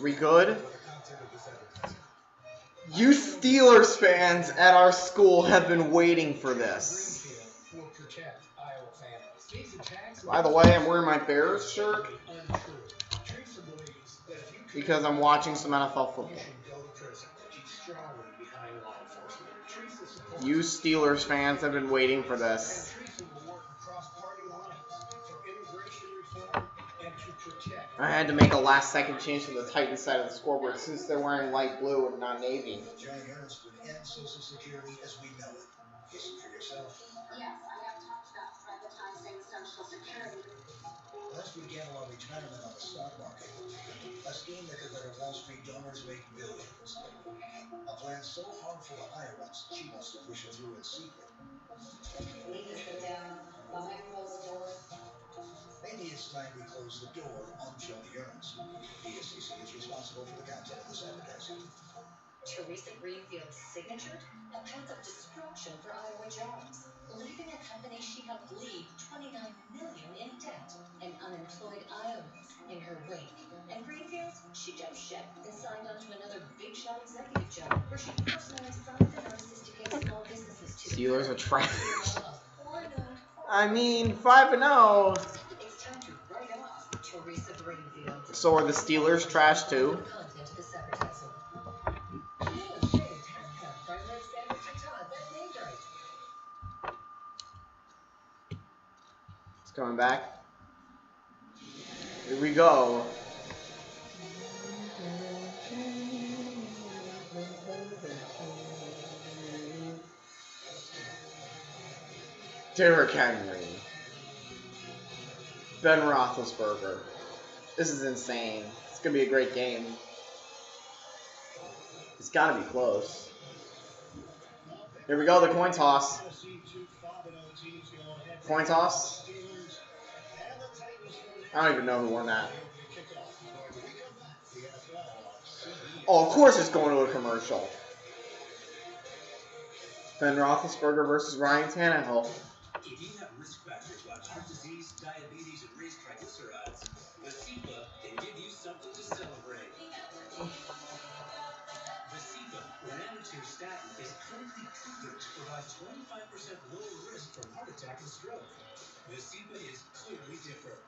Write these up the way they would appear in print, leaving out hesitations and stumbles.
We good? You Steelers fans at our school have been waiting for this. By the way, I'm wearing my Bears shirt because I'm watching some NFL football. You Steelers fans have been waiting for this. I had to make a last-second change to the Titans side of the scoreboard since they're wearing light blue and not navy. John Ernst would end Social Security as we know it. Guess it for yourself. Yes, I have talked about privatizing Social Security. Last week, analog retirement on the stock market. A scheme that could let her Wall Street donors make billions. A plan so harmful to Iowans, she wants to push it through in secret. Leave this one down while I close the door. Maybe it's time we close the door on Joni Ernst. The SEC is responsible for the content of this advertising. Teresa Greenfield's signature? A path of destruction for Iowa jobs. Leaving a company she helped leave $29 million in debt. And unemployed Iowans in her wake. And Greenfield, she jumped ship and signed on to another big shot executive job where she personally assigned the narcissistic small businesses to. Steelers are trash. I mean, 5-0. It's time to write off Teresa Greenfield. So are the Steelers trash too? Content of this advertising. It's coming back. Here we go. Derrick Henry. Ben Roethlisberger. This is insane. It's going to be a great game. It's got to be close. Here we go, the coin toss. Coin toss. I don't even know who won that. Oh, of course it's going to a commercial. Ben Roethlisberger versus Ryan Tannehill. If you have risk factors like heart disease, diabetes, and raised triglycerides, Vasipa can give you something to celebrate. Vasipa, an amateur statin, is clinically proven to provide 25% lower risk from heart attack and stroke. Vasipa is clearly different.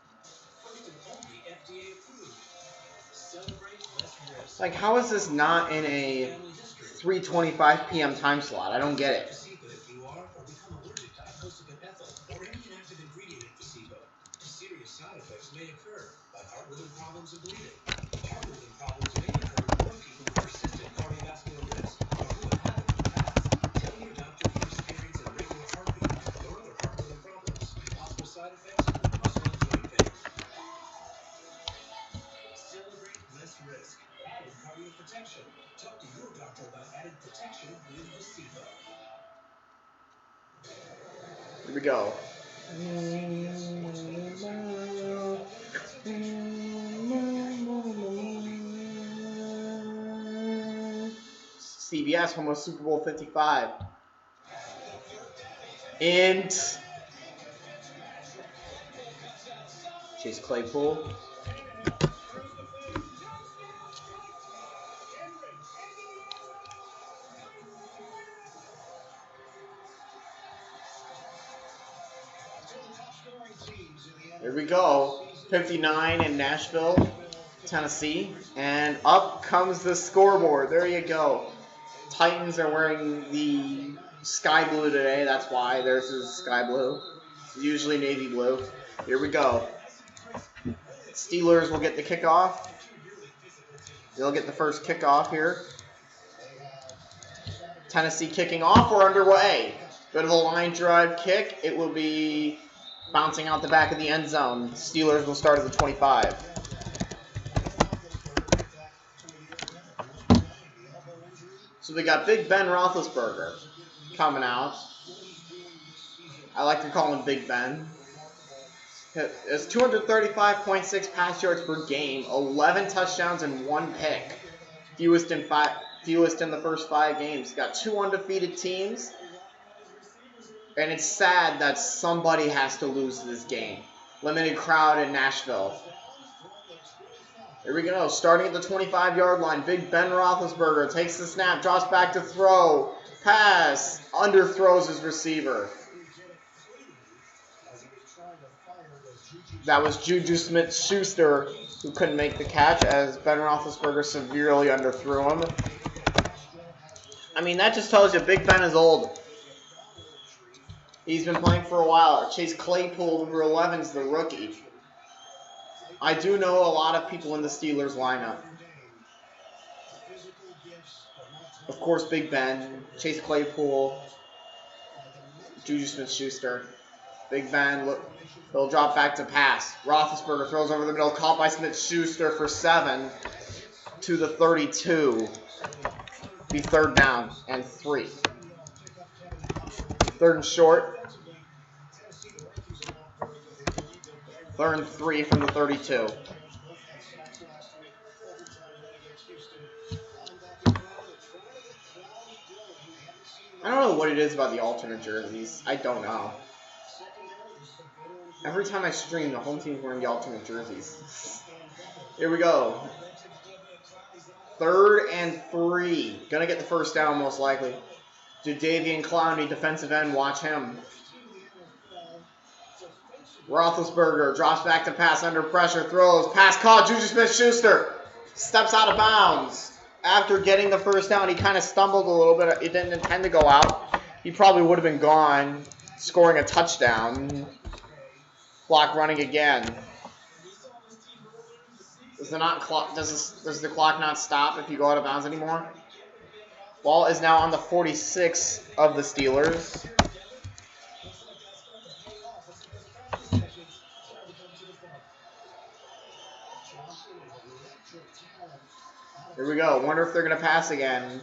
First and only FDA approved. Celebrate less risk. Like, how is this not in a 3:25 p.m. time slot? I don't get it. Vasipa if you are or become allergic to icosapent ethyl or any inactive ingredient in Vasipa. Serious side effects may occur, like heart rhythm problems and bleeding. Heart rhythm problems may occur in people with persistent cardiovascular risk or who have had it in the past. Tell your doctor if you experience irregular heartbeat or other heart rhythm problems. Possible side effects: muscle and joint pain. Celebrate less risk. Added cardio protection. Talk to your doctor about added protection with Vasipa. Here we go. CBS, home of Super Bowl 55. And Chase Claypool. Here we go. 59 in Nashville, Tennessee. And up comes the scoreboard. There you go. Titans are wearing the sky blue today. That's why theirs is sky blue. It's usually navy blue. Here we go. Steelers will get the kickoff. They'll get the first kickoff here. Tennessee kicking off. We're underway. Bit of a line drive kick. It will be bouncing out the back of the end zone. Steelers will start at the 25. So we got Big Ben Roethlisberger coming out. I like to call him Big Ben. It's 235.6 pass yards per game, 11 touchdowns and 1 pick. Fewest in the first 5 games. Got 2 undefeated teams. And it's sad that somebody has to lose this game. Limited crowd in Nashville. Here we go. Starting at the 25-yard line. Big Ben Roethlisberger takes the snap, drops back to throw. Pass. Underthrows his receiver. That was Juju Smith-Schuster who couldn't make the catch as Ben Roethlisberger severely underthrew him. I mean, that just tells you Big Ben is old. He's been playing for a while. Chase Claypool, number 11, is the rookie. I do know a lot of people in the Steelers lineup. Of course, Big Ben, Chase Claypool, Juju Smith-Schuster. Big Ben, look, he'll drop back to pass. Roethlisberger throws over the middle, caught by Smith-Schuster for 7 to the 32. Be third down and 3. Third and short. Third and 3 from the 32. I don't know what it is about the alternate jerseys. I don't know. Every time I stream, the home team's wearing the alternate jerseys. Here we go. Third and 3. Gonna get the first down most likely. Jadeveon Clowney, defensive end, watch him. Roethlisberger drops back to pass under pressure, throws, pass caught, Juju Smith-Schuster steps out of bounds. After getting the first down, he kind of stumbled a little bit. It didn't intend to go out. He probably would have been gone, scoring a touchdown. Clock running again. Does the clock not stop if you go out of bounds anymore? Ball is now on the 46 of the Steelers. Here we go. Wonder if they're going to pass again.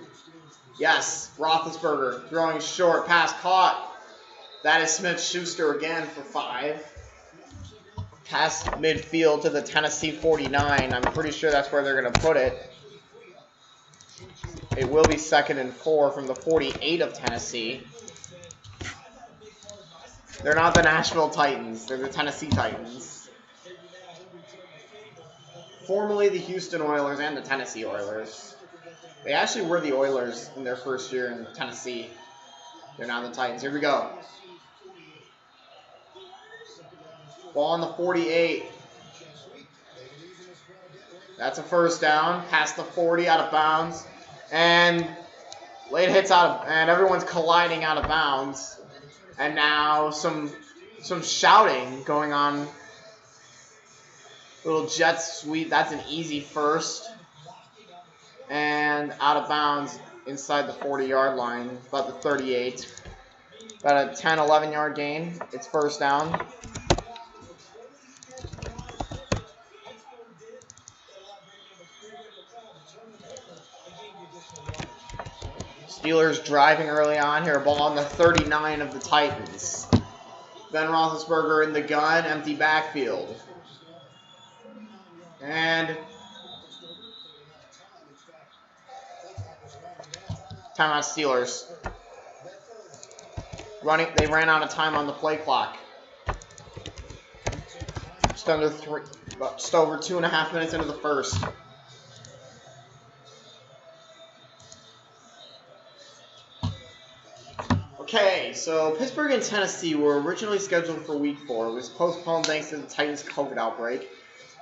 Yes. Roethlisberger throwing short. Pass caught. That is Smith-Schuster again for 5. Pass midfield to the Tennessee 49. I'm pretty sure that's where they're going to put it. It will be 2nd and 4 from the 48 of Tennessee. They're not the Nashville Titans. They're the Tennessee Titans. Formerly the Houston Oilers and the Tennessee Oilers. They actually were the Oilers in their first year in Tennessee. They're now the Titans. Here we go. Ball on the 48. That's a first down. Past the 40, out of bounds. And late hits out of, and everyone's colliding out of bounds. And now some shouting going on. Little jet sweep. That's an easy first. And out of bounds inside the 40-yard line, about the 38. About a 10, 11-yard gain. It's first down. Steelers driving early on here. Ball on the 39 of the Titans. Ben Roethlisberger in the gun. Empty backfield. And timeout Steelers. They ran out of time on the play clock. Just over 2.5 minutes into the first. Okay, so Pittsburgh and Tennessee were originally scheduled for Week 4. It was postponed thanks to the Titans' COVID outbreak.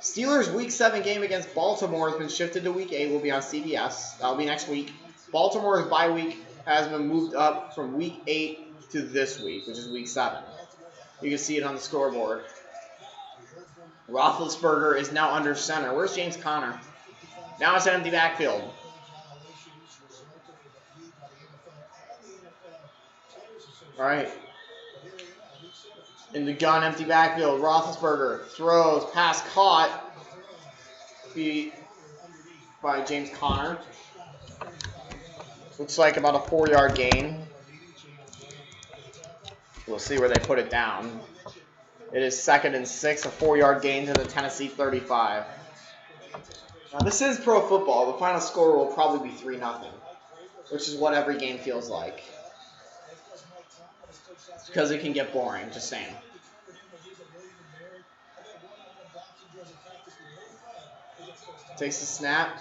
Steelers' Week 7 game against Baltimore has been shifted to Week 8. Will be on CBS. That'll be next week. Baltimore's bye week has been moved up from Week 8 to this week, which is Week 7. You can see it on the scoreboard. Roethlisberger is now under center. Where's James Conner? Now it's an empty backfield. All right. In the gun, empty backfield. Roethlisberger throws, pass caught. Beat by James Conner. Looks like about a 4-yard gain. We'll see where they put it down. It is 2nd and 6, a 4-yard gain to the Tennessee 35. Now this is pro football. The final score will probably be 3-0, which is what every game feels like. Because it can get boring, just saying. Takes the snap.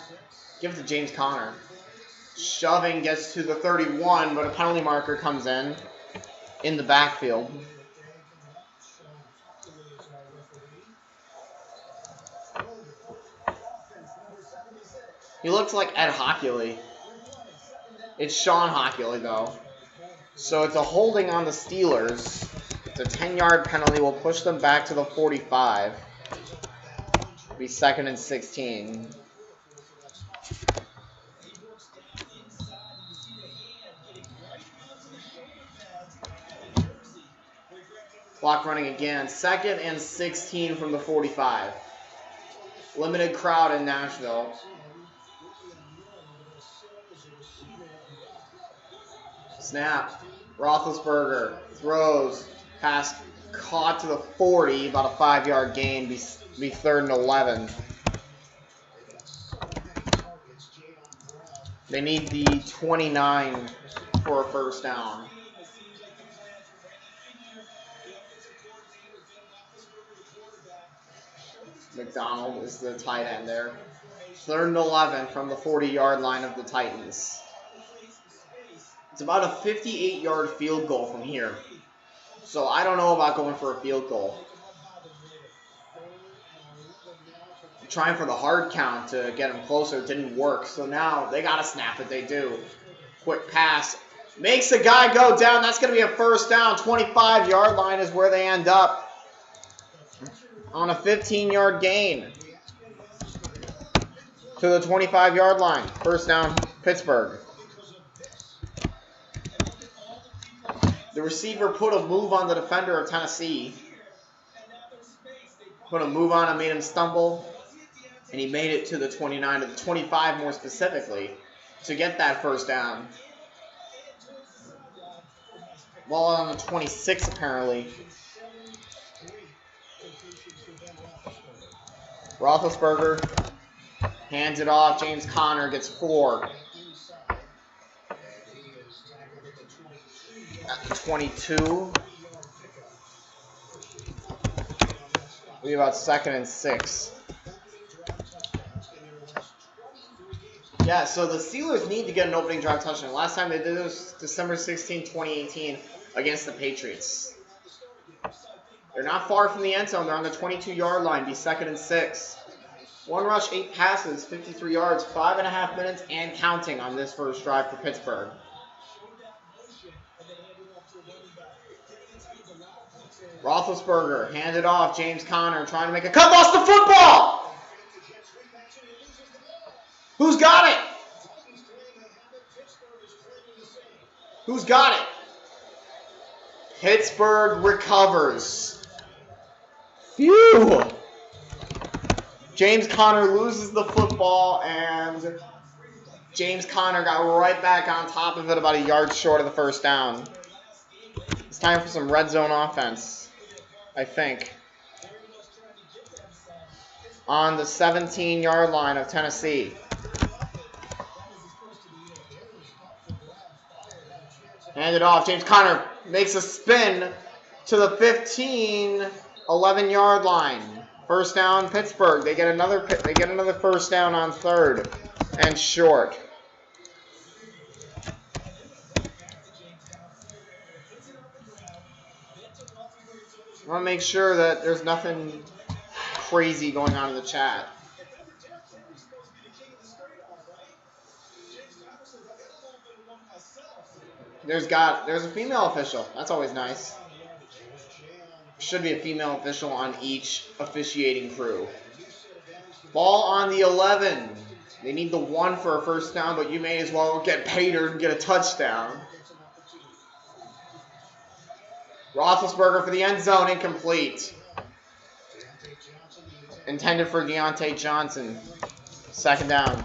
Give it to James Conner. Shoving gets to the 31, but a penalty marker comes in the backfield. He looks like Ed Hockley. It's Sean Hockley, though. So it's a holding on the Steelers. It's a 10-yard penalty. Will push them back to the 45. It'll be 2nd and 16. Clock running again. 2nd and 16 from the 45. Limited crowd in Nashville. Snap. Roethlisberger throws. Pass caught to the 40. About a 5-yard gain. Be 3rd and 11. They need the 29 for a first down. McDonald is the tight end there. 3rd and 11 from the 40-yard line of the Titans. It's about a 58-yard field goal from here. So I don't know about going for a field goal. I'm trying for the hard count to get them closer. It didn't work. So now they got to snap it. They do. Quick pass. Makes a guy go down. That's going to be a first down. 25-yard line is where they end up. On a 15-yard gain. To the 25-yard line. First down, Pittsburgh. The receiver put a move on the defender of Tennessee. Put a move on and made him stumble. And he made it to the 29, to the 25 more specifically, to get that first down. Ball on the 26 apparently. Roethlisberger hands it off. James Conner gets 4. At the 22. We about 2nd and 6. Yeah, so the Steelers need to get an opening drive touchdown. Last time they did it was December 16, 2018 against the Patriots. They're not far from the end zone. They're on the 22-yard line. Be 2nd and 6. 1 rush, 8 passes, 53 yards, 5.5 minutes, and counting on this first drive for Pittsburgh. Roethlisberger handed off. James Conner trying to make a cut. Lost the football! Who's got it? Who's got it? Pittsburgh recovers. Phew! James Conner loses the football, and James Conner got right back on top of it about a yard short of the first down. It's time for some red zone offense, I think. On the 17-yard line of Tennessee. Hand it off. James Conner makes a spin to the 15, 11-yard line. First down, Pittsburgh. They get another first down on 3rd and short. I want to make sure that there's nothing crazy going on in the chat. There's a female official. That's always nice. Should be a female official on each officiating crew. Ball on the 11. They need the 1 for a first down, but you may as well get paid or get a touchdown. Roethlisberger for the end zone, incomplete. Intended for Deontay Johnson. 2nd down.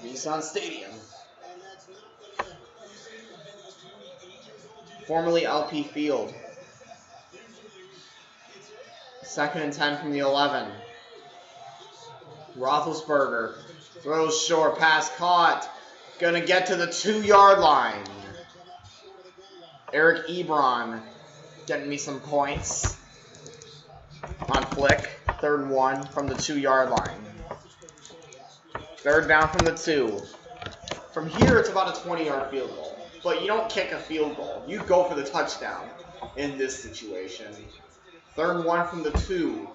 Nissan Stadium. Formerly LP Field. 2nd and 10 from the 11. Roethlisberger throws short, pass caught. Gonna get to the 2-yard line. Eric Ebron getting me some points on flick. 3rd and 1 from the 2-yard line. 3rd down from the 2. From here, it's about a 20-yard field goal. But you don't kick a field goal. You go for the touchdown in this situation. 3rd and 1 from the 2.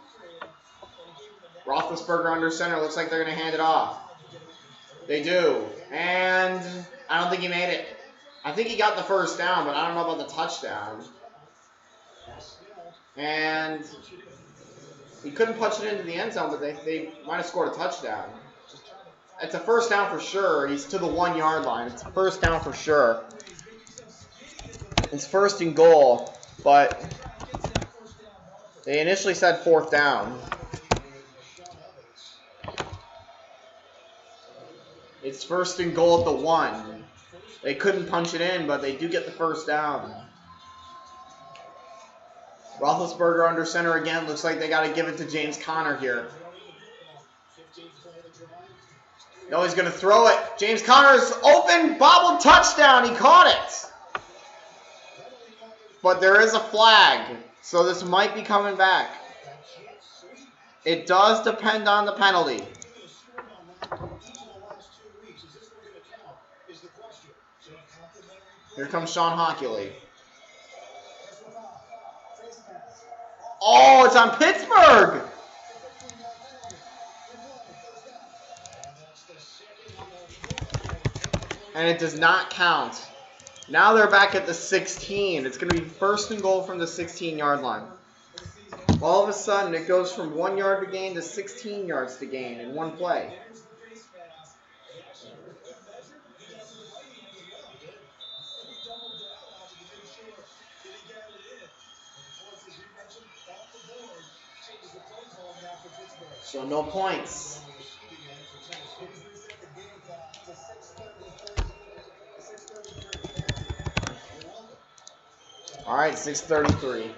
Roethlisberger under center. Looks like they're going to hand it off. They do. And I don't think he made it. I think he got the 1st down, but I don't know about the touchdown. And he couldn't punch it into the end zone, but they might have scored a touchdown. It's a 1st down for sure. He's to the 1-yard line. It's a 1st down for sure. It's 1st and goal, but they initially said 4th down. It's 1st and goal at the 1. They couldn't punch it in, but they do get the 1st down. Roethlisberger under center again. Looks like they got to give it to James Conner here. No, he's going to throw it. James Conner's open, bobbled touchdown. He caught it. But there is a flag, so this might be coming back. It does depend on the penalty. Here comes Sean Hockley. Oh, it's on Pittsburgh! And it does not count. Now they're back at the 16. It's going to be 1st and goal from the 16-yard line. All of a sudden, it goes from 1 yard to gain to 16 yards to gain in one play. So no points. All right, 6:33.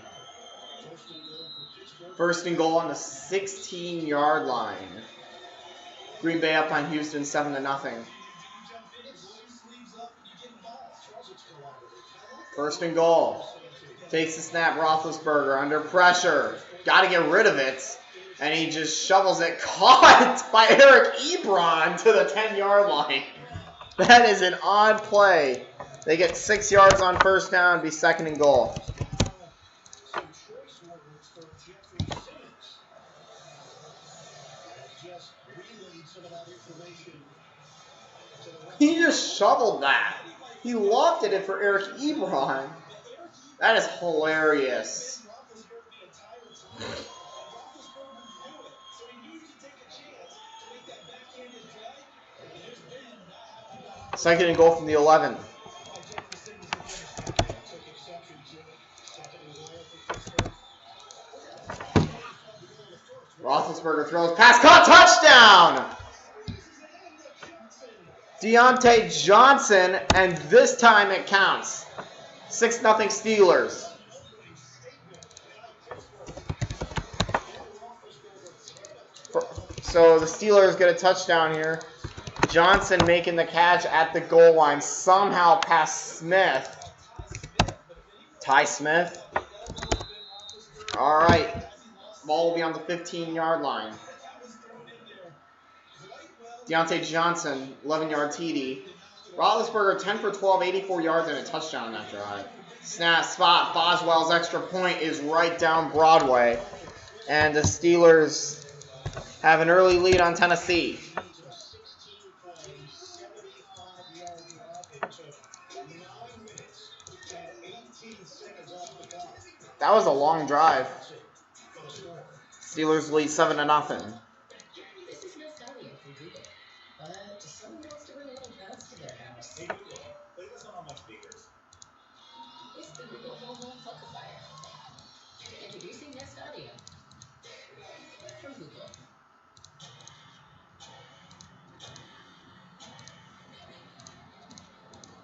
1st and goal on the 16-yard line. Green Bay up on Houston 7-0. 1st and goal. Takes the snap, Roethlisberger under pressure. Got to get rid of it. And he just shovels it. Caught by Eric Ebron to the 10-yard line. That is an odd play. They get 6 yards on 1st down, be 2nd and goal. He just shoveled that. He lofted it for Eric Ebron. That is hilarious. 2nd and goal from the 11. Roethlisberger throws, pass caught, touchdown! Deontay Johnson, and this time it counts. 6-0 Steelers. So the Steelers get a touchdown here. Johnson making the catch at the goal line, somehow past Smith. Ty Smith. All right. Ball will be on the 15-yard line. Deontay Johnson, 11-yard TD. Roethlisberger, 10 for 12, 84 yards and a touchdown on that drive. Snap, spot, Boswell's extra point is right down Broadway. And the Steelers have an early lead on Tennessee. That was a long drive. Steelers lead 7-0. This is no stadium from Google, but someone wants to bring a little bounce to their house. Hey Google, play this on all my speakers. It's the Google Home Amplifier. Introducing Nest Audio from Google.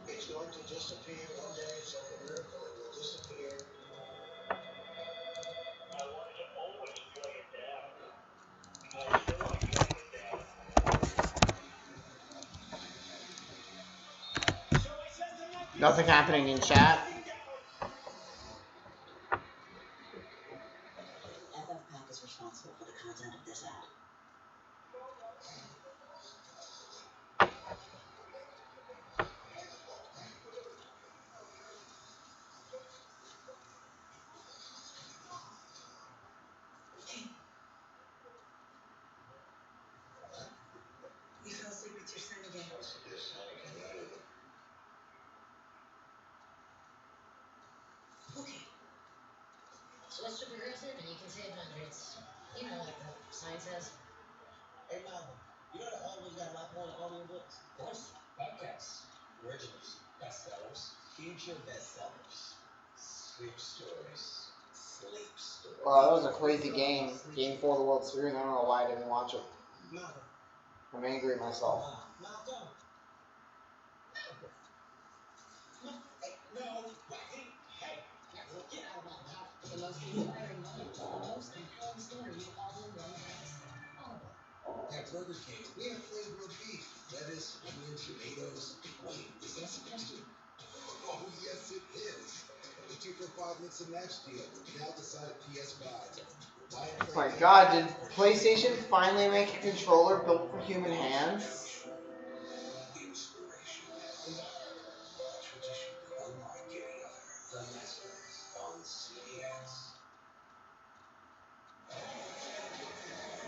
It's going to disappear one day. It's like a miracle. It will disappear. I wanted to always Nothing happening in chat. FFPack is responsible for the content of this ad. You fell asleep with your son again. Okay. Switch to progressive and you can save hundreds. You know, like the sign says. Hey, Malcolm, you know that Audible's got a lot more than audiobooks? Of course, podcasts, originals, bestsellers, Future bestsellers. Sleep stories. Sleep stories. Wow, that was a crazy game. Game 4 of the World Series. I don't know why I didn't watch it. Malcolm. I'm angry at myself. Malcolm. Hey, no. Hey. Get out of my mouth. The most inspiring moments, the most compelling stories, all in one place. Audible. At Burger King, we have flavor of beef, lettuce, onion, tomatoes. Wait, is that suggested? Oh, yes, it is. The 2 for $5 mix and match deal. Now decide at PS5. Oh my god, did PlayStation finally make a controller built for human hands? Inspiration. Tradition unlike any other. The Lessons on CBS.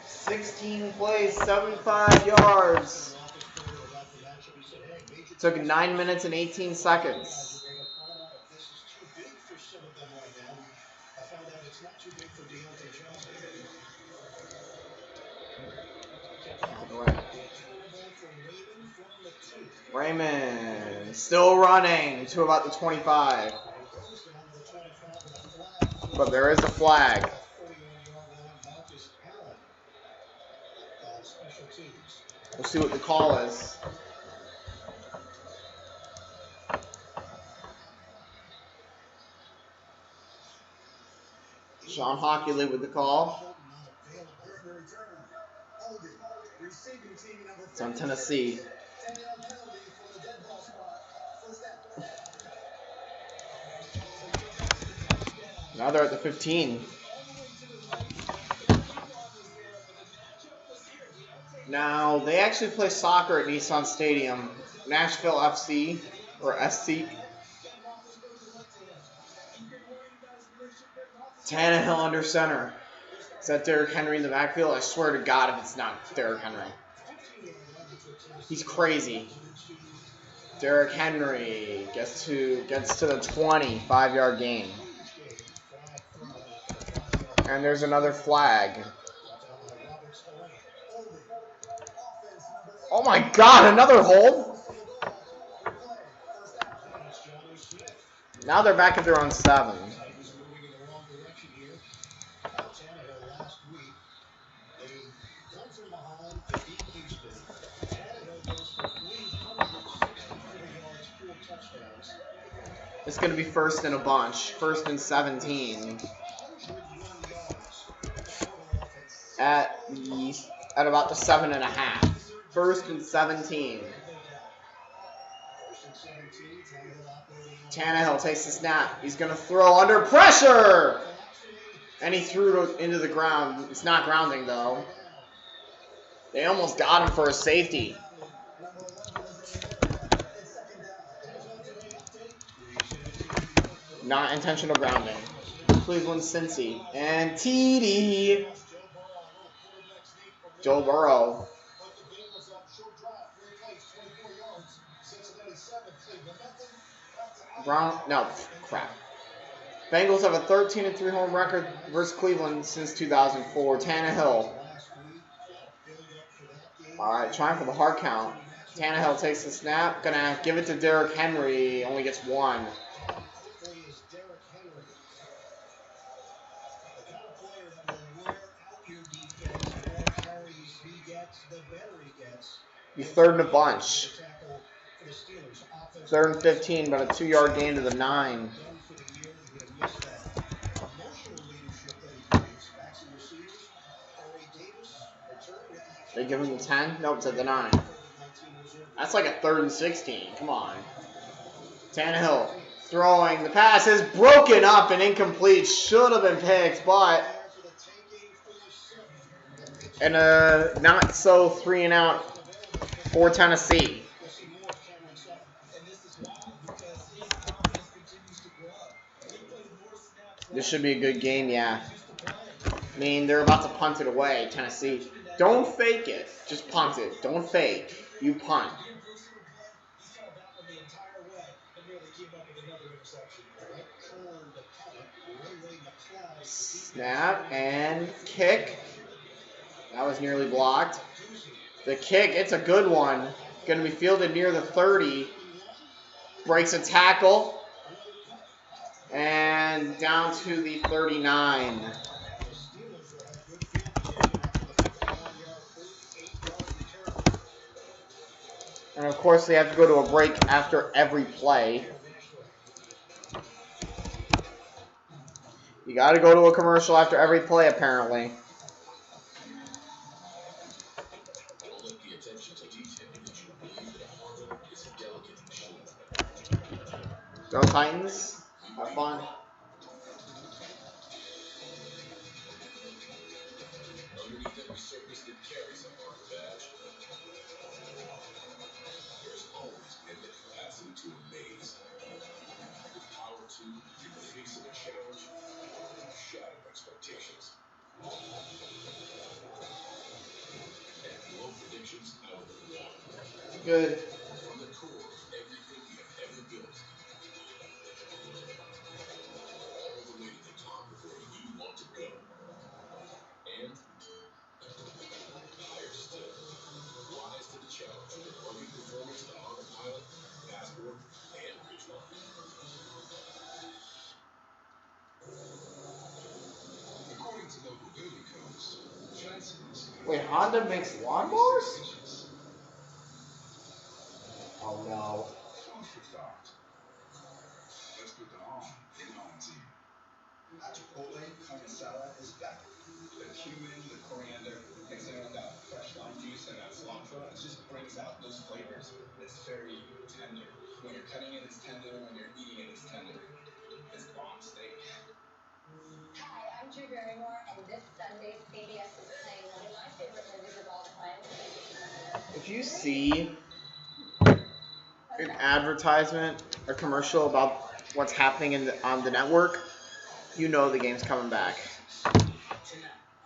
16 plays, 75 yards. Took 9 minutes and 18 seconds. This is too big for some of them right now. I found out it's not too big for Deontay Johnson. Raymond still running to about the 25. But there is a flag. We'll see what the call is. Sean Hockley with the call. It's on Tennessee. Now they're at the 15. Now, they actually play soccer at Nissan Stadium. Nashville FC, or SC. Tannehill under center. Is that Derrick Henry in the backfield? I swear to God if it's not Derrick Henry. He's crazy. Derrick Henry gets to the 25-yard gain. And there's another flag. Oh my God, another hold? Now they're back at their own 7. It's going to be first and a bunch. First and 17. At about the 7.5. First and 17. Tannehill takes the snap. He's going to throw under pressure. And he threw it into the ground. It's not grounding, though. They almost got him for a safety. Not intentional grounding. Cleveland Cincy. And TD. Joe Burrow. Crap. Bengals have a 13-3 home record versus Cleveland since 2004. Tannehill. All right, trying for the hard count. Tannehill takes the snap. Gonna give it to Derrick Henry. Only gets 1. You third and a bunch. Third and 15, but a 2-yard gain to the 9. They give him the 10? Nope, it's at the 9. That's like a 3rd and 16. Come on. Tannehill throwing. The pass is broken up and incomplete. Should have been picked, but and a not so 3-and-out for Tennessee. This should be a good game, yeah. I mean, they're about to punt it away, Tennessee. Don't fake it. Just punt it. Don't fake. You punt. Snap and kick. That was nearly blocked. The kick, it's a good one. Going to be fielded near the 30. Breaks a tackle. And down to the 39. And of course, they have to go to a break after every play. You got to go to a commercial after every play, apparently. Go Titans. Have fun. Underneath every surface that carries a mark badge, there's always been the capacity to amaze. With power to, in the face of a challenge, shatter expectations. And blow predictions out of the water. Good. From the core of everything we have ever built. All the way to the top of where you want to go. And higher still. Rise to the challenge with the rugged performance of the autopilot, passport, and Ridgeline. According to local building codes, Johnson's. Wait, Honda makes lawnmowers? Oh no. Food for thought. Let's put the home in the home team. Chipotle carne asada is back. The cumin, the coriander, mixing with that fresh lime juice and that cilantro, it just brings out those flavors. It's very tender. When you're cutting it, it's tender. When you're eating it, it's tender. It's bomb steak. Hi, I'm Drew Barrymore, and this Sunday, CBS is playing one of my favorite movies of all time. If you see an advertisement, a commercial about what's happening on the network, you know the game's coming back. Tonight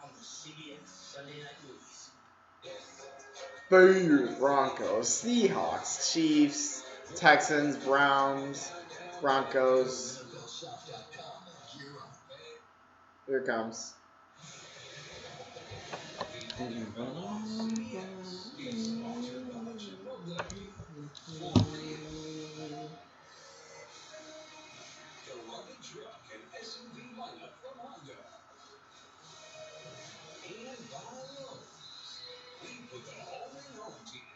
on the CBS Sunday Night Movies. Bears, Broncos, Seahawks, Chiefs, Texans, Browns, Broncos. Here it comes. The rugged truck and SUV lineup from Honda. And by Lowe's, we put the home in home team.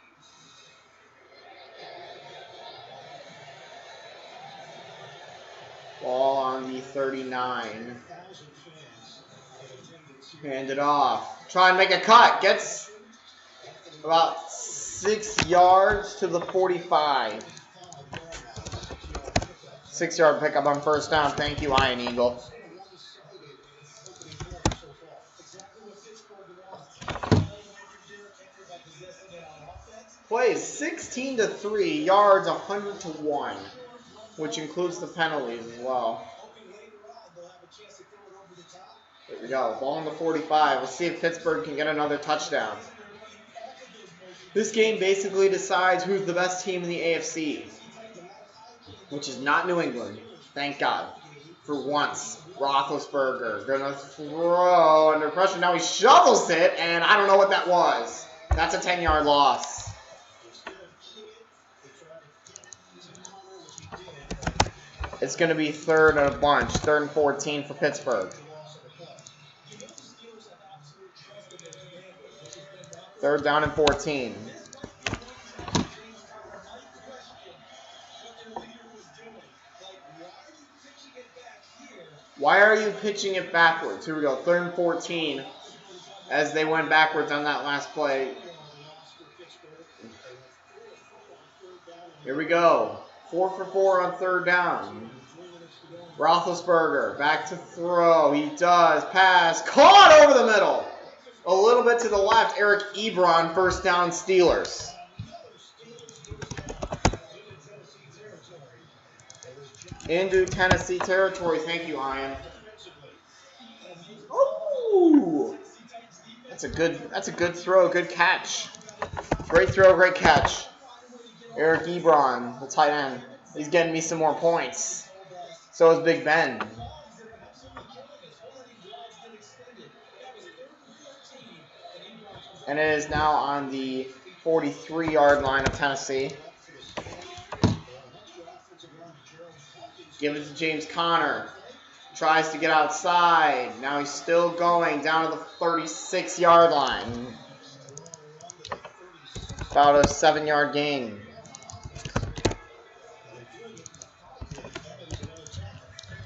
Ball on the 39. Hand it off. Try and make a cut. Gets about 6 yards to the 45. 6-yard pickup on first down. Thank you, Iron Eagle. Plays 16-3, yards 100-1, which includes the penalties as well. There we go. Ball on the 45. We'll see if Pittsburgh can get another touchdown. This game basically decides who's the best team in the AFC, which is not New England. Thank God. For once, Roethlisberger gonna throw under pressure. Now he shovels it, and I don't know what that was. That's a 10-yard loss. It's going to be third and a bunch. 3rd and 14 for Pittsburgh. 3rd down and 14. Why are you pitching it backwards? Here we go. 3rd and 14 as they went backwards on that last play. Here we go. 4 for 4 on third down. Roethlisberger back to throw. He does. Pass. Caught over the middle. A little bit to the left. Eric Ebron, first down Steelers. Into Tennessee territory. Thank you, Ian. Ooh. That's a good throw, good catch. Great throw, great catch. Eric Ebron, the tight end. He's getting me some more points. So is Big Ben. And it is now on the 43-yard line of Tennessee. Give it to James Conner. Tries to get outside. Now he's still going down to the 36-yard line. About a 7-yard gain.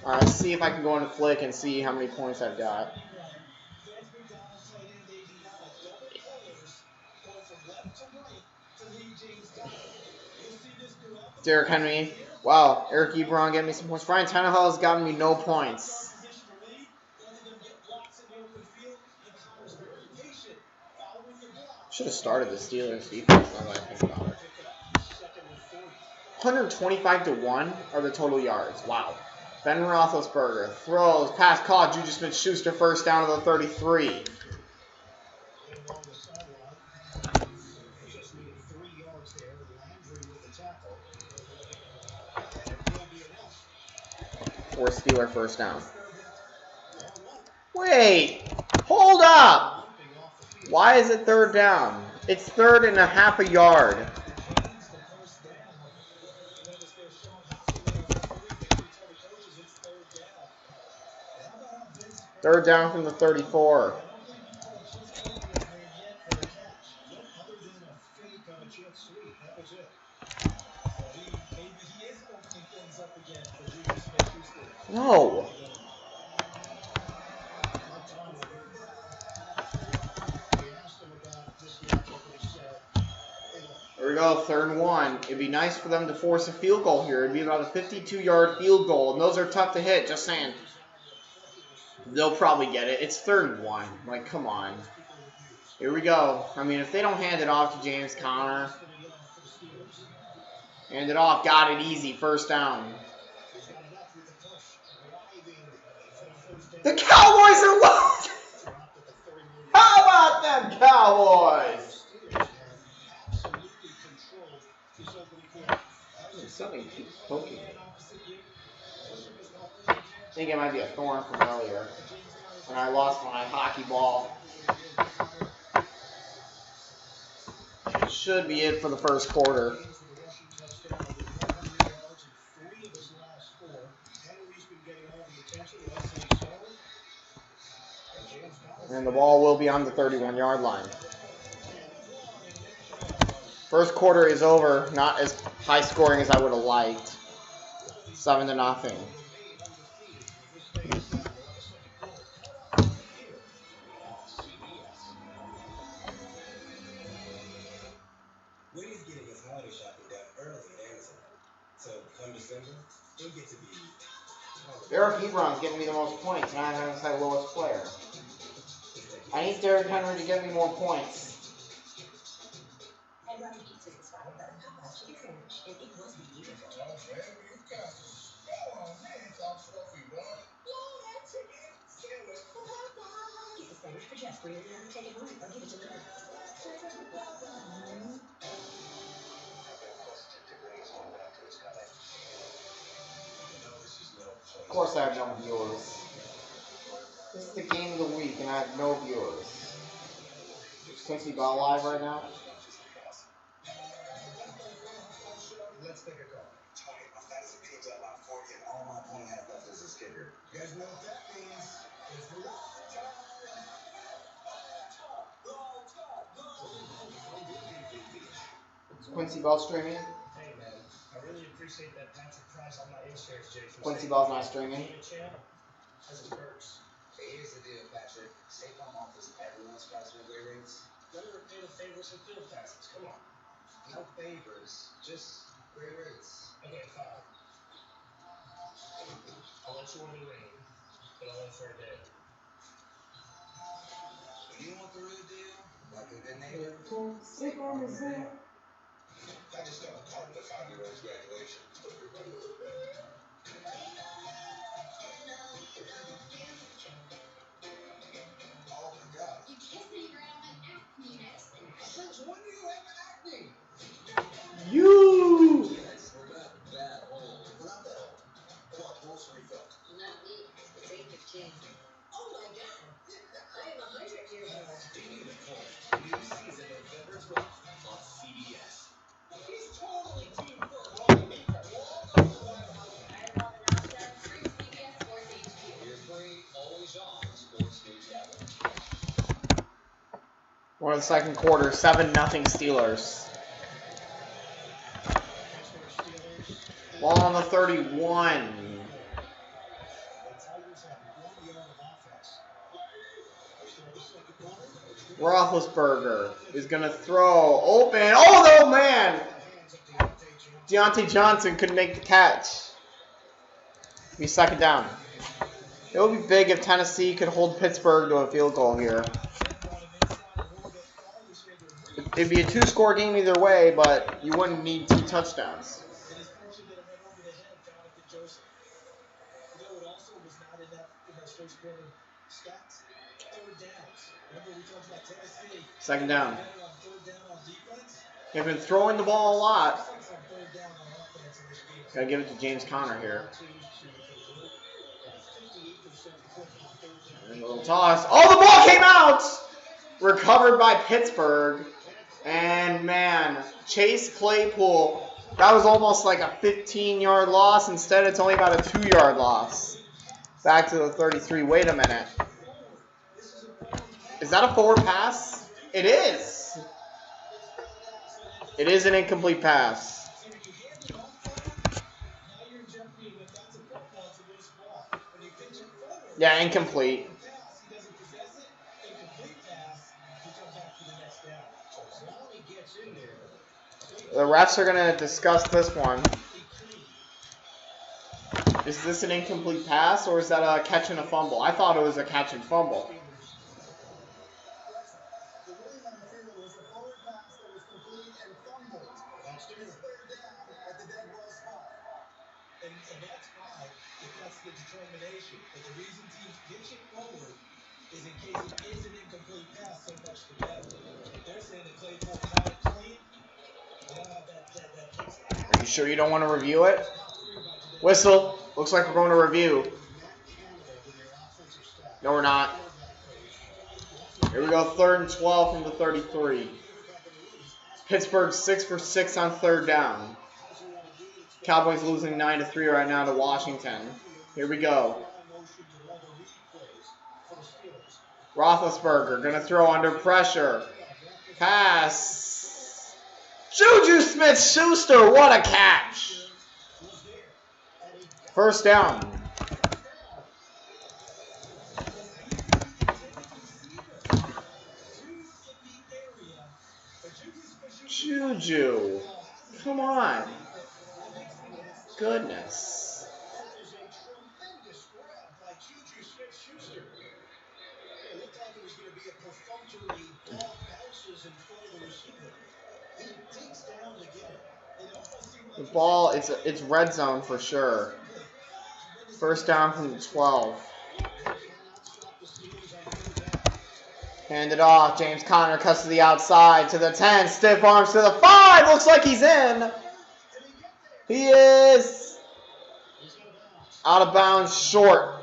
All right, let's see if I can go into Flick and see how many points I've got. Derrick Henry. Wow, Eric Ebron getting me some points. Ryan Tannehill has gotten me no points. Should have started the Steelers defense now that I think about it. 125-1 are the total yards. Wow. Ben Roethlisberger throws, pass caught. Juju Smith-Schuster first down to the 33. Or Steeler first down. Wait, hold up. Why is it third down? It's 3rd and a half a yard. Third down from the 34. No. There we go, 3rd and 1. It'd be nice for them to force a field goal here. It'd be about a 52-yard field goal, and those are tough to hit, just saying. They'll probably get it. It's 3rd and 1. Like, come on. Here we go. I mean, if they don't hand it off to James Conner. Hand it off. Got it easy. First down. The Cowboys are loaded! How about them Cowboys? Something keeps poking me. I think it might be a thorn from earlier when I lost my hockey ball. Should be it for the first quarter. And the ball will be on the 31-yard line. First quarter is over. Not as high scoring as I would have liked. 7-0. Wayne's getting his holiday shopping done early at Amazon. So come December, he'll get to be... Eric Ebron's getting me the most points, and I haven't had lowest player. I need Derrick Henry to get me more points. Of course I have no viewers. This is the game of the week and I have no viewers. Is Quincy Bell live right now? Let's take a call. Tony, my status of pizza about 40 and all my opponent has left is this kicker. You guys know what that means? It's the Is Quincy Bell streaming? Hey man, I really appreciate that Patrick Price on my insurance, Jason. Quincy Bell's not streaming. Has its perks. Hey, here's the deal, Patrick. State Farm offers everyone's price regular rates. Never pay the favors and field passes. Come on. No favors, just Okay, fine. I'll let you order the rain, but only for a day. You want the real deal? Like a good neighbor? I just got a card to 5-year-old's graduation. Oh my God. You kissed me, you're gonna have an acne medicine. Since when do you have an acne? You. Yes, we're not that old. We're not that old. Come on, rules refill. Not me. It's 8:15. Oh my God. I am 100 years old. Dating Nicole, new season November 12th on CBS. He's totally team first. Oh, me first. I have all the knowledge done through CBS Sports HQ. Your free, always on Sports News Network. We're in the second quarter, 7-0 Steelers. Ball on the 31. Roethlisberger is going to throw. Open. Oh, no, man. Deontay Johnson couldn't make the catch. Be second down. It would be big if Tennessee could hold Pittsburgh to a field goal here. It'd be a 2-score game either way, but you wouldn't need 2 touchdowns. Second down. They've been throwing the ball a lot. Gotta give it to James Conner here. And a little toss. Oh, the ball came out! Recovered by Pittsburgh. And, man, Chase Claypool, that was almost like a 15-yard loss. Instead, it's only about a 2-yard loss. Back to the 33. Wait a minute. Is that a forward pass? It is. It is an incomplete pass. Yeah, incomplete. The refs are going to discuss this one. Is this an incomplete pass or is that a catch and a fumble? I thought it was a catch and fumble. Are you sure you don't want to review it? Whistle. Looks like we're going to review. No, we're not. Here we go, 3rd and 12 from the 33. Pittsburgh 6 for 6 on 3rd down. Cowboys losing 9-3 right now to Washington. Here we go. Roethlisberger going to throw under pressure. Pass. Juju Smith-Schuster, what a catch. First down. Juju. Come on. Goodness. The ball, it's red zone for sure. First down from the 12. Hand it off. James Conner cuts to the outside, to the 10. Stiff arms to the 5. Looks like he's in. He is out of bounds short.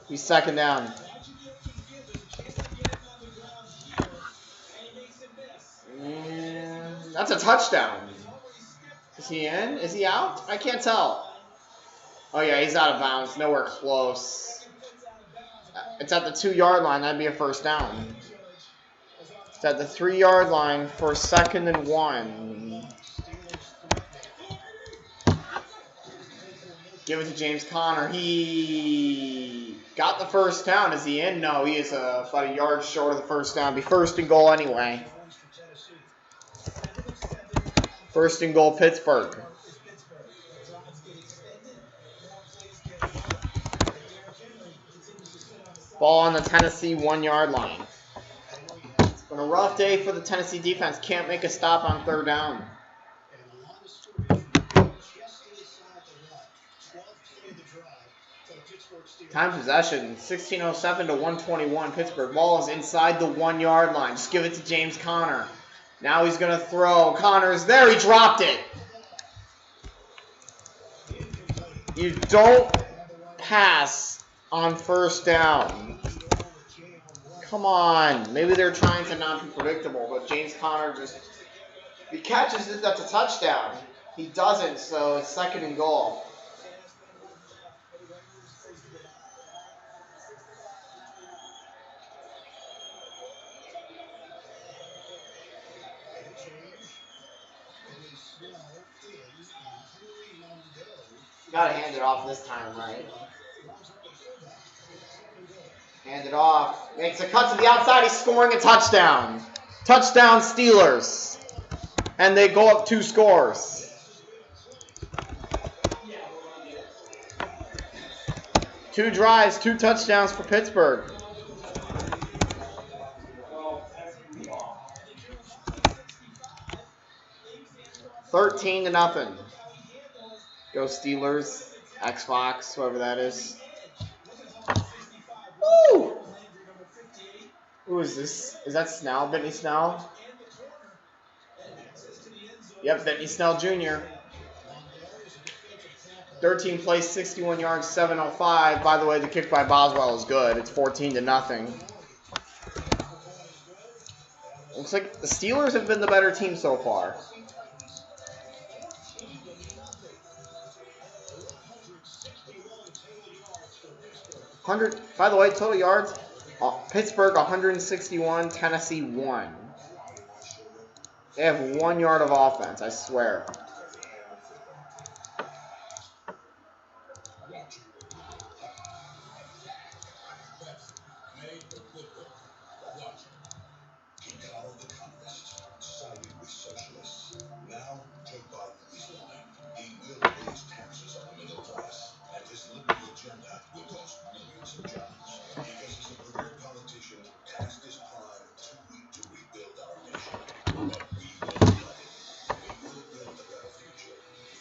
He's second down. And that's a touchdown. Is he in? Is he out? I can't tell. Oh, yeah, he's out of bounds. Nowhere close. It's at the 2-yard line. That'd be a first down. It's at the 3-yard line for 2nd and 1. Give it to James Conner. He Got the first down. Is he in? No, he is about a yard short of the first down. Be first and goal anyway. First and goal, Pittsburgh. Ball on the Tennessee 1-yard line. It's been a rough day for the Tennessee defense. Can't make a stop on third down. Time possession, 16:07 to 121. Pittsburgh. Ball is inside the 1-yard line. Just give it to James Conner. Now he's going to throw. Conner's there. He dropped it. You don't pass on first down. Come on. Maybe they're trying to not be predictable, but James Conner just, if he catches it, that's a touchdown. He doesn't, so it's second and goal. Gotta hand it off this time, right? Hand it off. Makes a cut to the outside. He's scoring a touchdown. Touchdown Steelers. And they go up 2 scores. 2 drives, 2 touchdowns for Pittsburgh. $13-0. Go Steelers, Xbox, whoever that is. Woo! Who is this? Is that Snell? Benny Snell? Yep, Benny Snell Jr. 13 plays, 61 yards, 7:05. By the way, the kick by Boswell is good. It's 14-0. Looks like the Steelers have been the better team so far. 100. By the way, total yards, Pittsburgh 161, Tennessee 1. They have 1 yard of offense, I swear.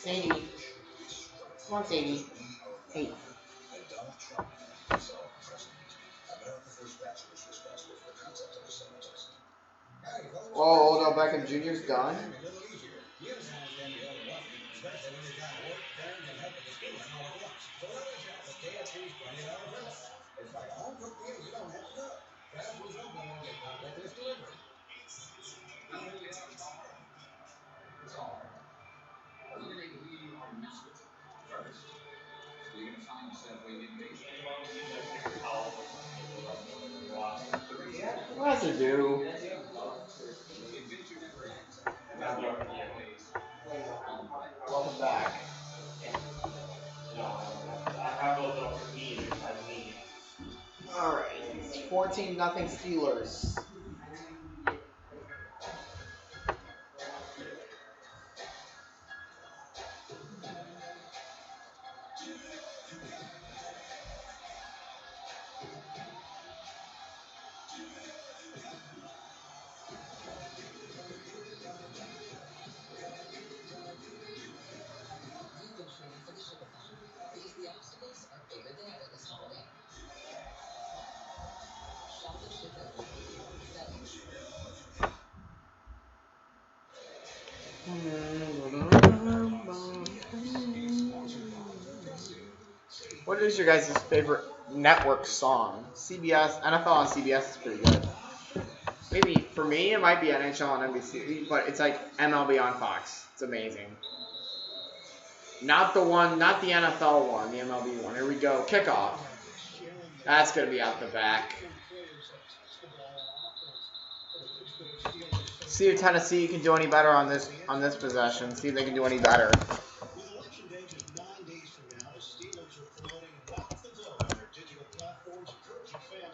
Sadie. Come on, Sadie. Hey. Whoa, Odell Beckham Jr.'s done. What does it do? Welcome back. Alright, it's 14-0 Steelers. What is your guys' favorite network song? CBS, NFL on CBS is pretty good. Maybe for me it might be NHL on NBC, but it's like MLB on Fox. It's amazing. Not the one, not the NFL one, the MLB one. Here we go. Kickoff. That's gonna be out the back. See if Tennessee can do any better on this possession. See if they can do any better.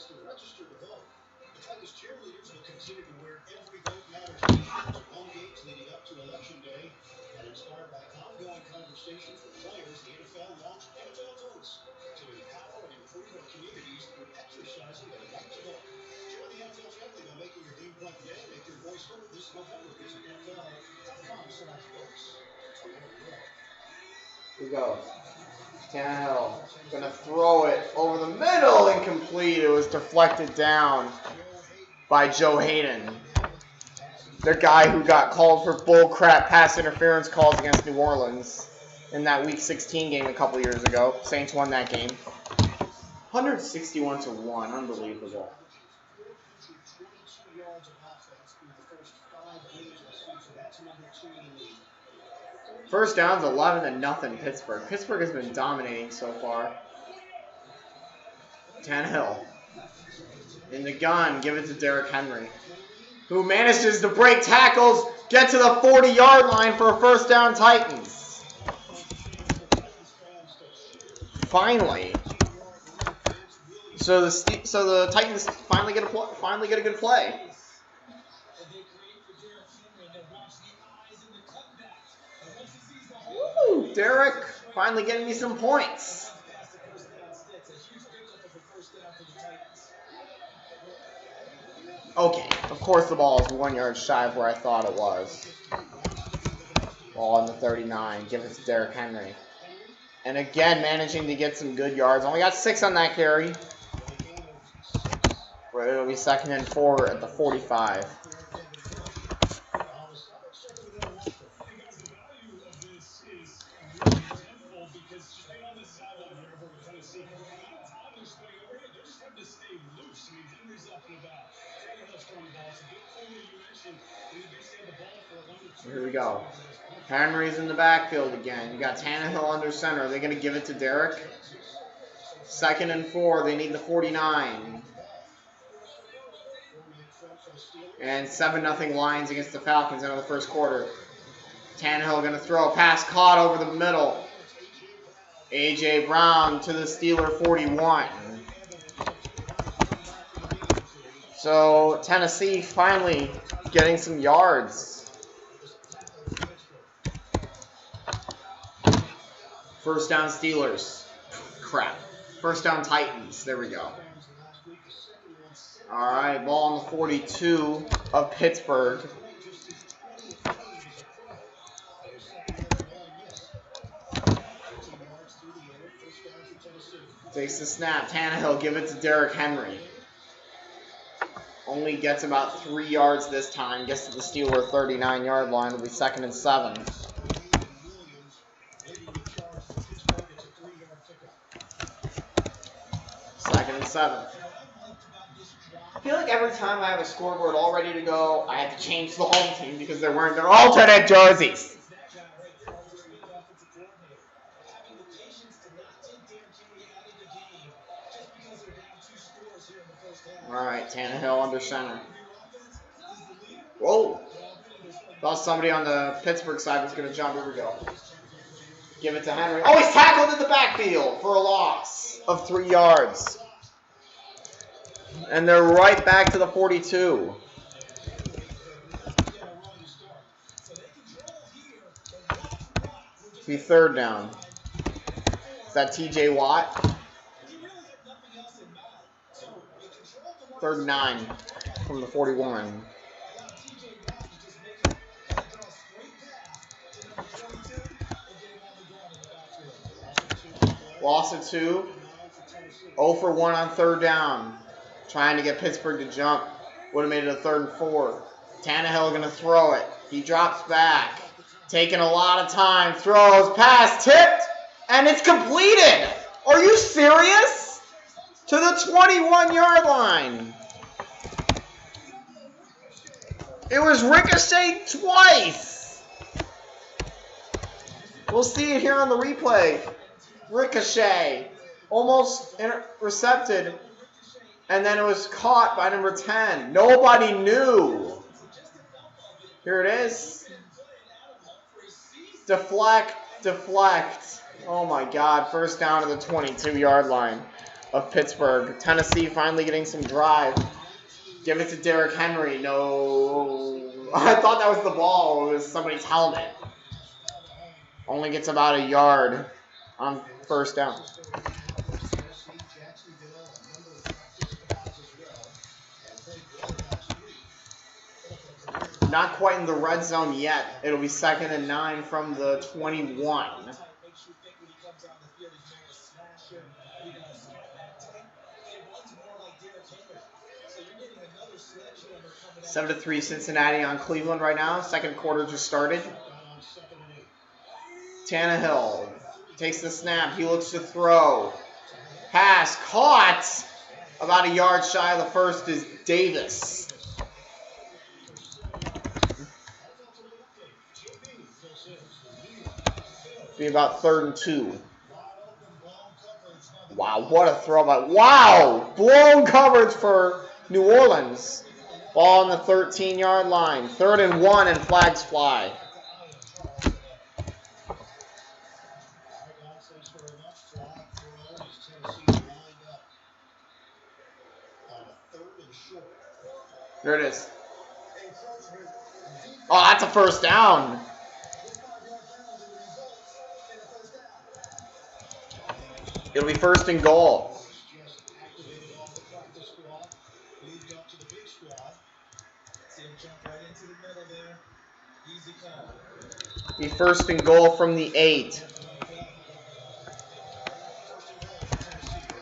request to register to vote. The Tigers cheerleaders will continue to wear every vote matters t-shirts at home games leading up to Election Day. And inspired by ongoing conversations with players, the NFL launched NFL Votes to empower and improve our communities through exercising their right to vote. Join the NFL family by making your game point today. Make your voice heard this November. Visit NFL.com/votes to learn more. Here we go. Tannehill gonna throw it over the middle, incomplete. It was deflected down by Joe Hayden, the guy who got called for bullcrap pass interference calls against New Orleans in that Week 16 game a couple years ago. Saints won that game, 161-1. Unbelievable. 22 yards of offense through the first 5 games of the season. That's number 2 in the league. First down's 11-0 Pittsburgh. Pittsburgh has been dominating so far. Tannehill in the gun, give it to Derrick Henry, who manages to break tackles, get to the 40-yard line for a first down. Titans. Finally. So the Titans finally get a good play. Woo, Derrick finally getting me some points. Okay, of course the ball is 1 yard shy of where I thought it was. Ball on the 39, give it to Derrick Henry. And again, managing to get some good yards. Only got 6 on that carry. But it'll be 2nd and 4 at the 45. Here we go. Henry's in the backfield again. You got Tannehill under center. Are they going to give it to Derrick? 2nd and 4. They need the 49. And 7-0 Lions against the Falcons into the first quarter. Tannehill going to throw a pass caught over the middle. A.J. Brown to the Steeler 41. So Tennessee finally getting some yards. First down Steelers. Crap. First down Titans. There we go. All right, ball on the 42 of Pittsburgh. Takes the snap. Tannehill, give it to Derrick Henry. Only gets about 3 yards this time. Gets to the Steeler 39-yard line. It'll be 2nd and 7. Second and 7. I feel like every time I have a scoreboard all ready to go, I have to change the home team because they're wearing their alternate jerseys. All right, Tannehill under center. Whoa. Thought somebody on the Pittsburgh side was going to jump. Here we go. Give it to Henry. Oh, he's tackled in the backfield for a loss of 3 yards. And they're right back to the 42. Be 3rd down. Is that T.J. Watt? 3rd and 9 from the 41. Loss of 2. 0 for 1 on 3rd down. Trying to get Pittsburgh to jump. Would have made it a 3rd and 4. Tannehill going to throw it. He drops back. Taking a lot of time. Throws. Pass. Tipped. And it's completed. Are you serious? To the 21-yard line. It was ricocheted twice. We'll see it here on the replay. Ricochet. Almost intercepted. And then it was caught by number 10. Nobody knew. Here it is. Deflect. Oh my God. First down to the 22-yard line. of Pittsburgh. Tennessee finally getting some drive. Give it to Derrick Henry. No. I thought that was the ball. It was somebody's helmet. Only gets about a yard on first down. Not quite in the red zone yet. It'll be 2nd and 9 from the 21. 7-3 Cincinnati on Cleveland right now. Second quarter just started. Tannehill takes the snap. He looks to throw. Pass caught. About a yard shy of the first is Davis. Be about 3rd and 2. Wow, what a throw by. Wow! Blown coverage for New Orleans. Ball on the 13-yard line. 3rd and 1 and flags fly. There it is. Oh, that's a first down. It'll be 1st and goal. Be 1st and goal from the 8.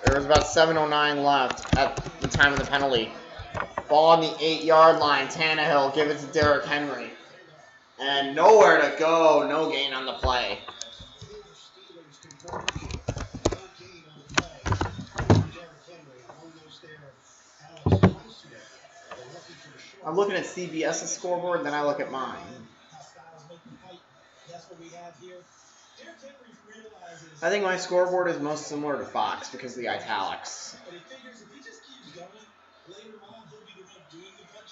There was about 7:09 left at the time of the penalty. Ball on the 8-yard line. Tannehill, give it to Derrick Henry. And nowhere to go. No gain on the play. I'm looking at CBS's scoreboard, and then I look at mine. I think my scoreboard is most similar to Fox because of the italics.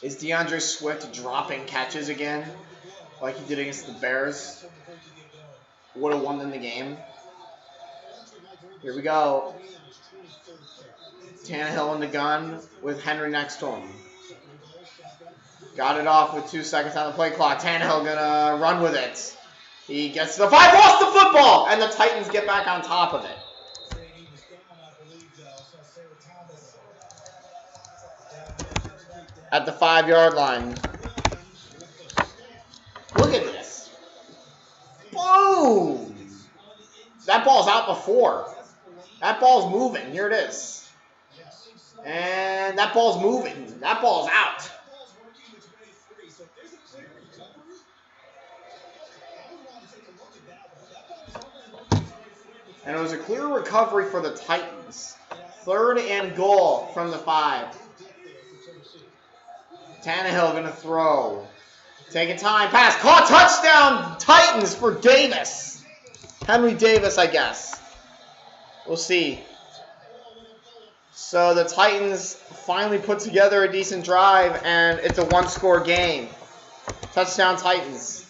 Is DeAndre Swift dropping catches again, like he did against the Bears? Would have won them the game. Here we go. Tannehill in the gun with Henry next to him. Got it off with 2 seconds on the play clock. Tannehill gonna run with it. He gets to the 5, lost the football, and the Titans get back on top of it. At the 5-yard line. Look at this. Boom! That ball's out before. That ball's moving. Here it is. And that ball's moving. That ball's out. And it was a clear recovery for the Titans. 3rd and goal from the 5. Tannehill going to throw. Taking time. Pass. Caught. Touchdown. Titans for Davis. Henry Davis, I guess. We'll see. So the Titans finally put together a decent drive, and it's a 1-score game. Touchdown Titans.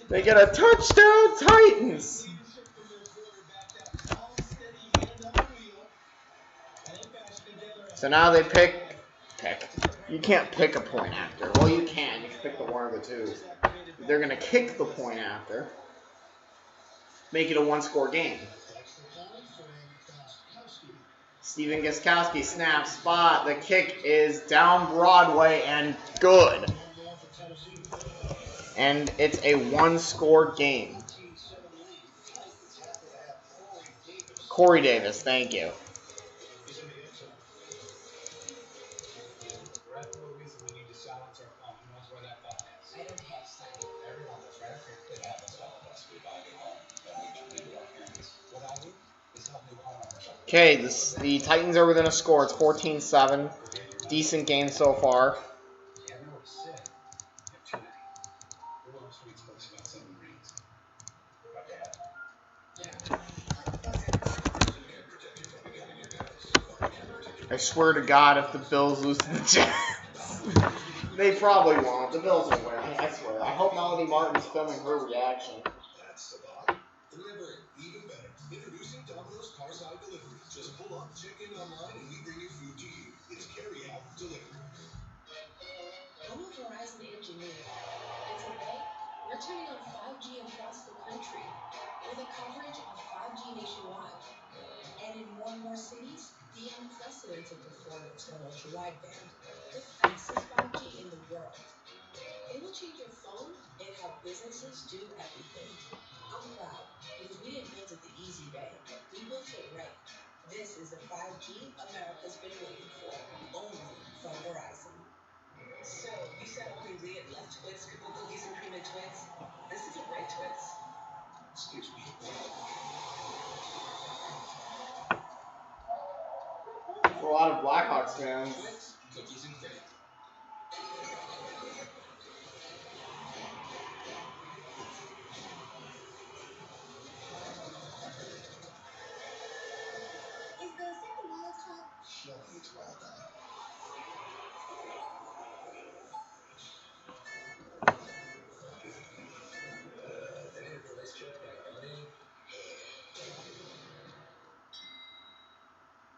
They get a touchdown Titans. So now they pick. You can't pick a point after. Well, you can. You can pick the one or the two. They're going to kick the point after. Make it a 1-score game. Steven Gostkowski, snap, spot. The kick is down Broadway and good. And it's a 1-score game. Corey Davis, thank you. Okay, the Titans are within a score. It's 14-7. Decent game so far. I swear to God, if the Bills lose to the Jets, they probably won't. The Bills will win. I swear. I hope Melody Martin's filming her reaction. That's the thought. Remember, even better. Introducing Domino's Carside Delivery. Just Check in online and we bring your food to you. It's carry out, delivery. I'm a Verizon engineer, and today we're turning on 5G across the country with a coverage of 5G nationwide. And in more and more cities, the unprecedented performance on ultra-wideband, the fastest 5G in the world. It will change your phone and how businesses do everything. I'm proud because we invented the easy way. We built it right. This is the 5G America's been waiting for, only from Verizon. So, you said only Lee and left twins could put cookies and cream in twins? This isn't right, twins. Excuse me. For a lot of Blackhawks fans. Twix, cookies and cream. Is the second ball top? Surely it's well done. And here for this check by Arnie.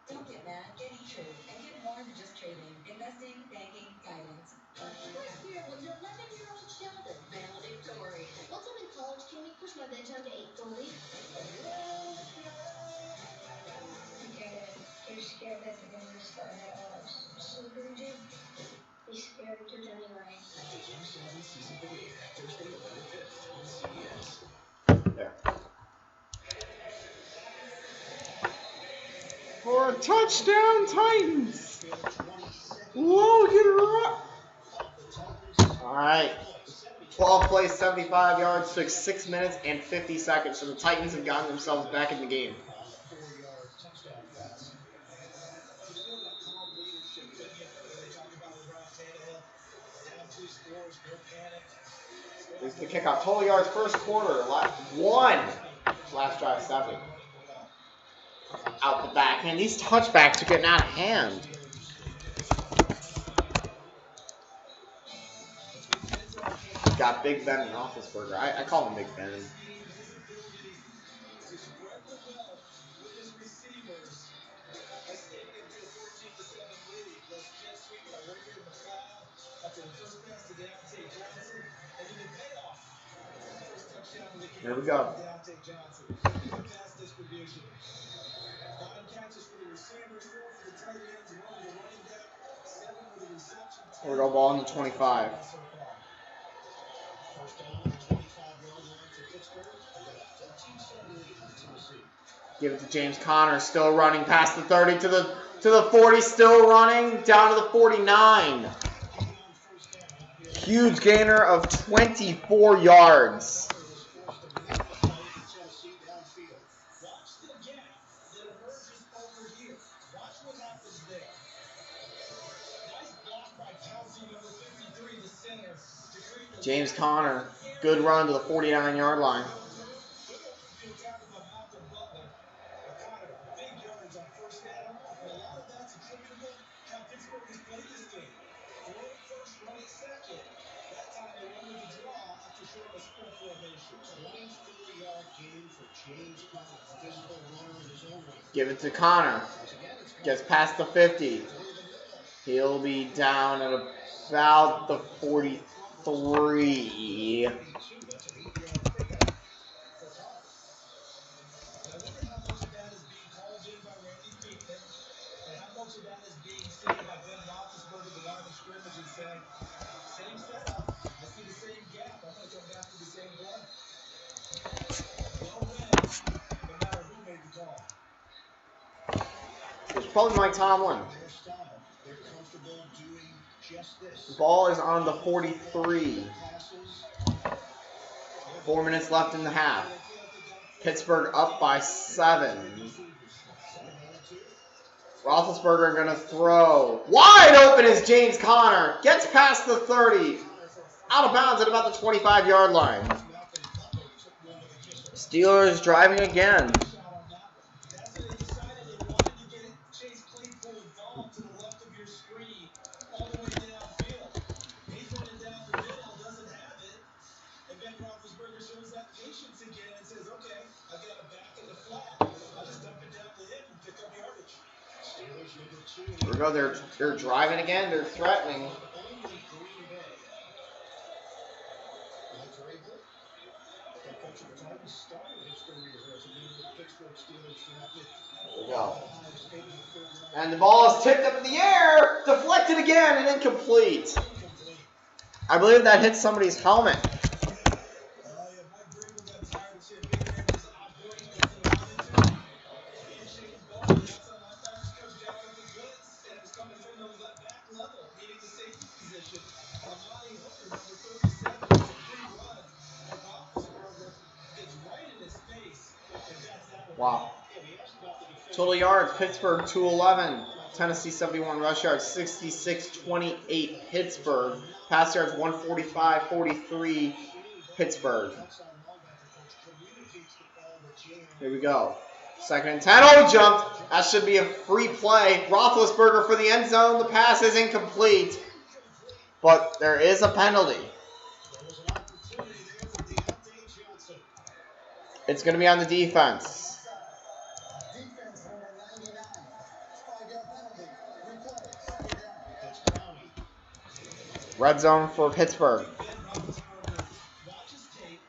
Don't get mad, get E-Trade, and get more than just trading, investing, banking, finance. Let's hear it with your 11-year-old children. Valedictory. Once I'm in college, can we push my bedtime to 8:30? You're scared that they're going to start super gym? Be scared to do anyway. The Jim 7 season premiere, Thursday, November 5th on CBS. Yeah. For a touchdown, Titans! Logan Rupp! Alright. 12 plays, 75 yards, took 6 minutes and 50 seconds, so the Titans have gotten themselves back in the game. 4-yard touchdown pass. You feel that calm leadership, don't you? They talk about with Ryan Tannehill. Down 2 scores, no panic. Here's the kickoff. Total yards first quarter. One. Last drive, 7. Out the back. Man, these touchbacks are getting out of hand. Got Big Ben and Roethlisberger. I call him Big Ben. Here we go. Here we go, ball on the 25. First down on the 25-yard line for Pittsburgh. They've got a 14-7 lead on Tennessee. Give it to James Conner, still running past the 30 to the 40, still running down to the 49. Huge gainer of 24 yards. Tennessee downfield. Watch the gap that emerges over here. Watch what happens there. Nice block by Kelsey, number 53, the center. To create the James Conner, good run to the 49-yard line. field tackle by Malcolm Butler. O'Connor, big yards on first down, and a lot of that's attributable to how Pittsburgh has played this game. Throw it first, run it second. That time they wanted to draw after showing a sprint formation. 24-yard gain for James Conner, physical runner in his own right. Give it to Conner. Once again, it's Gets past the 50. He'll be down at about the 43. That's an 8-yard pickup for Conner. I wonder how much of that is being called in by Randy Pinkman, and how much of that is being said by Ben Roethlisberger, the line of scrimmage, and saying, same setup, I see the same gap, I'm going to come back to the same play. They'll win, no matter who made the call. It's probably Mike Tomlin. Their style. They're comfortable doing just this. The ball is on the 43. Passes. 4 minutes left in the half. Pittsburgh up by 7. Roethlisberger going to throw. Wide open is James Conner. Gets past the 30. Out of bounds at about the 25-yard line. Steelers driving again. That's when they decided they wanted to get Chase Claypool involved to the left of your screen, all the way downfield. He's running down the middle, doesn't have it, and Ben Roethlisberger shows that patience again and says, okay, I got a back in the flat. I'll just dump it down the hip and pick up yardage. Here we go. They're driving again. They're threatening. Only Green Bay. Mike Vrabel, head coach of the Titans, started his career as a member of the Pittsburgh Steelers, drafted There we go. Ohio State in the 3rd round. And the ball is tipped up in the air, deflected again, and incomplete. Incomplete. I believe that hit somebody's helmet. Yeah, Mike Vrabel got tired of seeing big names as boys go to the line into. Handshake his ball, and that's how my fastest coach jacked up the blitz, and it was coming from the back level, meaning the safety position. Amani Hooker, number 37, was a free run, and Roethlisberger gets right in his face, and that's that one. Wow. Yeah, we asked about the defense. Total yards, Pittsburgh 211. Tennessee 71 rush yards, 66-28 Pittsburgh. Pass yards 145-43 Pittsburgh. Here we go. 2nd and 10. Oh, he jumped. That should be a free play. Roethlisberger for the end zone. The pass is incomplete. But there is a penalty. There was an opportunity there for Deontay Johnson. It's going to be on the defense. Defense number 99. 5-yard penalty. Replay. It's Brownie. Red zone for Pittsburgh. Ben Roethlisberger watches tape,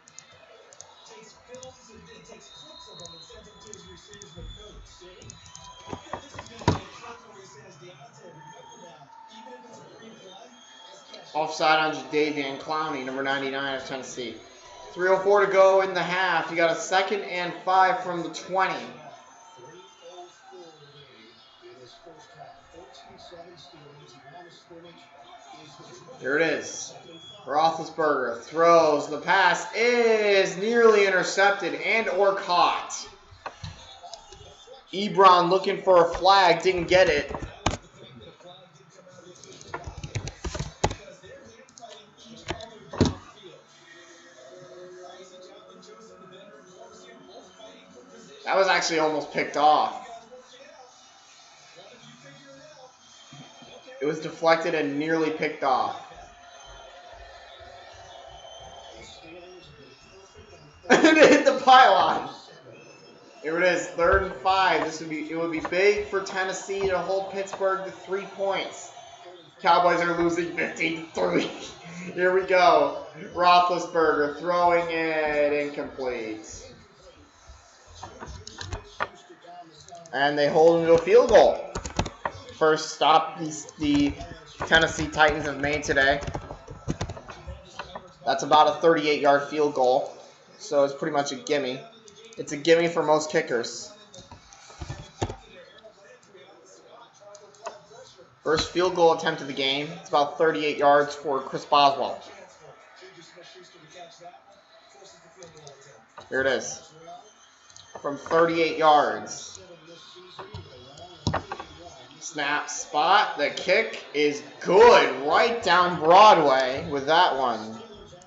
takes films and takes clips of them and sends them to his receivers with notes. See? This is going to be a clip where he says, Deontay, remember now, even if it's a free play, let's catch it. Offside on Jadeveon Clowney, number 99 of Tennessee. 3:04 to go in the half. You got a 2nd and 5 from the 20. 3:04 remaining in this first half. 14-7 Steelers. The line of scrimmage is Here it is. Roethlisberger throws. The pass is nearly intercepted and or caught. Ebron looking for a flag, didn't get it. The flag did come out of the each because they're fighting each other downfield. Isaac Allen Joseph, the veteran wide receiver, both fighting for position. That was actually almost picked off. You guys worked it out. One of you figure it out. Okay. It was deflected and nearly picked off. the Steelers have been perfect on It hit the pylon. Here it is, 3rd and 5. It would be big for Tennessee to hold Pittsburgh to 3 points. Cowboys are losing 15-3. Here we go. Roethlisberger throwing it incomplete. And they hold him to a field goal. First stop the Tennessee Titans have made today. That's about a 38-yard field goal. So it's pretty much a gimme. It's a gimme for most kickers. First field goal attempt of the game. It's about 38 yards for Chris Boswell. Here it is. From 38 yards. Snap spot. The kick is good. Right down Broadway with that one.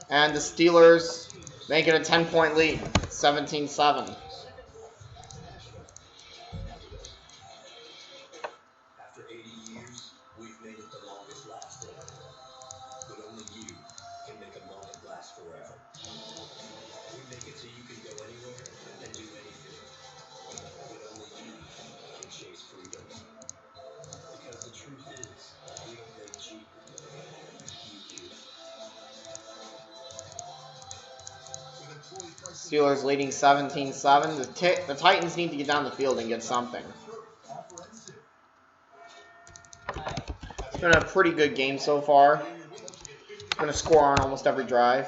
And the Steelers make it a 10-point lead. 17-7. After 80 years, we've made it the longest lasting. But only you can make a moment last forever. We make it so you can go anywhere and do anything. But only you can chase freedom. Because the truth is, we don't make Jeep. You do. Steelers leading 17-7. The Titans need to get down the field and get something. It's been a pretty good game so far. It's been a score on almost every drive.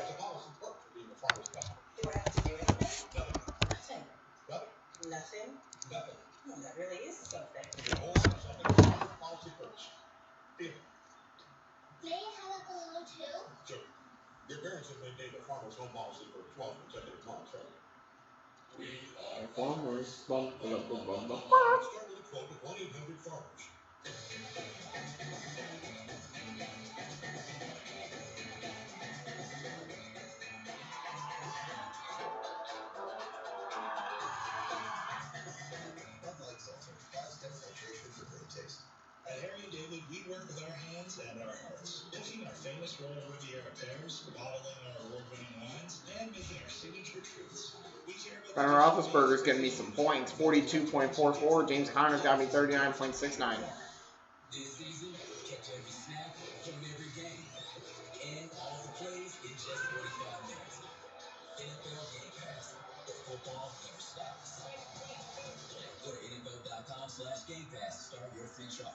Nothing? Well, that really is something. May I have a balloon too? Sure. Your parents have maintained a farmer's home policy for 12 consecutive months, right? We are Farmers. Start with a quote with 1-800-FARMERS. Bud Light Seltzer, class demonstration for great taste. At Harry & David, we work with our hands and our hearts, picking our famous Royal Riviera pears, bottling our award-winning wines, and making our signature treats. We care about Ben Roethlisberger's getting me some points. 42.44. James Conner's got me 39.69. This season, catch every snap from every game. And all the plays in just 45 minutes. NFL Game Pass. The football never stops. Go to NFL.com/Game Pass to start your free trial.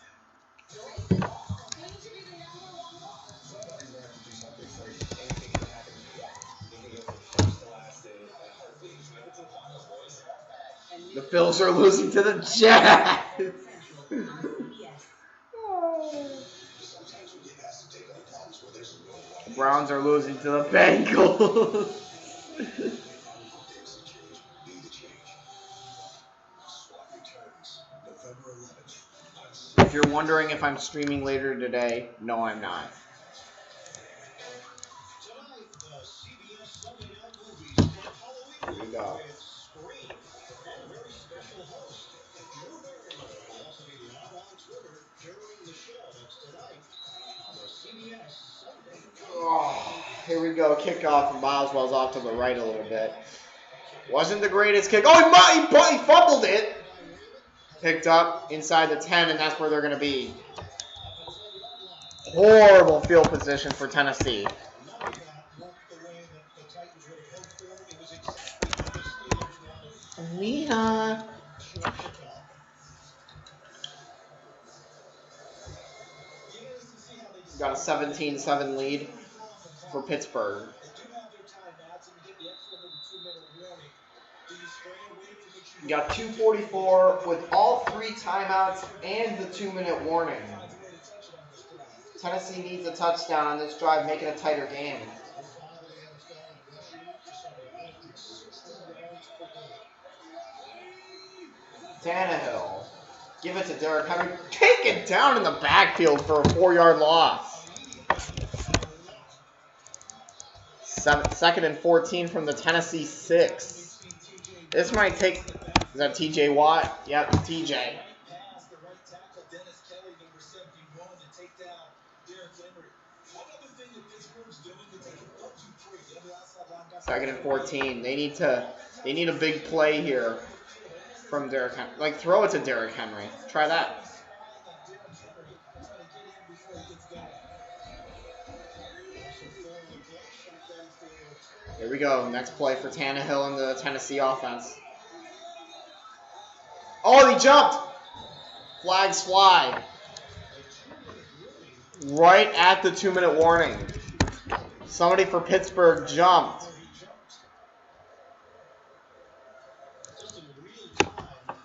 Somebody's gonna have to do something crazy. Anything can happen. They can go from first to last in a heartbeat. Make it to the finals, boys. The Bills are losing to the Jets. Sometimes we get asked to take on problems where there's no one. The Browns are losing to the Bengals. Be the change. SWAT returns November 11th. If you're wondering if I'm streaming later today, no, I'm not. Tonight, the CBS Sunday Night Movies and Halloween Here we go. with Scream and a very special host, Drew Barrymore, will also be live on Twitter during the show. That's tonight on the CBS Sunday Night. Oh, here we go. Kickoff, and Boswell's off to the right a little bit. Wasn't the greatest kick. Oh, he fumbled it. Picked up inside the 10, and that's where they're going to be. Horrible field position for Tennessee. Mia. Got a 17-7 lead for Pittsburgh. You got 2:44 with all 3 timeouts and the 2-minute warning. Tennessee needs a touchdown on this drive, making a tighter game. Tannehill. Give it to Derrick Henry. Take it down in the backfield for a 4-yard loss. 2nd and 14 from the Tennessee 6. This might take... Is that TJ Watt? Yep, TJ. Second and 14. They need a big play here from Derrick Henry. Like, throw it to Derrick Henry. Try that. Here we go. Next play for Tannehill and the Tennessee offense. Oh, he jumped! Flags fly. Right at the 2-minute warning. Somebody for Pittsburgh jumped. Just in real time,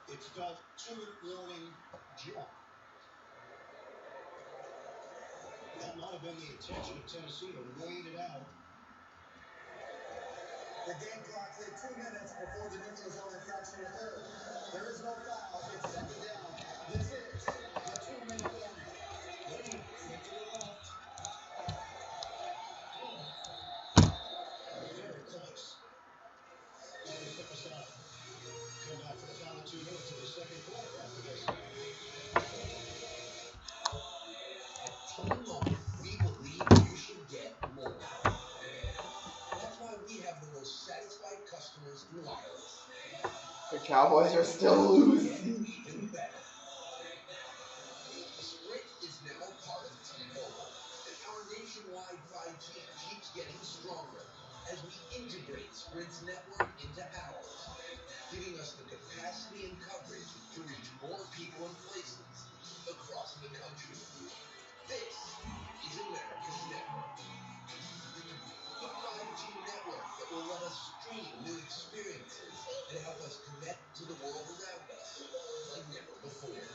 it felt 2-minute warning jump. That might have been the intention of Tennessee to wait it out. The game clock hit 2 minutes before the neutral zone infraction occurred. There is no foul. It's 2nd down. This is the 2-minute warning. Ready? Set to the left. Very close. They step aside. Come back for the final 2 minutes of the second quarter after this. At T-Mobile, we believe you should get more. That's why we have the most satisfied customers in wireless. The Cowboys are still losing. Even better. Sprint is now part of T-Mobile, and our nationwide 5G keeps getting stronger as we integrate Sprint's network into ours, giving us the capacity and coverage to reach more people and places across the country. This is America's network. The 5G network that will let us stream new experiences and help us connect to the world around us like never before.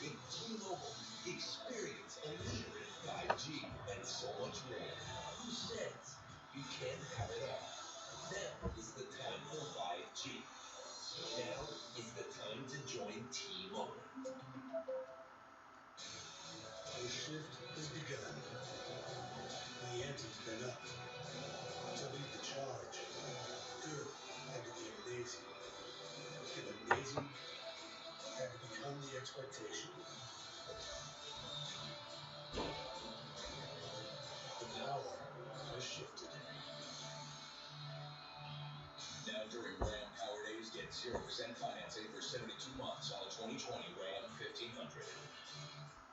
With T-Mobile, experience unlimited 5G and so much more. Who says you can't have it all? Now is the time for 5G. Now is the time to join T-Mobile. The shift has begun. The ante's been up. To lead the charge, good had to be amazing. And amazing had to become the expectation. The power has shifted. Now during Ram Power Days, get 0% financing for 72 months on the 2020 Ram 1500.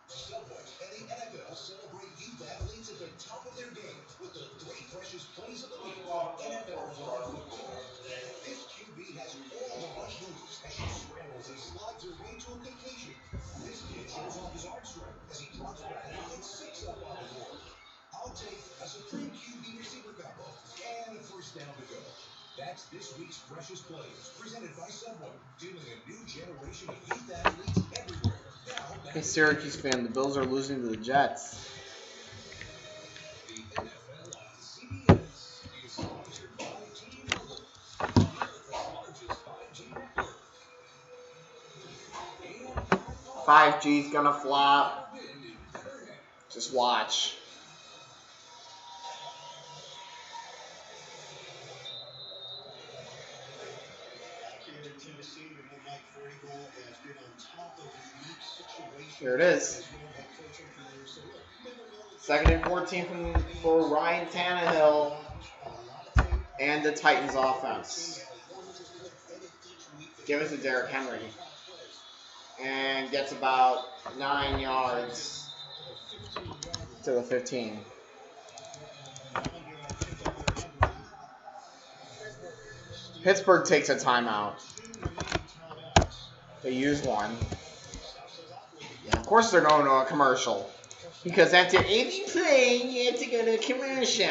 Subway and the NFL celebrate youth athletes at the top of their game with the 3 freshest plays of the week in NFL Live Football. This QB has all the right moves as she scrambles and slides her way to a completion. This kid shows off his arm strength as he drops back and gets 6 up on the board. I'll take a Supreme QB receiver combo and a first down to go. That's this week's freshest plays, presented by Subway, fueling a new generation of youth athletes everywhere. Hey, Syracuse fan, the Bills are losing to the Jets. The NFL on CBS is sponsored by T-Mobile, America's largest 5G network. And 5G's gonna flop. wind in her hand. Just watch. Back here in Tennessee, we know Mike Vrabel has been on top of unique situations. Here it is. As well, head coaching career. So look, you never know what's 2nd and 14 for Ryan Tannehill and the Titans offense. Give it to Derrick Henry. And gets about 9 yards to the 15. Pittsburgh takes a timeout. They use one. Of course they're going to a commercial. Because after every play, you have to go to a commercial.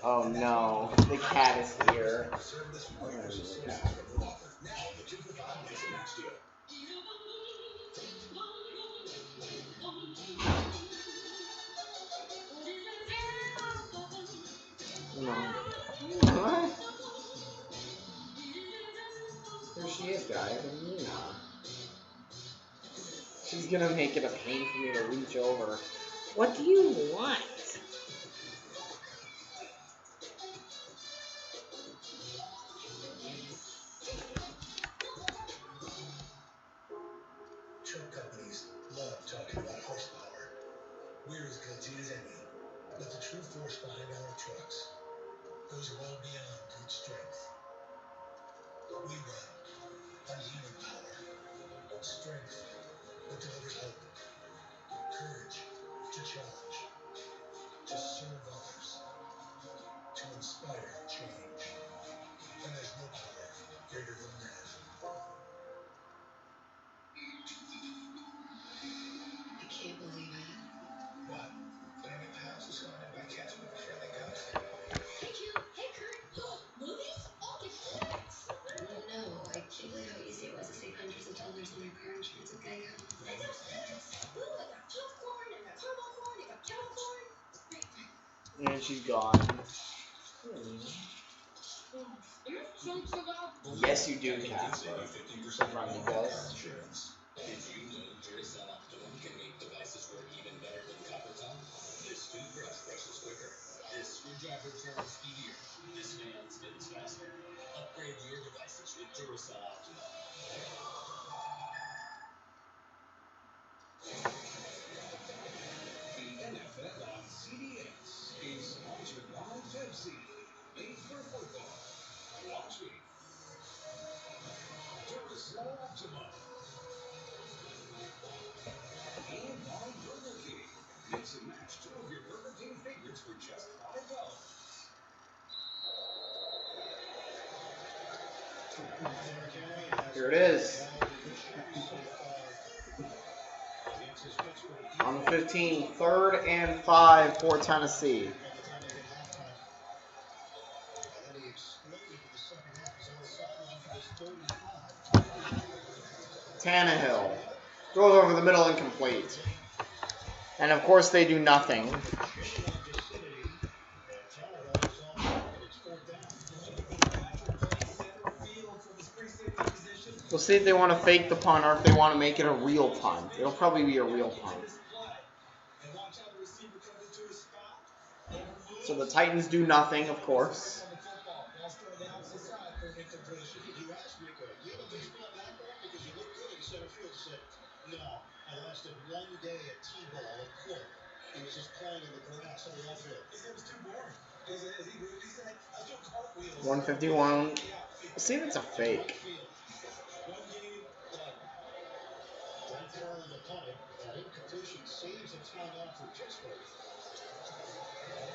Oh no, the cat is here. No. What? There she is, guys. Amina. She's gonna make it a pain for me to reach over. What do you want? Truck companies love talking about horsepower. We're as guilty as any. But the true force behind our trucks goes well beyond brute strength. We run on human power. Strength that delivers hope. Courage to challenge. To serve others. To inspire change. And there's no power greater than that. I can't believe it. What? That new house is going in by Catherine with a friendly ghost. Hey, Q. Hey, Kurt. Movies? Oh, the shits. No, I can't believe how easy it was to save hundreds of dollars on their car insurance with Geico. And there's this. Ooh, I got popcorn, I got caramel corn, I got kettle corn. And she's gone. Yes, you do, Casper. Friendly ghost. Did you know Duracell Optimum can make devices work even better than copper top? This toothbrush brushes quicker. This screwdriver turns speedier. This fan spins faster. Upgrade your devices with Duracell Optimum. The NFL on CBS is sponsored by Pepsi. Made for football. Watch me. Duracell Optimum. And by Burger King. Mix and match 2 of your Burger King favorites for just $5. Here it is. On the 15, 3rd and 5 for Tennessee. Tannehill throws over the middle, incomplete. And of course they do nothing. We'll see if they want to fake the punt or if they want to make it a real punt. It'll probably be a real punt. So the Titans do nothing, of course. lasted one day at T-ball at court. He was just playing in the grass on the outfield. He said it was too boring. As he moved, he said, I do cartwheels. 151. See if it's a fake. One game done. Right there on the punt. That incompletion saves a timeout for Pittsburgh.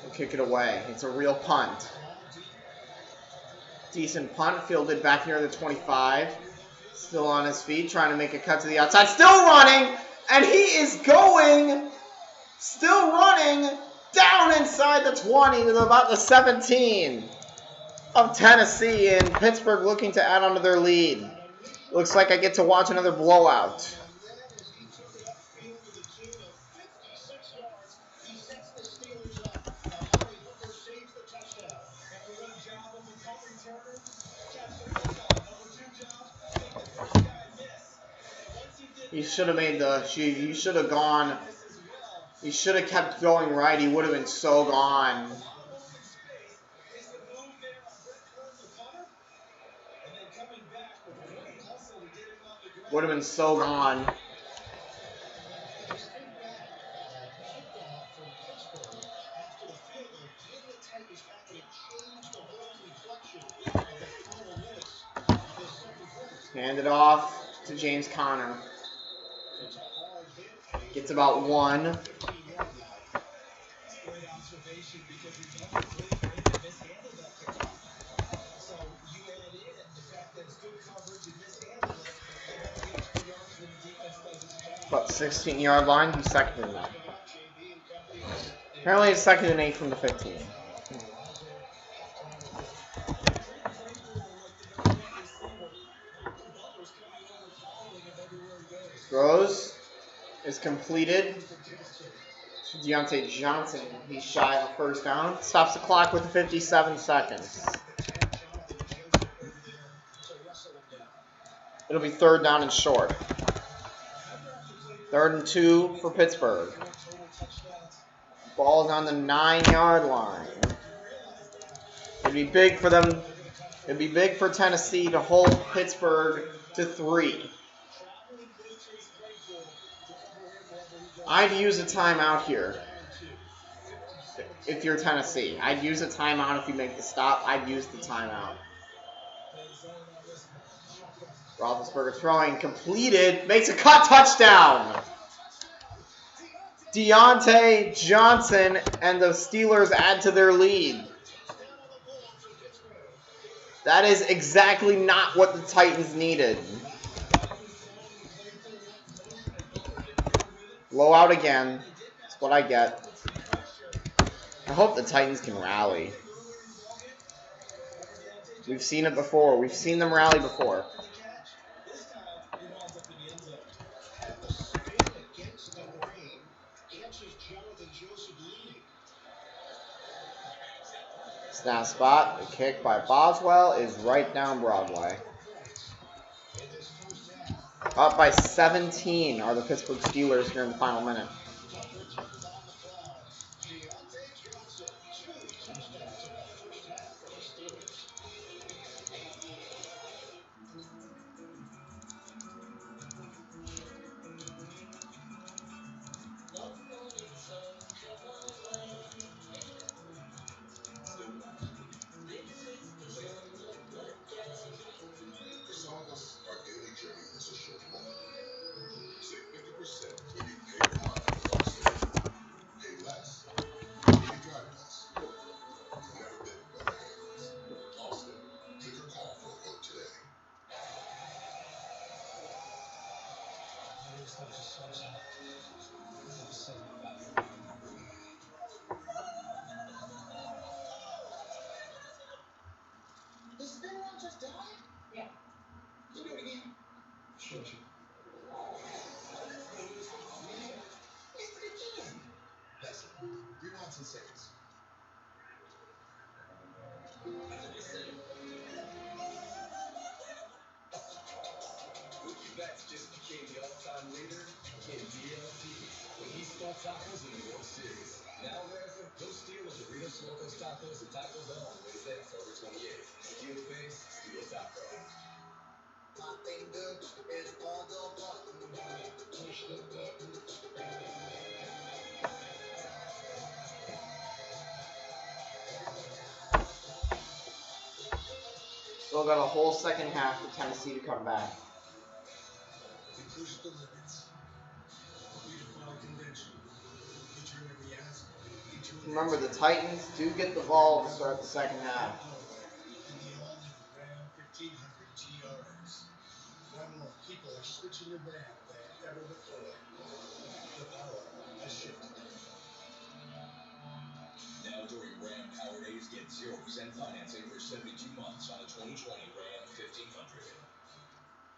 We'll kick it away. It's a real punt. Decent punt, fielded back near the 25. Still on his feet, trying to make a cut to the outside. Still running, and he is going. Still running down inside the 20 to about the 17 of Tennessee, and Pittsburgh looking to add on to their lead. Looks like I get to watch another blowout. He should have made the. He should have gone. He should have kept going right. He would have been so gone. Would have been so gone. Hand it off to James Conner. Gets about one. Great observation because remember, Willie Green mishandled that kickoff. So you add in the fact that it's good coverage and mishandled it, you have the extra yards when the defense does its job. About 16-yard line. He's second in that. Apparently it's second and 8 from the 15. Throws is completed to Deontay Johnson. He's shy of a first down. Stops the clock with 57 seconds. It'll be third down and short. 3rd and 2 for Pittsburgh. Ball's on the 9-yard line. It'd be big for them. It'd be big for Tennessee to hold Pittsburgh to 3. I'd use a timeout here. If you're Tennessee, I'd use a timeout if you make the stop. I'd use the timeout. Roethlisberger throwing, completed, makes a cut, touchdown. Deontay Johnson and the Steelers add to their lead. That is exactly not what the Titans needed. Blowout again. That's what I get. I hope the Titans can rally. We've seen it before. We've seen them rally before. Snap spot. The kick by Boswell is right down Broadway. Up by 17 are the Pittsburgh Steelers here in the final minute. Tacos in the World Series. Now, America, those Steelers Doritos Smokers Tacos and Taco Bell on Wednesday, October 28th. Steel face, Steel Taco. Popping good is all the button. Push the button. Still got a whole second half for Tennessee to come back. We push the limits. We defy convention. We turn every aspect into an Remember, the Titans do get the ball to start the second half. in the all-new Ram 1500 TRX. Now more people are switching to Ram than ever before. The power has shifted. Now during Ram Power Days, get 0% financing for 72 months on the 2020 Ram 1500.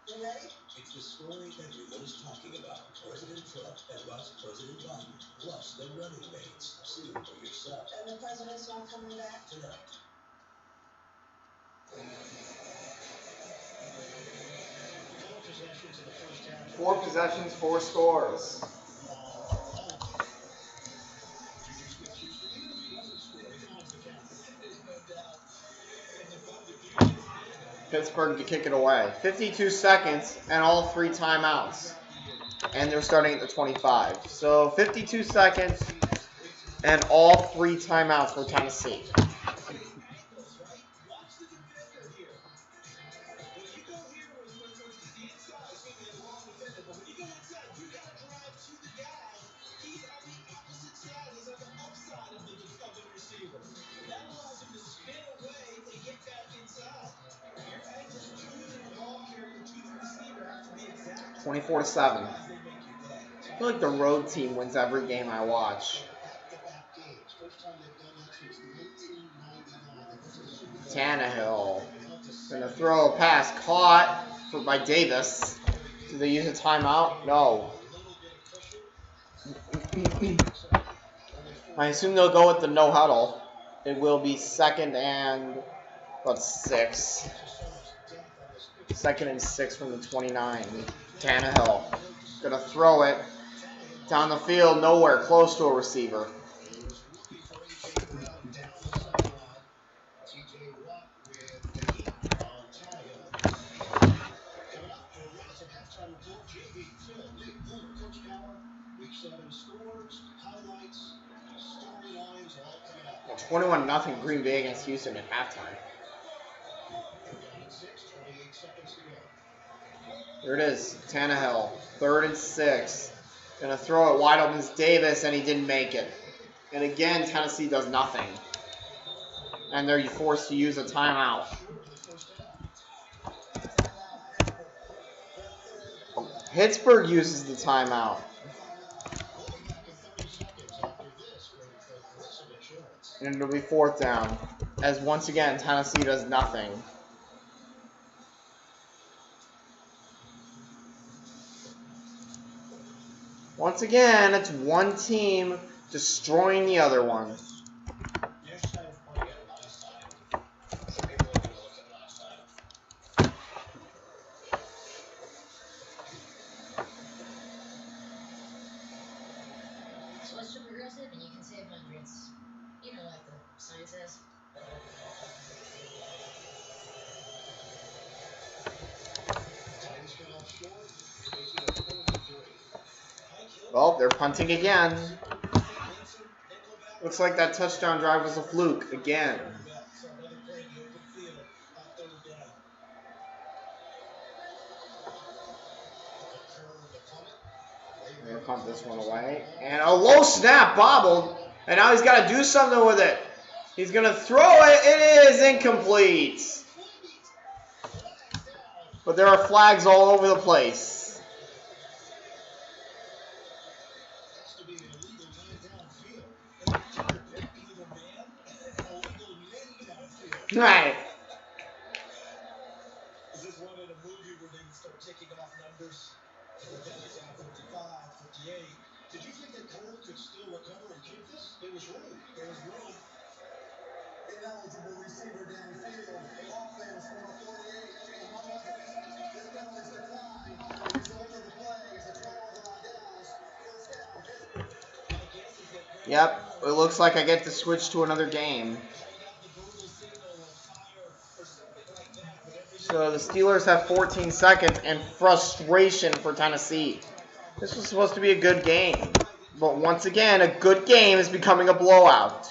You ready? It's the story everyone's talking about. President Trump and Vice President Biden, plus their running mates. See for yourself And the president's not coming back? tonight. Four possessions, 4 scores. Pittsburgh to kick it away. 52 seconds and all 3 timeouts. And they're starting at the 25. So 52 seconds and all 3 timeouts for Tennessee. Inside. 24-7. I feel like the road team wins every game I watch. Tannehill gonna throw a pass caught by Davis. Do they use a timeout? No. I assume they'll go with the no huddle. It will be 2nd and 6. 2nd and 6 from the 29. Tannehill gonna throw it down the field, nowhere, close to a receiver. Well, 21-0 Green Bay against Houston at halftime. There it is, Tannehill, 3rd and 6. Gonna throw it wide open to Davis, and he didn't make it. And again, Tennessee does nothing. And they're forced to use a timeout. Pittsburgh uses the timeout. And it'll be 4th down. As once again, Tennessee does nothing. Once again, it's one team destroying the other one. Switch to progressive and you can save hundreds. You know, like the sign says. Well, they're punting again. Looks like that touchdown drive was a fluke again. They're going to punt this one away. And a low snap bobbled. And now he's got to do something with it. He's going to throw it. It is incomplete. But there are flags all over the place. Right. Is this one in a movie where they would start ticking off numbers? That was at 55, 58. Did you think that Cole could still recover and keep this? There was room. There was room. Ineligible receiver downfield. Offense number 48. This penalty's declined. The result of the play is a 12 on downs. First down, Pittsburgh. Yep. It looks like I get to switch to another game. So the Steelers have 14 seconds and frustration for Tennessee. This was supposed to be a good game. But once again, a good game is becoming a blowout.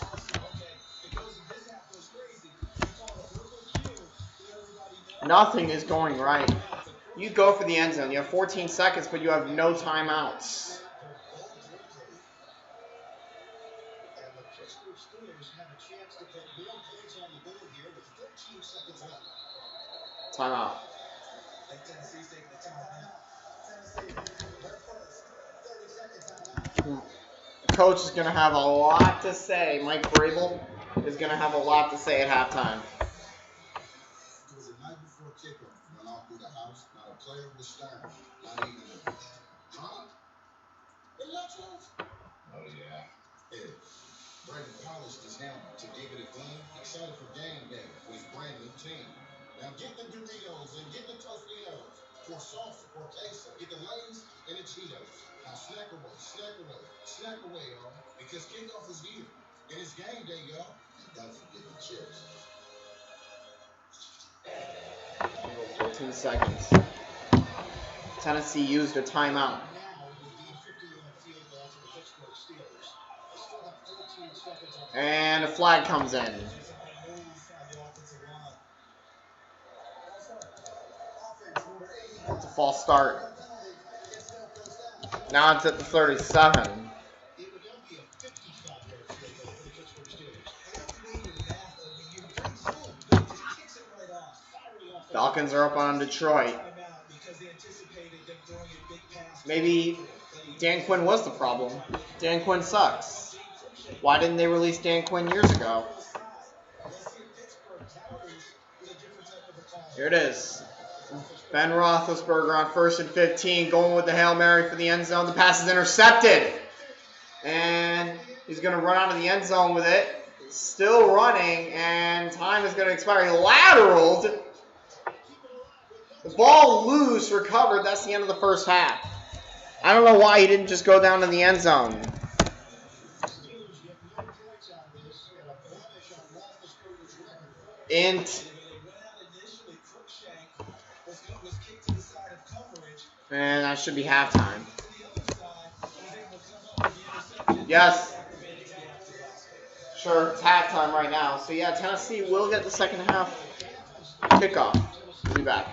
Nothing is going right. You go for the end zone. You have 14 seconds, but you have no timeouts. And the Pittsburgh Steelers have a chance to put more points on the board here with 13 seconds left. Timeout. And Tennessee's taking the time now. Tennessee, their first 30-second timeout. The coach is going to have a lot to say. Mike Vrabel is going to have a lot to say at halftime. It was the night before kickoff. Went off through the house. Not a player was stirring. Not even a huh? Oh, yeah. Yeah. Brandon polished his helmet to give it a gleam. Excited for game day with his brand new team. Now get the Doritos and get the Tostitos. For sauce, for queso. Get the Lay's and the Cheetos. Now snack away, snack away, snack away, y'all. Because kickoff is here. And it's game day, y'all. And don't forget the chips. 14 seconds. Tennessee used a timeout. Now with the 50-yard field goal to the Pittsburgh Steelers. They still have 14 seconds on the And a flag comes in. It's a false start. Now it's at the 37. It would now be a 55-yard field goal for the Pittsburgh Steelers. Falcons are up on Detroit. Maybe Dan Quinn was the problem. Dan Quinn sucks. Why didn't they release Dan Quinn years ago? Here it is. Ben Roethlisberger on 1st and 15, going with the Hail Mary for the end zone. The pass is intercepted. And he's going to run out of the end zone with it. Still running, and time is going to expire. He lateraled. The ball loose, recovered. That's the end of the first half. I don't know why he didn't just go down to the end zone. And that should be halftime. Yes. Sure, it's halftime right now. So yeah, Tennessee will get the second half kickoff. We'll be back.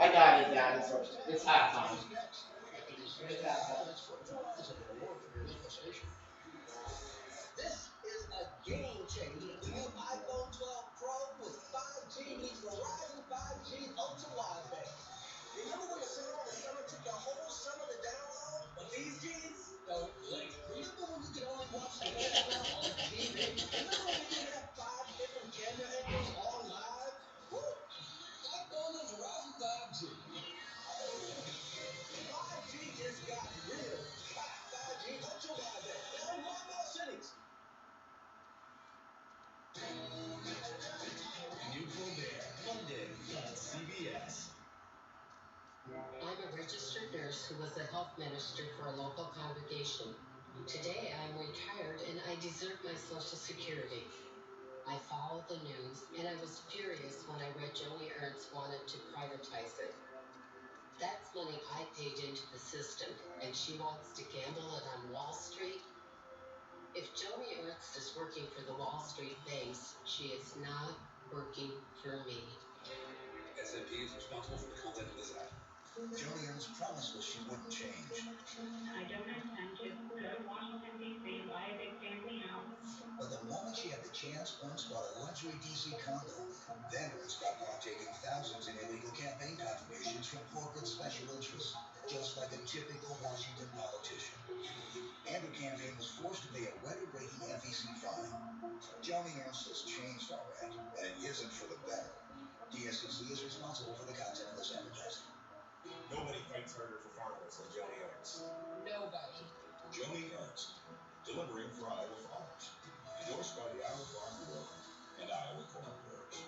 I got it, Dad. It's halftime. This is a game changer. The new iPhone 12 Pro with 5G meets Verizon 5G Ultra Wideband. Remember when the center of the summer took the whole summer to download? But these G's don't blink. Remember when you could only watch the NFL on TV? Remember when you could have 5 different camera angles all live? Woo! iPhone and Verizon 5G. 5G just got real. 5G Ultra Wideband. Now in more cities. New Colbert, Monday on CBS. I'm a registered nurse who was the health minister for a local congregation. Today I'm retired and I desert my Social Security. I follow the news and I was furious when I read Joni Ernst wanted to privatize it. That's money I paid into the system and she wants to gamble it on Wall Street. If Joni Ernst is working for the Wall Street banks, she is not working for me. SAP is responsible for the content of this app. Joni Ernst promised us she wouldn't change. I don't intend to go to Washington, D.C. and buy a big family house. But the moment she had the chance, Ernst bought a luxury D.C. condo. Then Ernst got caught taking thousands in illegal campaign contributions from corporate special interests, just like a typical Washington politician. And her campaign was forced to pay a record-breaking FEC fine. Joni Ernst has changed all that, and it isn't for the better. DSCC is responsible for the content of this advertising. Nobody fights harder for farmers than Joni Ernst. Nobody. Joni Ernst, delivering for Iowa farmers. Endorsed by the Iowa Farm Bureau and Iowa Corn Growers.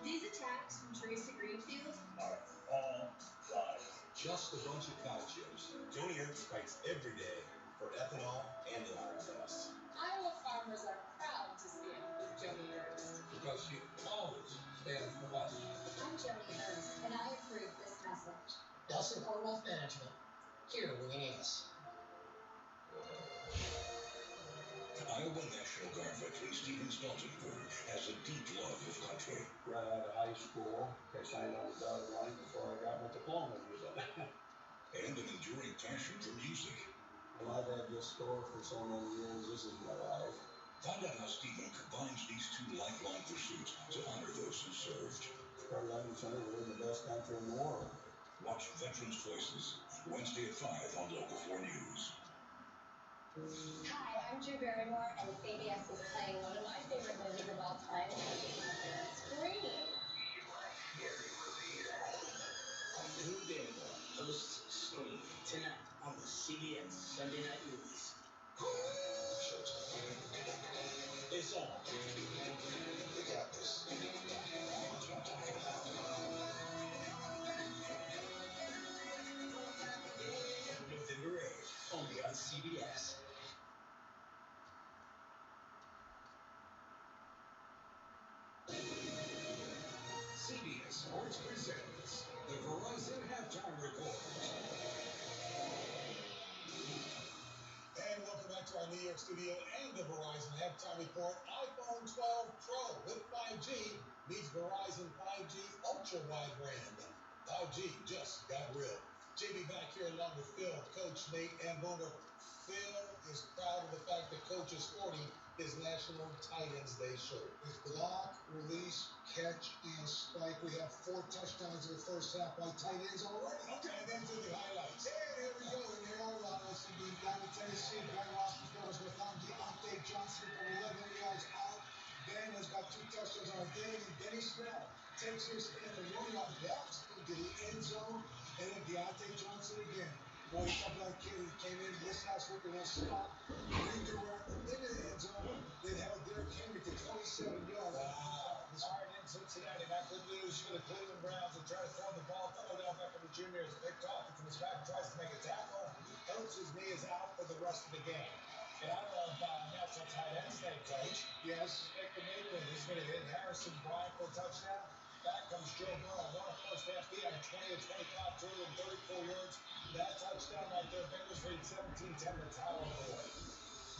These attacks from Teresa Greenfield Are all lies. Just a bunch of cow chips. Joni Ernst fights every day for ethanol and the iron test. Iowa farmers are proud to stand with Joni Ernst. Because she always stands for us. I'm Joni Ernst, and I approve this message. Nelson Cornwall Management, here with an ace. Iowa National Guard veteran Stephen Stoltenberg has a deep love of country. high school. They signed on the dotted line before I got my diploma. And an enduring passion for music. Well, I've had this store for so many years. This is my life. Find out how Steve-O combines these two lifelong pursuits to honor those who served. Our Legend Center, we're in the best country in the world. Watch Veterans Voices, Wednesday at 5 on Local 4 News. Hi, I'm Drew Barrymore, and CBS is playing one of my favorite movies of all time, Scream. Drew Barrymore hosts Scream tonight on the CBS Sunday Night Movies. It's on. We got this. November 8th, only on CBS. CBS Sports presents the Verizon Halftime Report. And welcome back to our New York studio and the Verizon Halftime Report. iPhone 12 Pro with 5G meets Verizon 5G Ultra Wideband. 5G just got real. JB back here along with Phil, Coach Nate, and Boomer. Phil is proud of the fact that Coach is sporting his National Tight Ends Day shirt. It's block, release, catch, and spike. We have 4 touchdowns in the first half by tight ends already. Okay, and then to the highlights. And here we go. And here are highlights from the down in Tennessee. Ben Roethlisberger was on Deontay Johnson from 11 yards out. Ben has got 2 touchdowns on a day. And Benny Snell takes his in the 1-yard box into the end zone. And then Deontay Johnson again. Boy, something like kid, he came in this house looking at stop, redirect, into the end zone, then held Derrick Henry to 27 yards. Wow. This hard in Cincinnati. Not good news for the Cleveland Browns. They try to throw the ball. Odell Beckham Jr. is picked off from his back, tries to make a tackle. Hurts his knee, is out for the rest of the game. And I love National Tight Ends Day, Coach. Yes. Baker Mayfield is going to hit Harrison Bryant for a touchdown. Back comes Joe Burrow. One first half, he had 20 of 25, 234 yards. That touchdown right there, Bengals lead 17-10. The title of the way.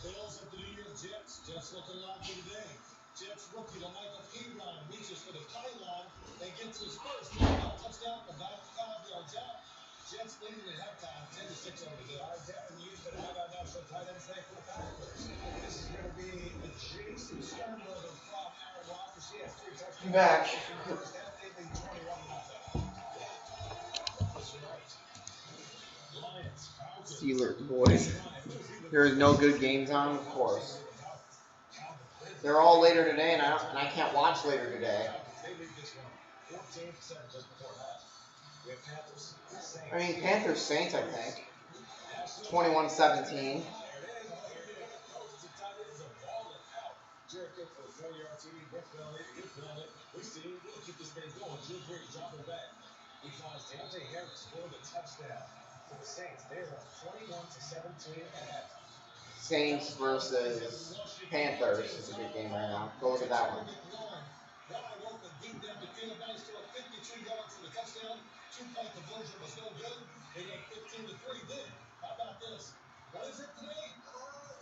Bills at the New York Jets. Jets looking live for today. Jets rookie Michael Ebron reaches for the pylon and gets his first touchdown from 95 yards out. Jets leading at halftime, 10-6 over the day. All right, Devin, you used to have our National Tight Ends Day for the Packers. This is going to be a Jason Sternberger from Aaron Rodgers. He has 3 touchdowns. Back. First half, they lead 21-0. That's right. Steelers boys. There is no good games on, of course. They're all later today, and I can't watch later today. I mean, Panthers Saints, I think. 21-17. He finds Deontay Harris for the touchdown for the Saints. They're up 21-17 at halftime. Saints versus Panthers is a good game right now. Go look at that one. Wide open, beat them to field. Managed to have 52 yards for the touchdown. 2-point conversion was no good. They get 15-3 then. How about this? What is it today?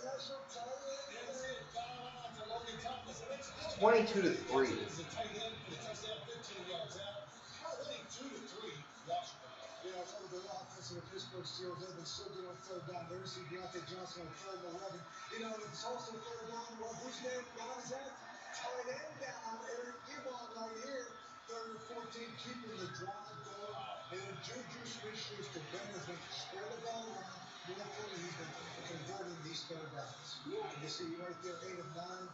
That's your tight end. That's it. To Logan Thomas. 22-3. It's a tight end for the touchdown, 15 yards out. How many 2-3 Washington? Yeah, some of the offense of the Pittsburgh Steelers have been so good on third down. There's Deontay Johnson on 3rd and 11. You know, it's also 3rd down. Well, whose name down is that? Tight end down. Eric Ebron right here. 3rd and 14, keeping the drive going. And then Juju Smith-Schuster, Ben has been spread the ball around. More importantly, he's been converting these 3rd downs. And you see right there, 8 of 9.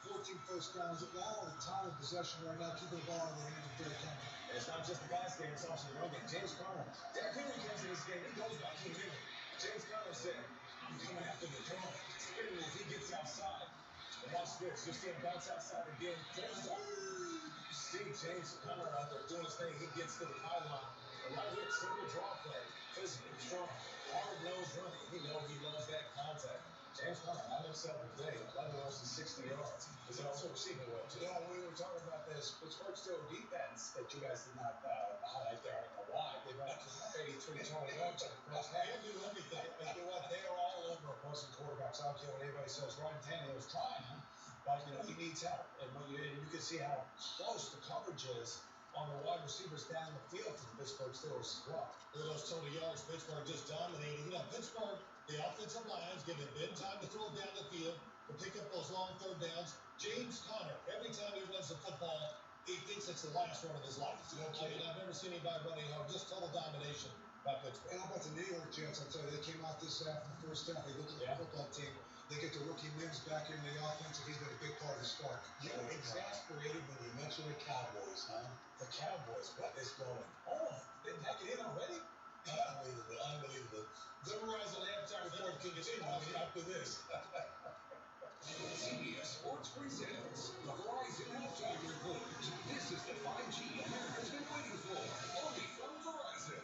14 first downs, all the time of possession right now, keeping the ball in the hands of Derrick Henry. And it's not just the pass game, it's also the run game. James Conner. Derrick Henry comes in this game, he goes by King Henry. James Conner said, I'm coming after the throne. Especially if he gets outside. And watch this, you see him bounce outside again. See James Conner out there doing his thing. He gets to the pylon. And right here, single draw play. Physically strong. Hard-nosed running. He knows he loves that contact. James Conner had himself a day. 11 rushes, 60 yards. Is also receiving well, too. You know, we were talking about this. Pittsburgh still defense that you guys did not highlight there. I don't know why. They ran 83-21 to the first half. They do everything. And you know what? They are all over opposing quarterbacks. I don't care what anybody says. Ryan Tannehill was trying, but, you know, he needs help. And you can see how close the coverage is on the wide receivers down the field for the Pittsburgh Steelers as well. Look at those total yards. Pittsburgh just dominating. You know, Pittsburgh, the offensive lines giving Ben time to throw down the field, to pick up those long third downs. James Conner, every time he runs the football, he thinks it's the last run of his life. Okay. I mean, I've never seen anybody running hard. Just total domination by Pittsburgh. And how about the New York Jets? I tell you, they came out this half in the first half. They looked like a football team. They get the rookie Mims back in the offense, and he's been a big part of the spark. You're exasperated when you mention the Cowboys, huh? The Cowboys, what is going on? They back it in already? Unbelievable, unbelievable. The Verizon halftime report continues after this. CBS Sports presents the Verizon Halftime Report. This is the 5G America's been waiting for, only from Verizon.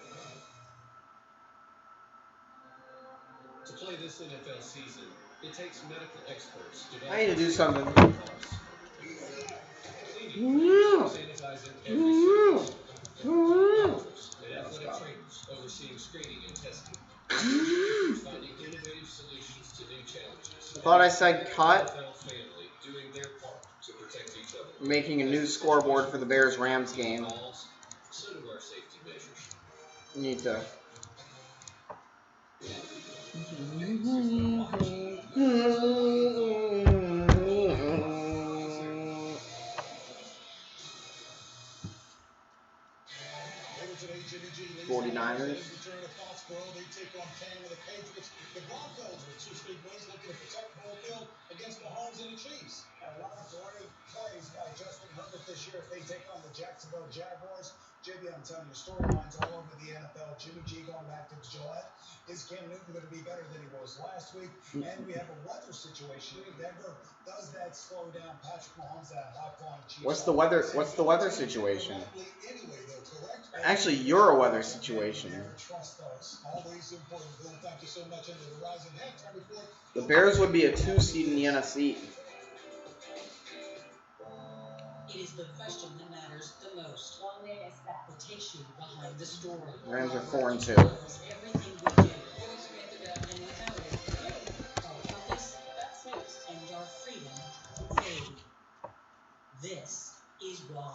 To play this NFL season, it takes medical experts. I need to do something. Sanitizing every and athletic trainers overseeing screening and testing. Finding innovative solutions to new challenges. I thought I said cut. Family doing their part to protect each other. Making a new scoreboard for the Bears-Rams game. So do our safety measures. Need to. Jimmy G, 49ers. return to Foxborough. They take on Canada, the Patriots. The Broncos with 2 straight wins looking to protect home field against Mahomes and the Chiefs. A lot of great plays by Justin Herbert this year if they take on the Jacksonville Jaguars. JB, I'm telling you, storylines all over the NFL. Jimmy G going back to Gillette. Is Cam Newton going to be better than he was last week? And we have a weather situation in Denver. Does that slow down Patrick Mahomes, that high-flying Chiefs? What's the weather situation? Anyway, though, correct? Actually, you're a weather situation. Trust us. Always important. Bill, thank you so much. Into the Verizon halftime report. The Bears would be a 2 seed in the NFC. It is the question that matters the most. What takes you behind the story? Rams are 4-2. Everything we do. And without it, our purpose and our freedom fade. This is why.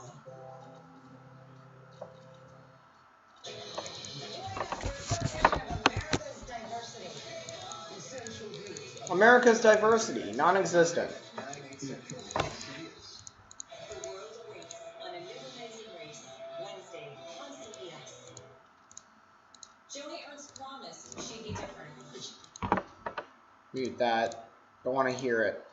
America's diversity, non-existent. Mute that. Don't want to hear it.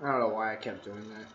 I don't know why I kept doing that.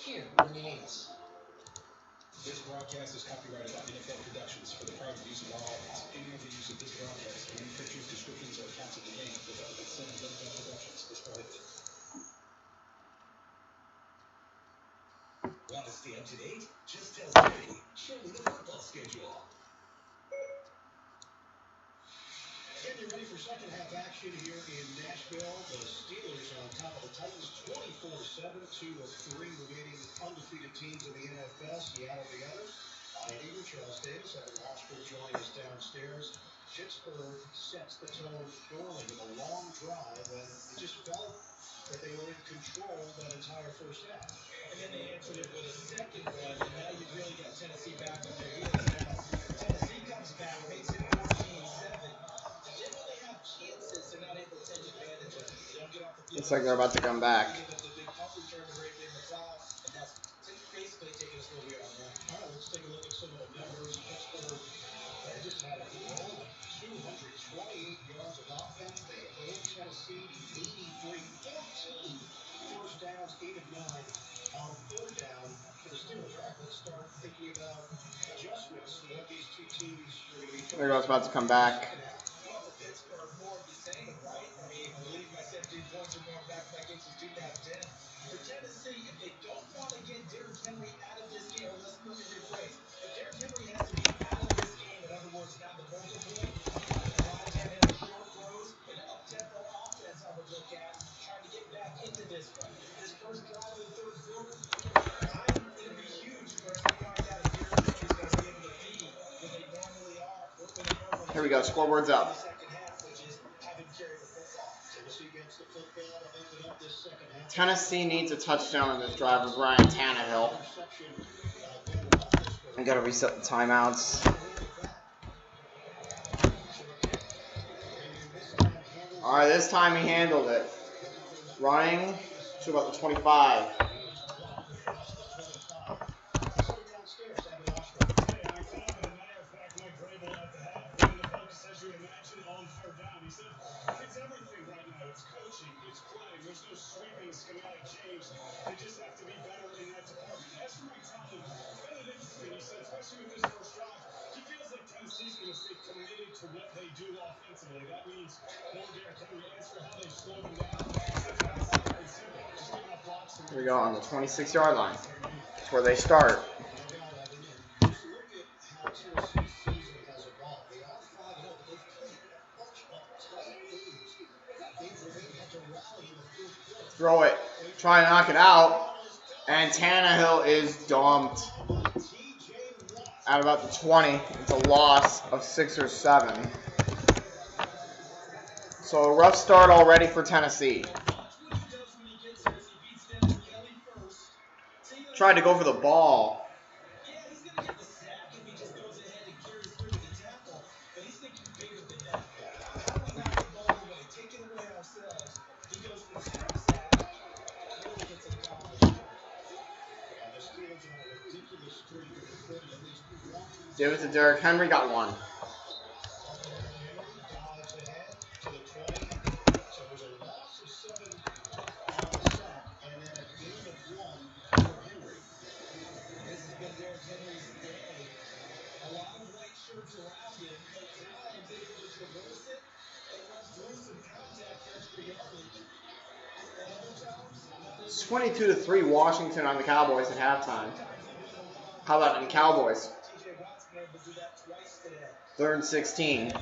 Here remains. This broadcast is copyrighted by NFL Productions for the private use of all audience. Any other use of this broadcast, any pictures, descriptions, or accounts of the game without the consent of NFL Productions is prohibited. Want to stay up to date? Just tell Jimmy. Show me the football schedule. Getting you ready for second half action here in Nashville. The Steelers are on top of the Titans 24-7, 2 of 3 remaining undefeated teams in the NFL. Seattle the others. I'm Eager, Charles Davis, Evan Hospital joining us downstairs. Pittsburgh sets the tone early with a long drive, and it just felt that they were in control that entire first half. And then they answered it with a second one, and now you've really got Tennessee back on their heels now. Tennessee comes back, makes it 14-7. Then when they have chances, they're not able to take advantage of it. They don't get off the field. Looks like they're about to come back. The big punt return to Ray McLeod, and that's basically taking us where we are now. All right, let's take a look at some of the numbers. Pittsburgh, they just had a rolling 228 yards of offense. They held Tennessee 83-14. First downs, 8 of 9 on third down for the Steelers. All right, let's start thinking about adjustments and what these two teams are going to be doing. They're about to come back. Well, for Pittsburgh, more of the same, right? I mean, we're leading by 17 points or more back-to-back games since 2010. For Tennessee, if they don't want to get Derrick Henry out of this game, or let's move it rephrase, if Derrick Henry has to be out of this game, in other words, not the focal point, and short throws, an up-tempo offense I would look at, trying to get back into this one. This first drive of the third quarter, I'm going to be huge for us to find out if Derrick Henry's going to be able to be what they normally are, what they normally Here we go. Scoreboard's up. Tennessee needs a touchdown in this drive with Ryan Tannehill. I gotta reset the timeouts. Alright, this time he handled it. Running to about the 25. Here we go on the 26-yard line. That's where they start. Throw it. Try to knock it out. And Tannehill is dumped at about the 20. It's a loss of 6 or 7. So a rough start already for Tennessee. Tried to go for the ball. Give it to Derrick Henry, got one. It's 22-3 Washington on the Cowboys at halftime. How about the Cowboys? 3rd and 16.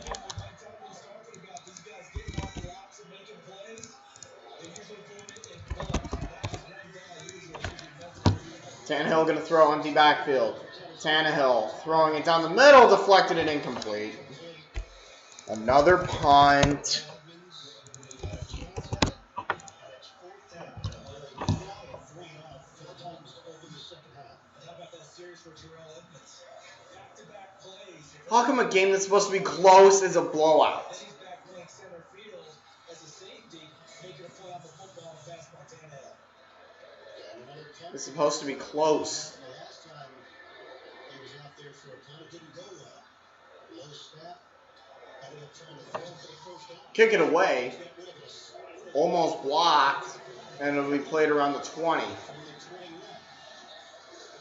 Tannehill going to throw empty backfield. Tannehill throwing it down the middle, deflected and incomplete. Another punt. How come a game that's supposed to be close is a blowout? It's supposed to be close. Kick it away. Almost blocked. And it'll be played around the 20.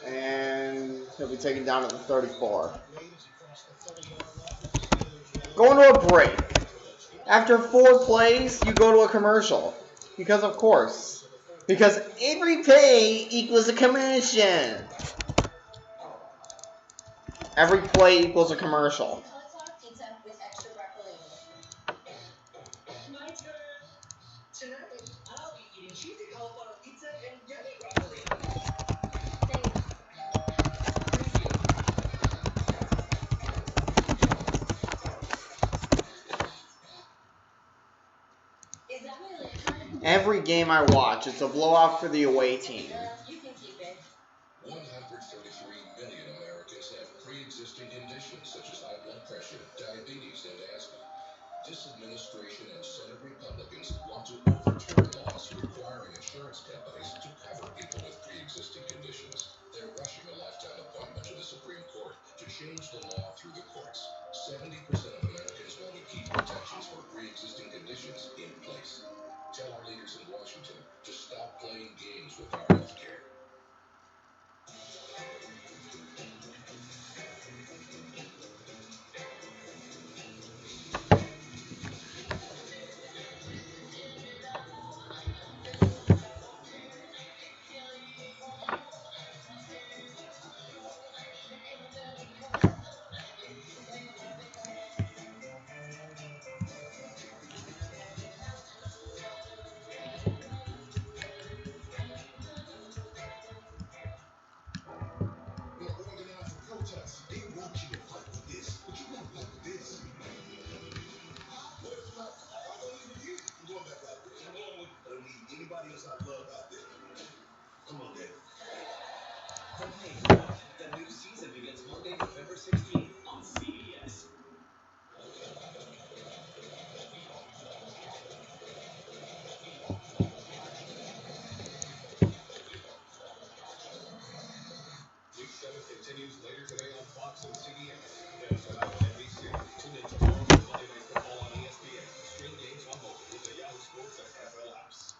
And he'll be taken down at the 34. Going to a break. After 4 plays, you go to a commercial. Because of course. Because every play equals a commercial. Every play equals a commercial. Every game I watch, it's a blowout for the away team. You can keep it. 133 million Americans have pre-existing conditions such as high blood pressure, diabetes, and asthma. This administration and Senate Republicans want to overturn laws requiring insurance companies to cover people with pre-existing conditions. They're rushing a lifetime appointment to the Supreme Court to change the law through the courts. 70% of Americans want to keep protections for pre-existing conditions in place. Tell our leaders in Washington to stop playing games with our health care. They want you to fight with this, but you won't fight with this. What if not? I'm going with you. I'm going back out there. I'm going with I don't need anybody else I love out there. Come on, Dad. From Hey, the new season begins Monday, November 16th on CBS. Week 7 continues later today on Fox and CBS. Then tonight on NBC. Tune in tomorrow for Monday Night Football on ESPN. Stream games on mobile with the Yahoo Sports and NFL apps.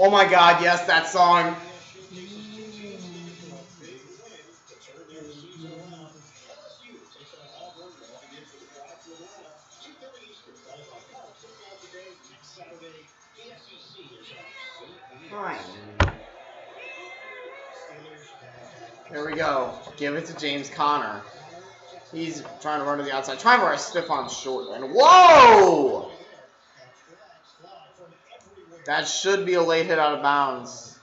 Oh my God, yes, that song. Fine. Here we go. Give it to James Conner. He's trying to run to the outside. Trying for a stiff on short. And whoa! That should be a late hit out of bounds.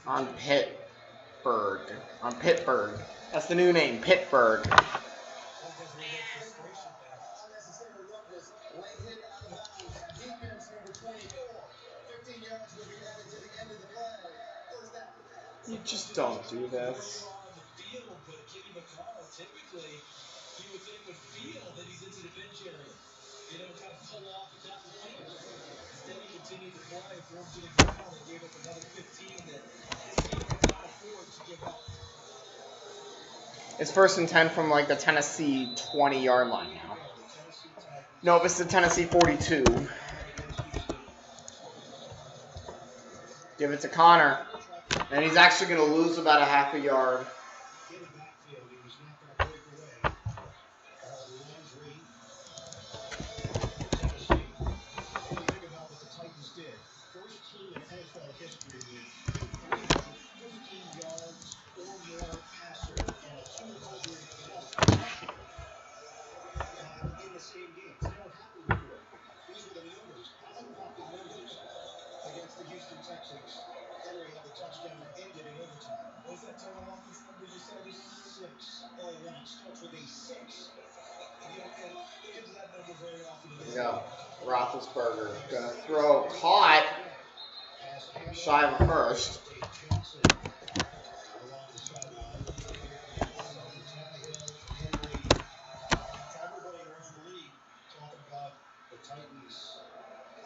On Pittsburgh. On Pittsburgh. That's the new name, Pittsburgh. You just don't do this. Typically, you would think would feel that he's into the bench area. You know, kind of pull off at that point. Instead, he continued to play, formed to the ground, and gave up another 15 that this team cannot afford to give up. It's 1st and 10 from like the Tennessee 20-yard line now. No, it's the Tennessee 42. Give it to Connor. And he's actually going to lose about a half a yard. Yeah, Roethlisberger gonna throw, caught, shy of a first.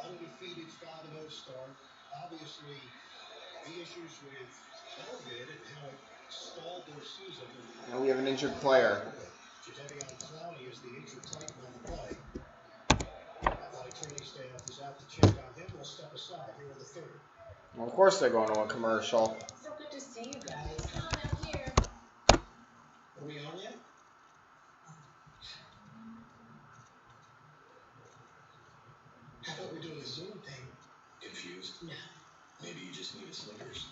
Undefeated 5-0 start. Obviously, the issues with COVID and how it stalled their season. And we have an injured player. Jadeveon Clowney is the injured tight end on the play. Athletic training staff is out to check on him. We'll step aside here in the third. Well, of course they're going to a commercial. So good to see you guys. Come on out here. Are we on yet? I thought we were doing a Zoom thing. Confused? No. Maybe you just need a Snickers.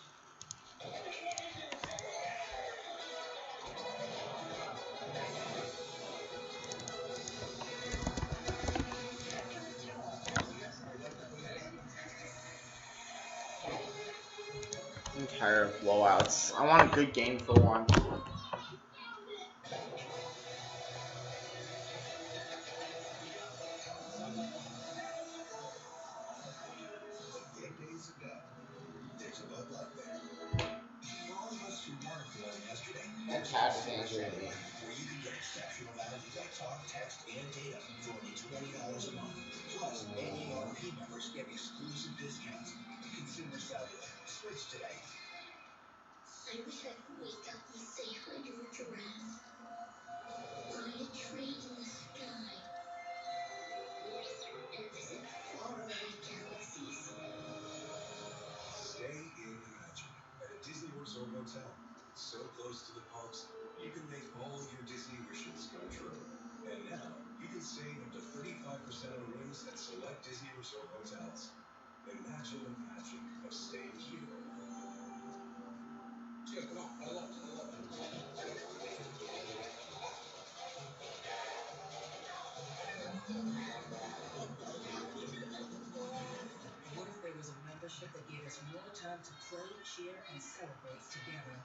I'm tired of blowouts. I want a good game for one. really. Where you can get exceptional value like talk, text, and data for only $20 a month. Plus, AARP members get exclusive discounts. Consumer Cellular. Switch today. I wish I could wake up and say hi to a giraffe. Ride a train in the sky. And visit faraway galaxies. Stay in Imagine at a Disney Resort Hotel. So close to the parks, you can make all your Disney wishes come true. And now, you can save up to 35% on rooms at select Disney Resort hotels. Imagine the magic of staying here. Yeah, come on. I love it. What if there was a membership that gave us more time to play, cheer, and celebrate together?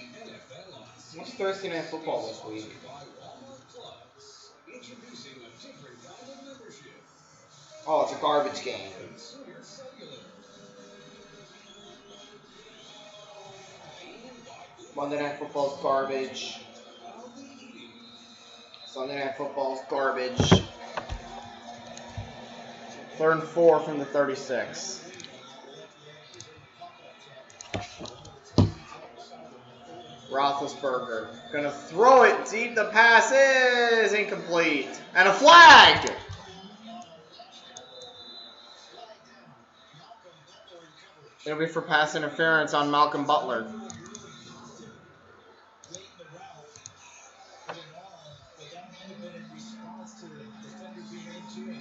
The NFL on What's Thursday Night Football this week? by Walmart Plus. Introducing a different kind of membership. Oh, it's a garbage game. Consumer Cellular. And by Monday Night Football's garbage. Proudly Eating. Sunday Night Football's garbage. 3rd and 4 from the 36. Roethlisberger gonna throw it deep. The pass is incomplete. And a flag! It'll be for pass interference on Malcolm Butler. Late in the route, put it on, but that might have been in response to the defender being into it.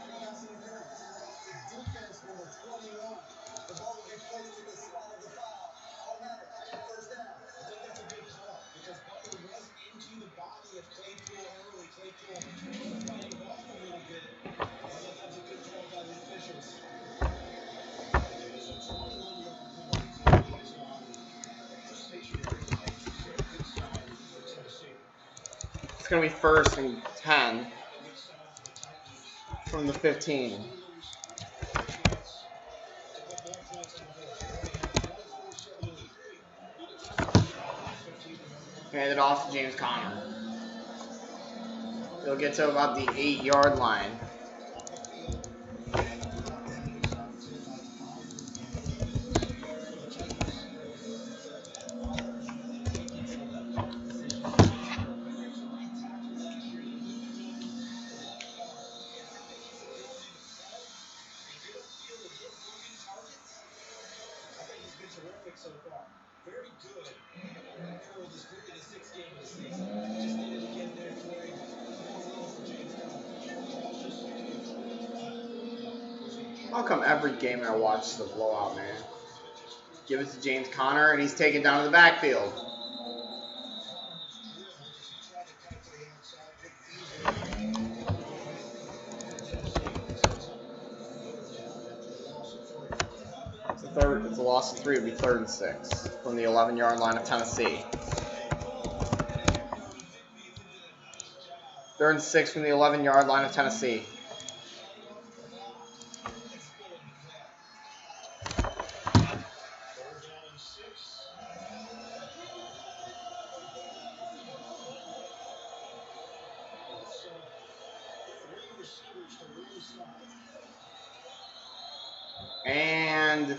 Pass interference. Defense number 21. The ball will be placed to the spot of the foul. Automatic. First down. I think that's a big call because Butler was into the body of Claypool early. Claypool was fighting off a little bit. I thought that was a good call by the officials. It is a 21-yard penalty. He is on a stationary line. So a good sign for Tennessee. It's gonna be 1st and 10 from the 15. Hand it off to James Conner. He'll get to about the 8-yard line. Terrific so far. Very good. Harold is in his 6th game of the season. Just needed to get there for him. For James Conner. How come every game I watch is a blowout, man? Give it to James Conner, and he's taken down to the backfield. It's a loss of 3. It would be 3rd and 6 from the 11-yard line of Tennessee. 3rd and 6 from the 11-yard line of Tennessee. And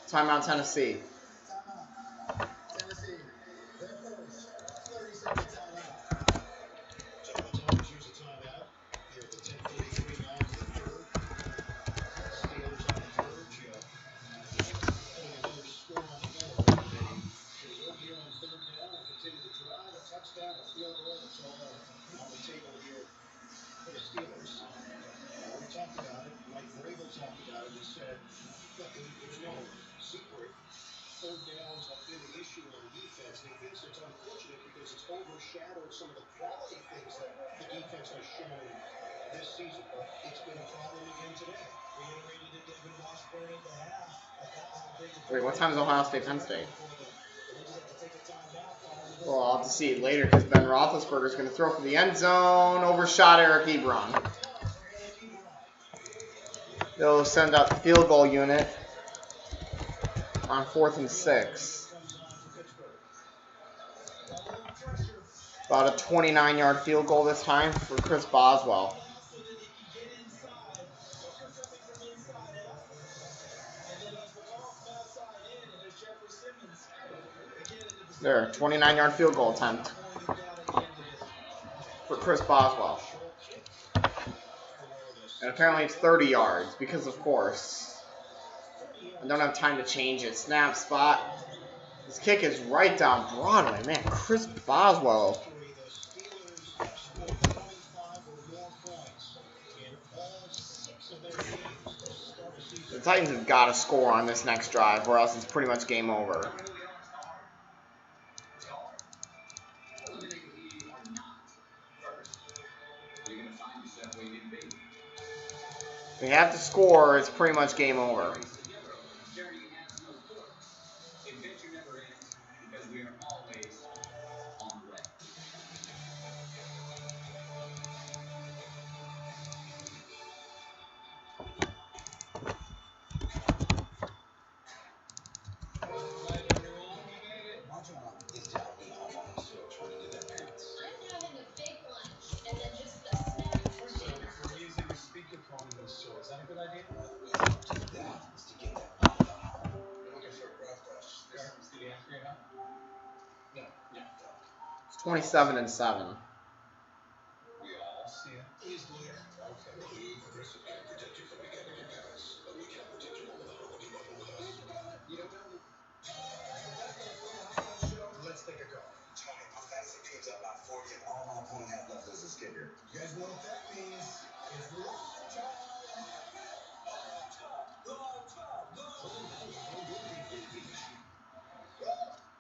timeout, Tennessee. Tennessee, their first 30-second timeout. So the Tigers use a timeout here at the 10:43 now to the 3rd. Steelers on the verge of putting another score on the board. They will here on 3rd down and continue to drive a touchdown, a field goal. It's all on the table here for the Steelers. We talked about it. Mike Vrabel talked about it. He said, look, there's no secret. 3rd downs have been an issue on defense. He thinks it's unfortunate because it's overshadowed some of the quality things that the defense has shown this season. But it's been a problem again today. Wait, what time is Ohio State, Penn State? Well, I'll have to see it later because Ben Roethlisberger is going to throw for the end zone. Overshot Eric Ebron. They'll send out the field goal unit on 4th and 6. About a 29-yard field goal this time for Chris Boswell. There, 29-yard field goal attempt for Chris Boswell. And apparently it's 30 yards because, of course, I don't have time to change it. Snap, spot. This kick is right down Broadway. Man, Chris Boswell. The Titans have got to score on this next drive or else it's pretty much game over. If they have to score, it's pretty much game over. Is that a good idea? It's 27 and 7. We all see it. He's clear. Okay. Progressive can protect you from becoming your parents, but we can't protect you from without what you want with us. You don't know. Let's take a call. Tony, my fantasy team's up by 40 and all my opponent have left is a kicker. You guys know what that means. It's long time.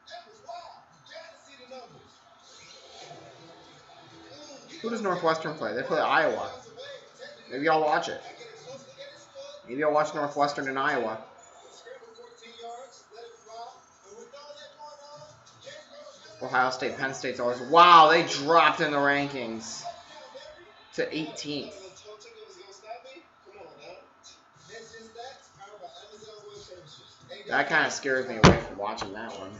That was wild. You gotta see the numbers. Who does Northwestern play? They play Iowa. Maybe I'll watch it. Maybe I'll watch Northwestern in Iowa. Ohio State, Penn State's always... Wow, they dropped in the rankings to 18th. That kind of scares me away from watching that one.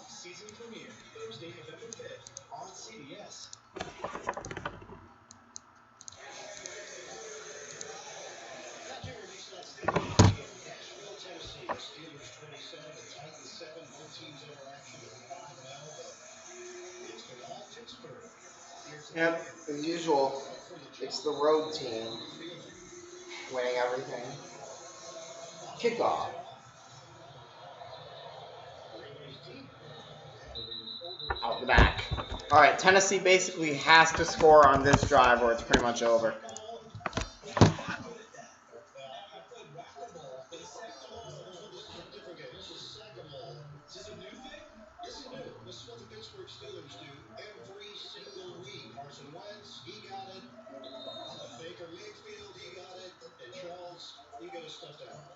Season premiere Thursday, November 5th on CBS. Tennessee, Steelers 27, Titans 7, no teams interaction in 5-0, but it's been all Pittsburgh. Yep, as usual, it's the road team winning everything. Kickoff. Out the back. Alright, Tennessee basically has to score on this drive or it's pretty much over. This is what the Pittsburgh Steelers do every single week. Carson Wentz, he got it. Baker Mayfield, he got it. And Charles, you got a stuffed animal.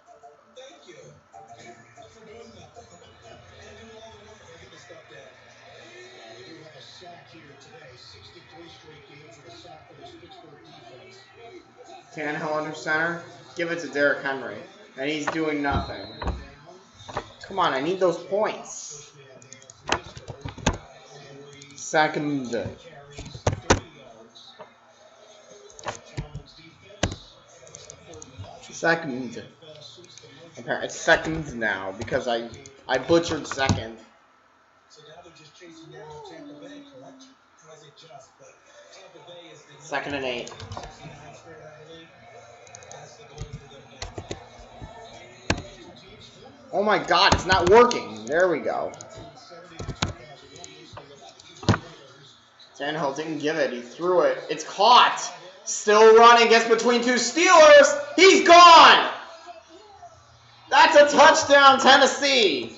Thank you for doing that. And doing all the work. I get the stuff down. We do have a sack here today. 63 straight games with a sack for this Pittsburgh defense. Tannehill under center. Give it to Derrick Henry. And he's doing nothing. Come on, I need those points. Second. Second. It's second now because I butchered second. So now they're just chasing down Tampa Bay, correct? Or is it just? But Tampa Bay is the 2nd and 8. That's the goal for them now. Oh my God, it's not working. There we go. Tannehill didn't give it. He threw it. It's caught. Still running. Gets between two Steelers. He's gone. That's a touchdown, Tennessee.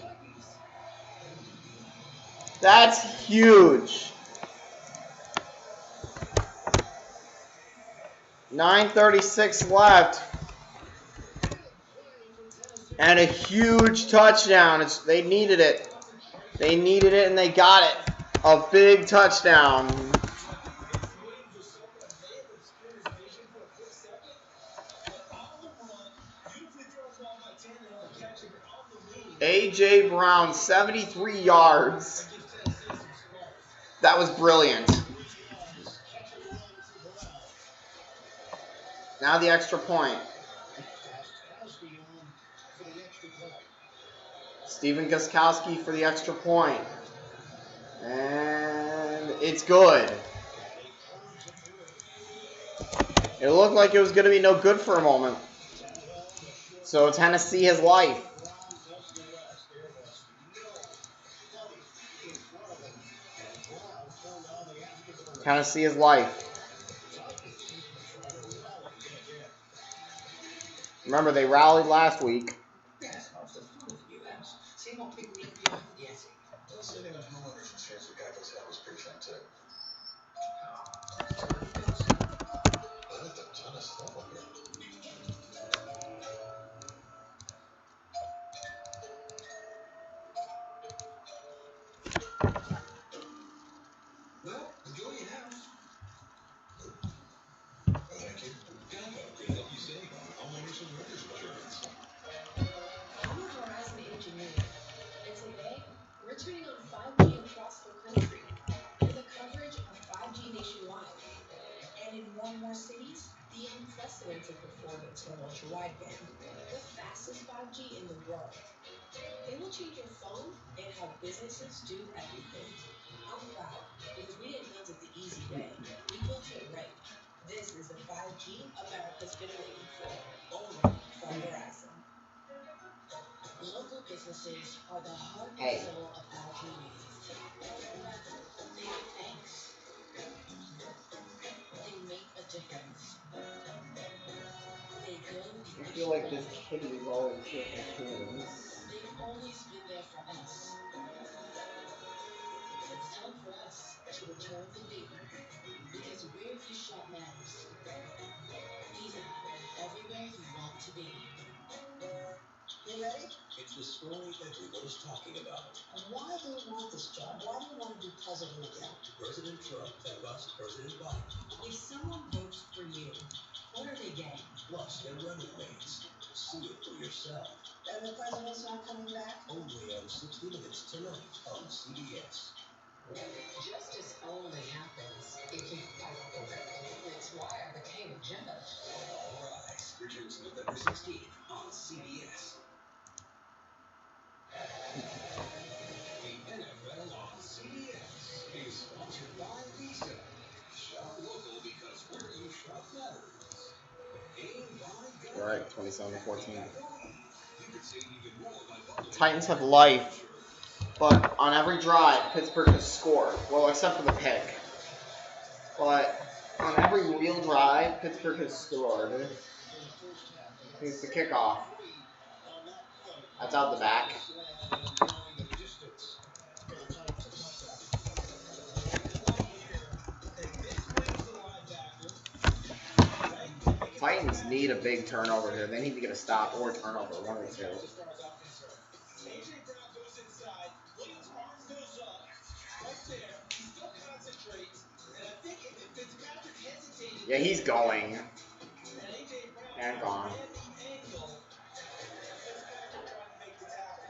That's huge. 9:36 left. And a huge touchdown. They needed it. They needed it and they got it. A big touchdown. A.J. Brown, 73 yards. That was brilliant. Now the extra point. Stephen Gostkowski for the extra point. And it's good. It looked like it was going to be no good for a moment. So Tennessee has life. Tennessee has life. Remember, they rallied last week. Well, enjoy your house. Thank you. Geico can help you save on homeowners and renters insurance. I'm a Verizon engineer, and today we're turning on 5G across the country with a coverage of 5G nationwide. And in more and more cities, the unprecedented performance from ultra-wideband, the fastest 5G in the world. It will change your phone and how businesses do everything. I'm proud because we didn't build it the easy way. We built it right. This is the 5G America's been waiting for, only from Verizon. Local businesses are the heart and soul of our communities. They are thanks. They make a difference. They go the I feel like this kitty is always with the tunes. They've always been there for us. It's time for us to return the favor because where you shop matters. Visa, everywhere you want to be. You ready? It's the story everyone is talking about. Why do you want this job? Why do you want to be president again? President Trump and President Biden. If someone votes for you, what are they getting? Plus their running mates. See it for yourself. And the president's not coming back? Only on 60 Minutes tonight on CBS. Justice only happens if you fight for it. It's why I became a judge. All Rise returns November 16th on CBS. The NFL on CBS is sponsored by Visa. Shop local because where you shop matters. Aimed by All right, 27-14. You could save even more by bundling. Titans have life, but on every drive, Pittsburgh has scored. Well, except for the pick. But on every real drive, Pittsburgh has scored. Here's the kickoff. That's out the back. Titans need a big turnover here. They need to get a stop or a turnover, one of the two. AJ Brown goes inside. Williams' arm goes up. Right there. He still concentrates. And I think if Fitzpatrick hesitated. Yeah, he's going. And AJ Brown And gone. ran the angle. Fitzpatrick trying to make the tackle.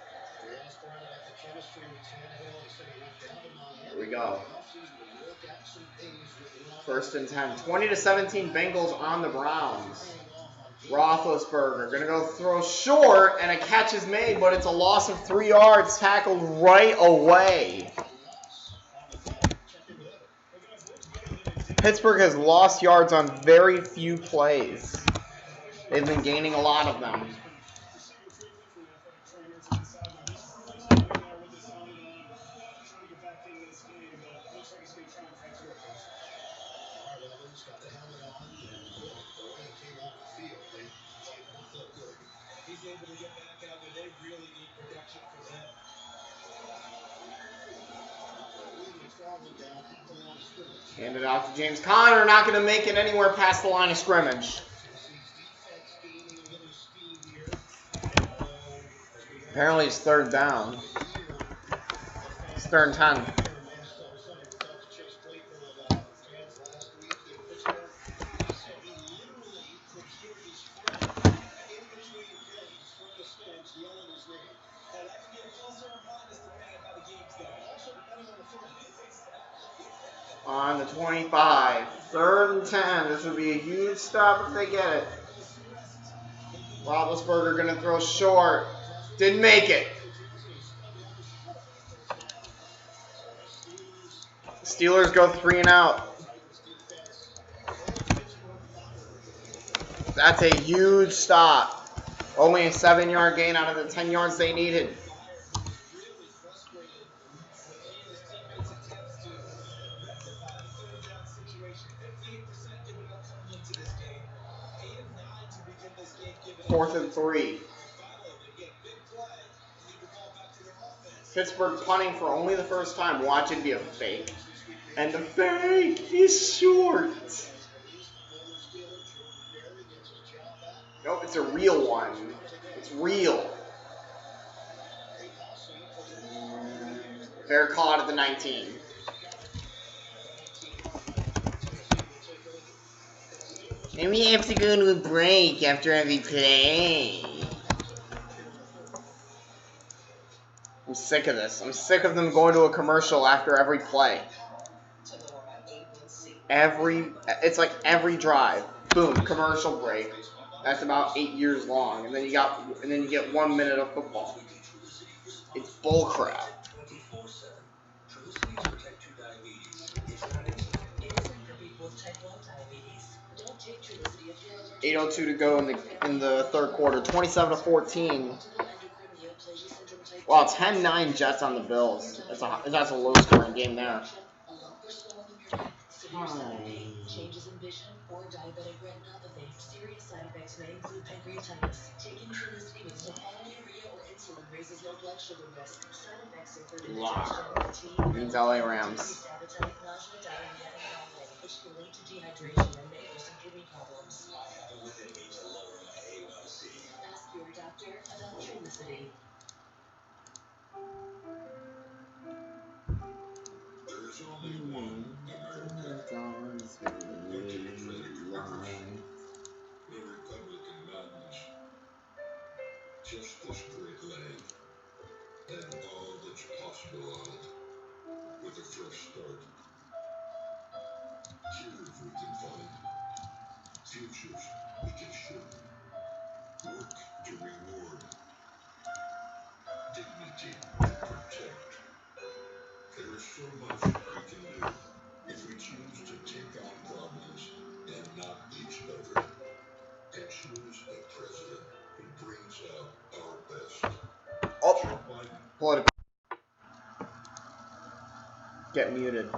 Yes, Brian, like the chemistry with Tannehill, he said he looked down on him. Here we go. Offseason to work out some things with the First and 10. 20-17 Bengals on the Browns. Roethlisberger going to go throw short, and a catch is made, but it's a loss of 3 yards, tackled right away. Pittsburgh has lost yards on very few plays. They've been gaining a lot of them. Evans got the helmet on, and the way he came off the field, they did not look good. He's able to get back out there. They really need production from him. Williams falling down at the line of scrimmage. Hand it off to James Conner. Not going to make it anywhere past the line of scrimmage. Tennessee's defense gaining a little speed here. Apparently it's third down. It's third and 10. Chase Claypool fans last week in Pittsburgh. He said he literally could hear his friend in between plays from the stands yelling his name. And that can be a plus or a minus depending on how the game's going. Also depending on the field. On the 25. Third and 10. This would be a huge stop if they get it. Roethlisberger going to throw short. Didn't make it. Steelers go 3 and out. That's a huge stop. Only a 7-yard gain out of the 10 yards they needed. Really frustrated with he and his teammates' attempts to rectify the third down situation. 58% giving up coming into this game. 8 of 9 to begin this game giving up. 4th and 3. Finally, they get big play and lead the ball back to their offense. Pittsburgh punting for only the first time. Watch it be a fake. And the fake is short. Nope, it's a real one. It's real. Fair call at the 19. And we have to go to a break after every play. I'm sick of this. I'm sick of them going to a commercial after every play. It's like every drive. Boom, commercial break. That's about 8 years long, and then you get 1 minute of football. It's bull crap. 8:02 to go in the third quarter. 27-14. Wow, 10-9 Jets on the Bills. That's a low scoring game there. Changes in vision or diabetic retinopathy. Serious side effects may include pancreatitis. Taking Trulicity with sulfonylurea or insulin raises your blood sugar risk. Side effects include indigestion, Means LA Rams. appetite, nausea, diarrhea, and vomiting, which can lead to dehydration and may worsen kidney problems. Ask your doctor about Trulicity. There's only one America. No Republican madness. Just this great land. And all that's possible on it. With a fresh start. Cures we can find. Futures we can shape. Work to reward. Dignity to protect. There is so much we can do if we choose to take on problems and not each other, and choose a president who brings out our best. Oh, Joe Biden. political. Get muted.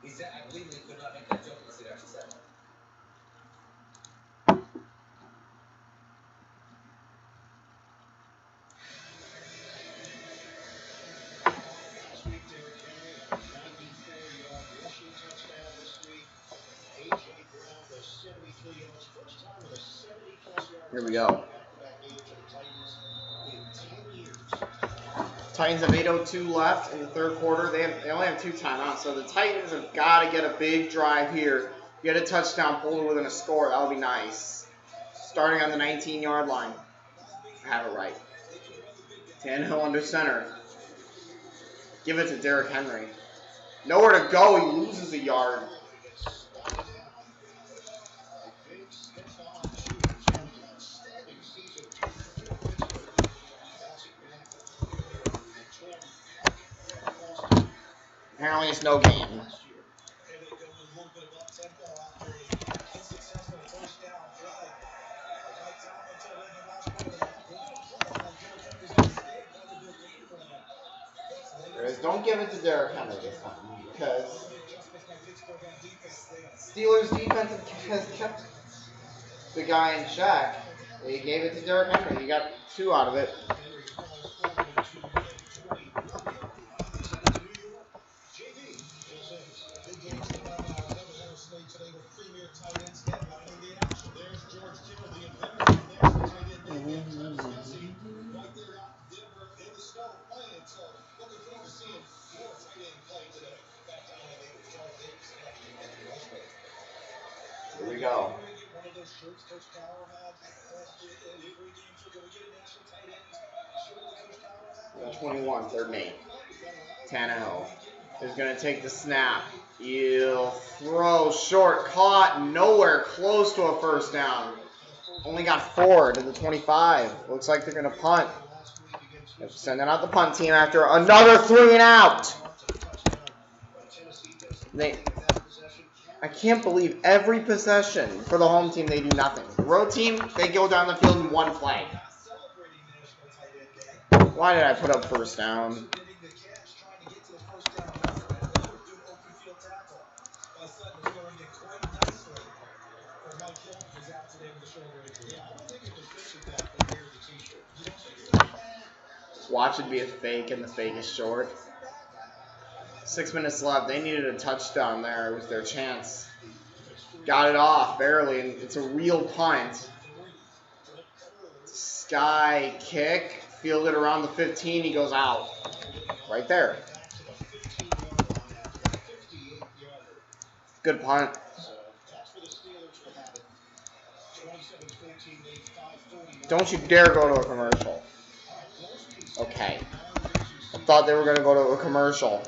He said, I legally could not make that joke unless it actually said it. Last week, Derrick Henry, a 94-yard rushing touchdown this week. A.J. Brown with 73 yards. First time with a 70-plus yard Here we go. back-to-back game for the Titans in 10 years. Titans have 8:02 left in the third quarter. They only have 2 timeouts, so the Titans have got to get a big drive here. Get a touchdown, pull it within a score. That would be nice. Starting on the 19-yard line. I have it right. Tannehill under center. Give it to Derrick Henry. Nowhere to go. He loses a yard. Apparently it's no game. is don't give it to Derrick Henry this time because Steelers defense has kept the guy in check. They gave it to Derrick Henry. You got 2 out of it. Here we go. 21, 3rd and 8. Tannehill is going to take the snap. He'll throw short, caught, nowhere close to a first down. Only got 4 to the 25. Looks like they're going to punt. They're sending out the punt team after another 3 and out. I can't believe every possession for the home team they do nothing. The road team, they go down the field in 1 play. Why did I put up first down? Watch it be a fake, and the fake is short. 6 minutes left. They needed a touchdown there. It was their chance. Got it off, barely, and it's a real punt. Sky kick. Fielded around the 15. He goes out. Right there. Good punt. Don't you dare go to a commercial. Okay. I thought they were going to go to a commercial.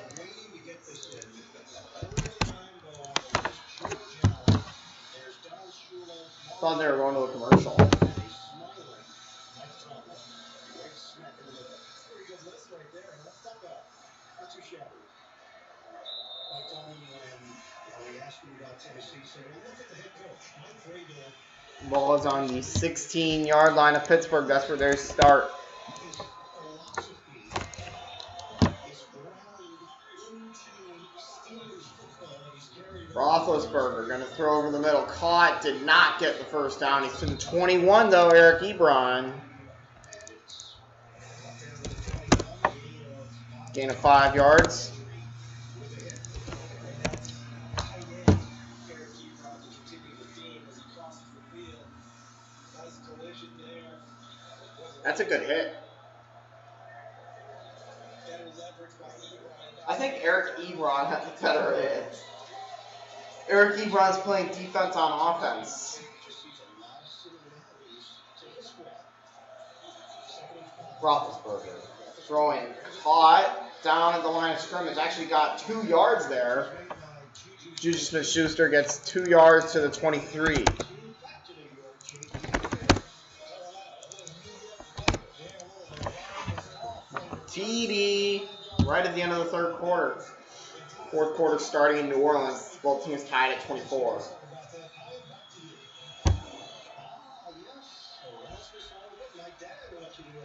Thought they were going to a commercial. Ball is on the 16-yard line of Pittsburgh. That's where they start. Roethlisberger going to throw over the middle. Caught. Did not get the first down. He's to the 21, though, Eric Ebron. Gain of 5 yards. That's a good hit. I think Eric Ebron had the better hit. Eric Ebron's playing defense on offense. Roethlisberger throwing, caught, down at the line of scrimmage. Actually got 2 yards there. Juju Smith-Schuster gets 2 yards to the 23. TD right at the end of the 3rd quarter. 4th quarter starting in New Orleans. Both teams tied at 24.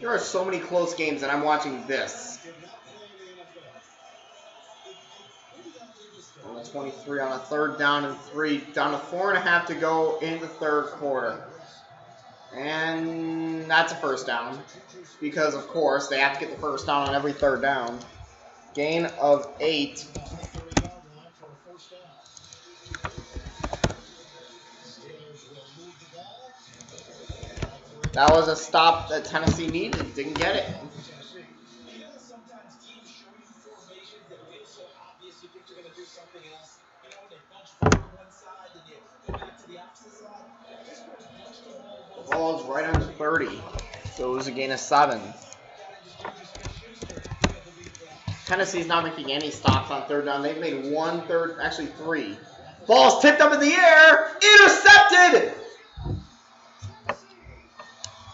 There are so many close games, and I'm watching this. On the 23 on a 3rd down and 3. Down to 4.5 to go in the 3rd quarter. And that's a first down. Because, of course, they have to get the first down on every 3rd down. Gain of 8. That was a stop that Tennessee needed. Didn't get it. The ball is right under 30. So it was a gain of 7. Tennessee's not making any stops on 3rd down. They've made 3. Ball's tipped up in the air. Intercepted!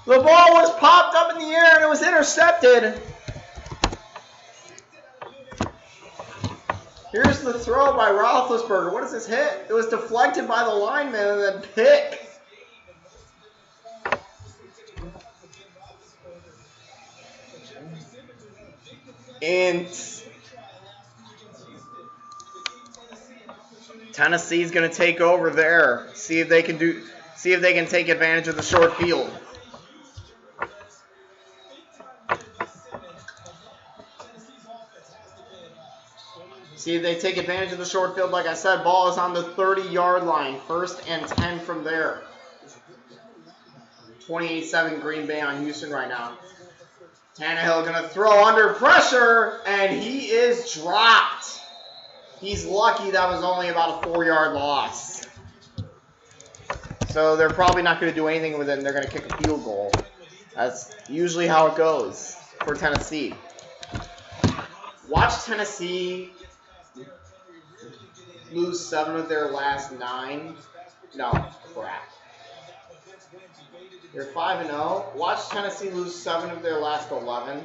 The ball was popped up in the air and it was intercepted. Here's the throw by Roethlisberger. What is this hit? It was deflected by the lineman and then pick. And Tennessee's going to take over there. See if they can take advantage of the short field. See if they take advantage of the short field. Like I said, ball is on the 30-yard line. 1st and 10 from there. 28-7 Green Bay on Houston right now. Tannehill going to throw under pressure, and he is dropped. He's lucky that was only about a 4-yard loss. So they're probably not going to do anything with it, and they're going to kick a field goal. That's usually how it goes for Tennessee. Watch Tennessee lose 7 of their last 9. No, crap. They're 5-0. Watch Tennessee lose 7 of their last 11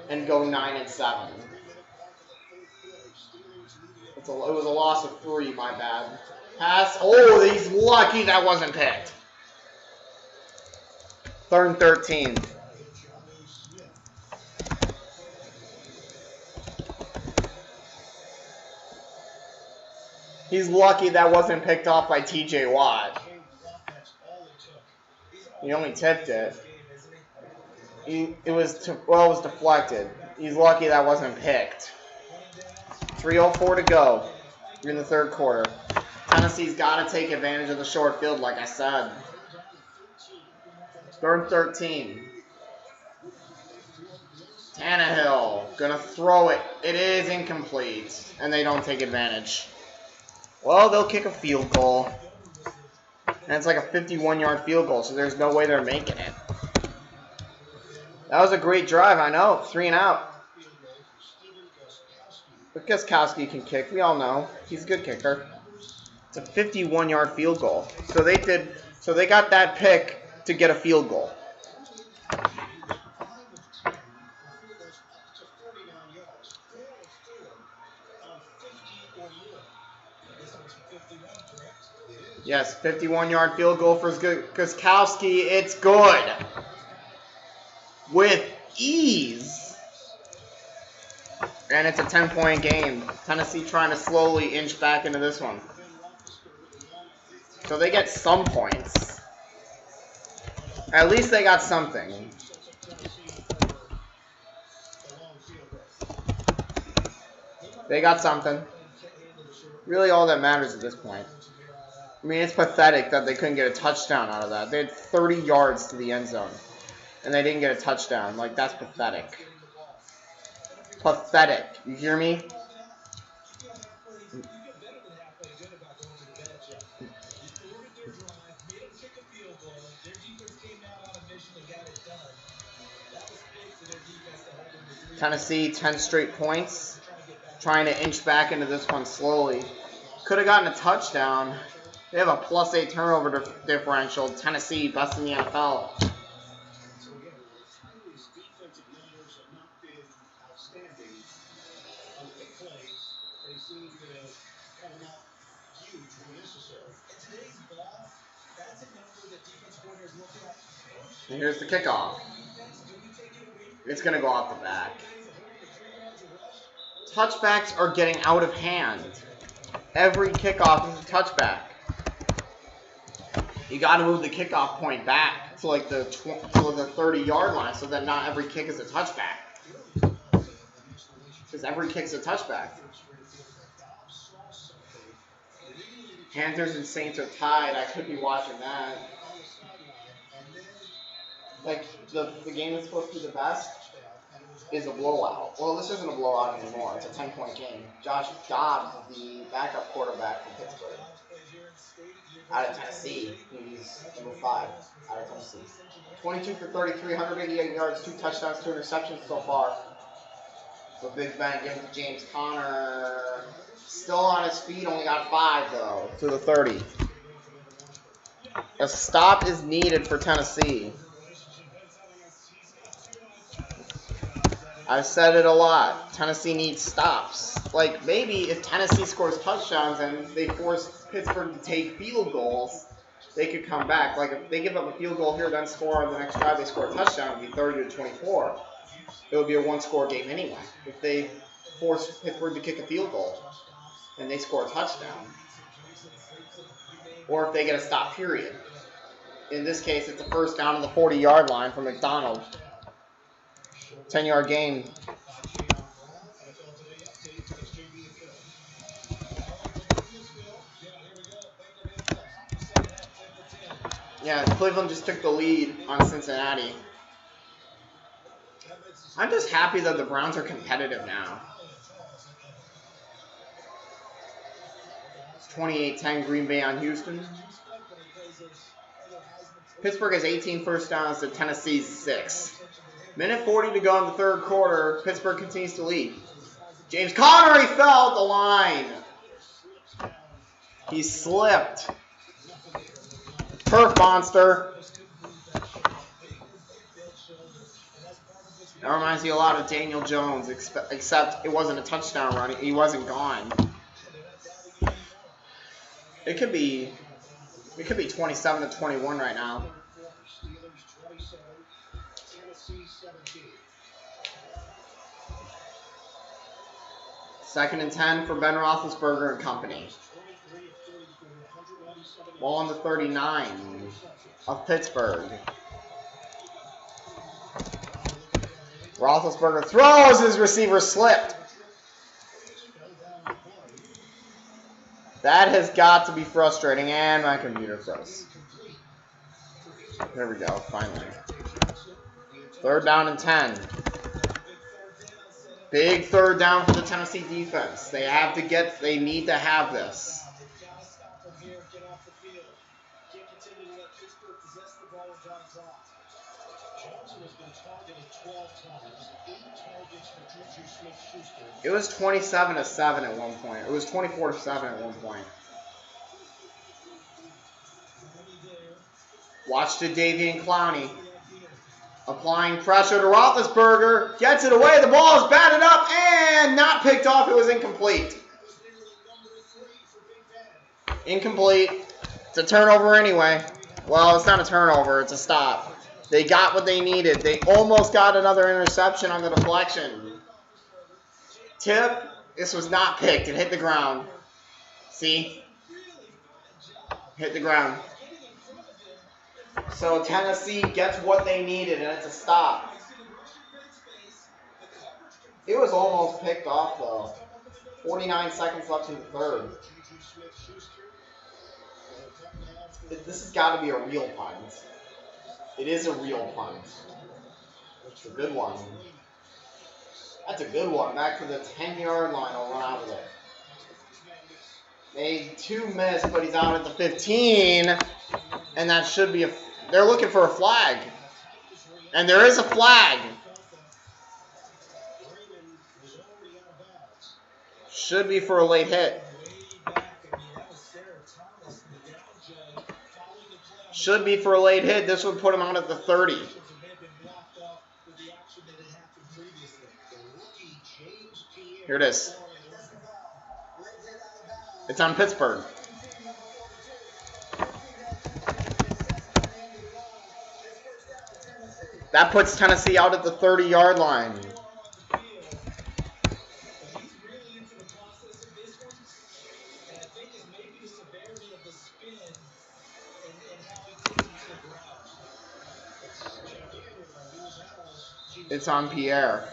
and go 9-7. It was a loss of 3, my bad. Pass. Oh, he's lucky that wasn't picked. 3rd and 13. He's lucky that wasn't picked off by T.J. Watt. He only tipped it. It was deflected. He's lucky that wasn't picked. 3:04 to go. You're in the 3rd quarter. Tennessee's got to take advantage of the short field, like I said. 3rd and 13. Tannehill gonna throw it. It is incomplete, and they don't take advantage. Well, they'll kick a field goal. And it's like a 51-yard field goal, so there's no way they're making it. That was a great drive, I know. 3 and out. But Gostkowski can kick. We all know. He's a good kicker. It's a 51-yard field goal. So they got that pick to get a field goal. Yes, 51-yard field goal for Gostkowski. It's good. With ease. And it's a 10-point game. Tennessee trying to slowly inch back into this one. So they get some points. At least they got something. They got something. Really all that matters at this point. I mean, it's pathetic that they couldn't get a touchdown out of that. They had 30 yards to the end zone, and they didn't get a touchdown. Like, that's pathetic. Pathetic. You hear me? Tennessee, 10 straight points. Trying to inch back into this one slowly. Could have gotten a touchdown. They have a +8 turnover differential. Tennessee, best in the NFL. And here's the kickoff. It's going to go off the back. Touchbacks are getting out of hand. Every kickoff is a touchback. You got to move the kickoff point back to like the 30-yard line so that not every kick is a touchback. Because every kick's a touchback. Panthers and Saints are tied. I could be watching that. Like, the game that's supposed to be the best is a blowout. Well, this isn't a blowout anymore. It's a 10-point game. Josh Dobbs, the backup quarterback from Pittsburgh. Out of Tennessee. He's number 5 out of Tennessee. 22 for 33, 188 yards, 2 touchdowns, 2 interceptions so far. So Big Ben gives it to James Conner. Still on his feet, only got 5 though, to the 30. A stop is needed for Tennessee. I've said it a lot. Tennessee needs stops. Like, maybe if Tennessee scores touchdowns and they force Pittsburgh to take field goals, they could come back. Like, if they give up a field goal here, then score on the next drive, they score a touchdown, it would be 30-24. It would be a one-score game anyway. If they force Pittsburgh to kick a field goal and they score a touchdown. or if they get a stop period. In this case, it's a first down on the 40-yard line for McDonald. 10-yard gain. Yeah, Cleveland just took the lead on Cincinnati. I'm just happy that the Browns are competitive now. It's 28-10 Green Bay on Houston. Pittsburgh has 18 first downs to Tennessee's 6. Minute 40 to go in the third quarter. Pittsburgh continues to lead. James Connery fell at the line. He slipped. Turf monster. That reminds me a lot of Daniel Jones, except it wasn't a touchdown run. He wasn't gone. It could be 27-21 right now. Second and 10 for Ben Roethlisberger and company. Ball on the 39 of Pittsburgh. Roethlisberger throws, his receiver slipped. That has got to be frustrating, and my computer froze. There we go, finally. Third down and 10. Big third down for the Tennessee defense. They need to have this. It was 27-7 at one point. It was 24-7 at one point. Watch to Davian Clowney. Applying pressure to Roethlisberger. Gets it away. The ball is batted up and not picked off. It was incomplete. Incomplete. It's a turnover anyway. Well, it's not a turnover. It's a stop. They got what they needed. They almost got another interception on the deflection. Tip. This was not picked. It hit the ground. See? Hit the ground. So Tennessee gets what they needed, and it's a stop. It was almost picked off, though. 49 seconds left in the third. This has got to be a real punt. It is a real punt. It's a good one. That's a good one. Back to the 10-yard line. I'll run out of it. Made 2 miss, but he's out at the 15. And that should be a... They're looking for a flag. And there is a flag. Should be for a late hit. Should be for a late hit. This would put him out at the 30. Here it is. It's on Pittsburgh. That puts Tennessee out at the 30-yard line. It's on Pierre.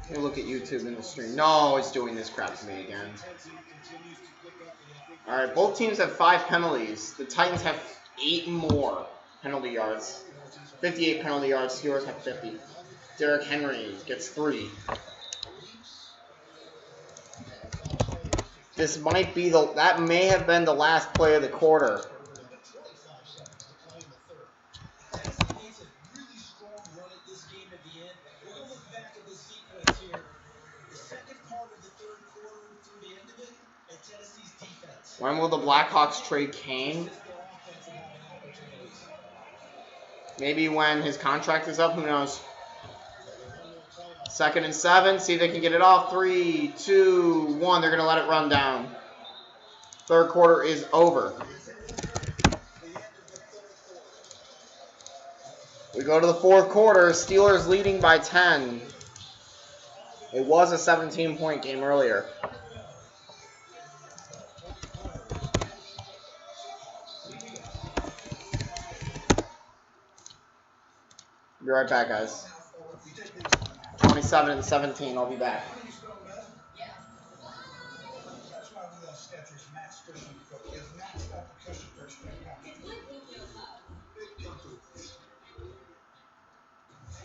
Hey, look at YouTube in the stream. No, it's doing this crap to me again. All right, both teams have 5 penalties. The Titans have 8 more penalty yards. 58 penalty yards. Steelers have 50. Derrick Henry gets 3. This might be that may have been the last play of the quarter. When will the Blackhawks trade Kane? Maybe when his contract is up, who knows? 2nd and 7, see if they can get it off. 3, 2, 1, they're going to let it run down. Third quarter is over. We go to the fourth quarter, Steelers leading by 10. It was a 17-point game earlier. Be right back, guys. 27-17. I'll be back. That's why we love Skechers Max Cushion Foot. Gives maxed out the cushion for extreme comfort. It's like Lucio's hug. Big comfort.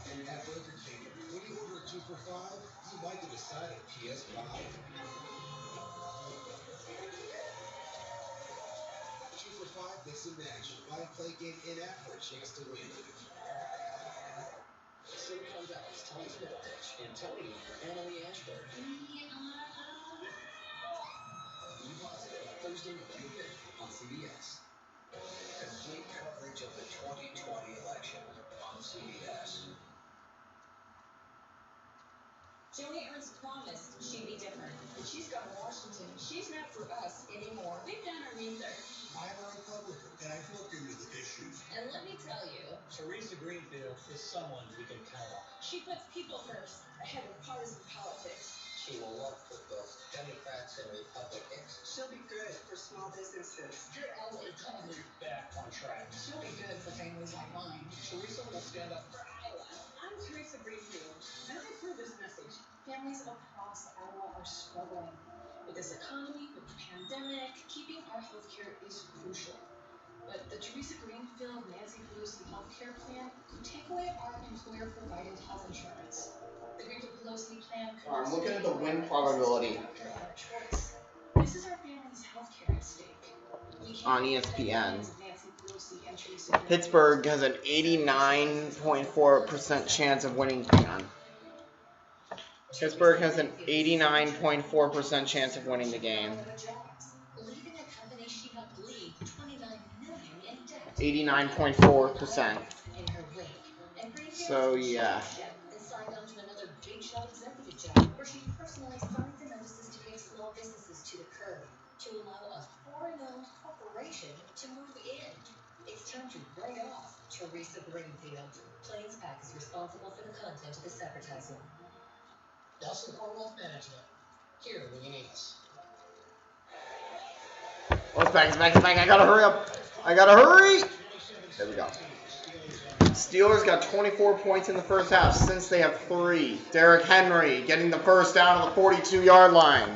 And at Burger King, when you order a 2 for $5, you might get a side of PS5. 2 for $5 mix and match. Buy and play game in-app for a chance to win. Silicon Valley's Tony's Middleditch and Tony Emily Ashburn. Be Positive, Thursday, November 5th on CBS. Complete coverage of the 2020 election on CBS. Joni Ernst promised she'd be different. And she's got Washington. She's not for us anymore. We've done our research. I'm a Republican, and I've looked into the issues. And let me tell you, Teresa Greenfield is someone we can count on. She puts people first, ahead of partisan politics. She will work for both Democrats and Republicans. She'll be good for small businesses. Get our economy back on track. She'll be good for families like mine. Teresa will stand up for Iowa. I'm Teresa Greenfield, and I approve this message. Families across Iowa are struggling. With this economy, with the pandemic, keeping our health care is crucial. But the Teresa Greenfield, Nancy Pelosi health care plan could take away our employer-provided health insurance. The Greenfield Pelosi plan could I'm also looking at take the away win our probability access to healthcare of our choice. This is our family's health care at stake. We can't on accept the ESPN. plans of Nancy Pelosi and Teresa Greenfield. Pittsburgh has an 89.4% chance of winning. Hang on. Pittsburgh has an 89.4% chance of winning the game. leaving a company she helped lead $29 million in debt 89.4%. in her wake. And Greenfield So, yeah. and signed on to another big shot executive job where she personally signed the notices to kick small businesses to the curb to allow a foreign-owned corporation to move in. It's time to write off Teresa Greenfield. Plainspack is responsible for the content of this advertisement. Nelson Core Wealth Management. Here when you need us. Oh, it's back, it's back, it's back. I gotta hurry up. I gotta hurry. There we go. Steelers got 24 points in the first half since they have 3. Derrick Henry getting the first down on the 42-yard line.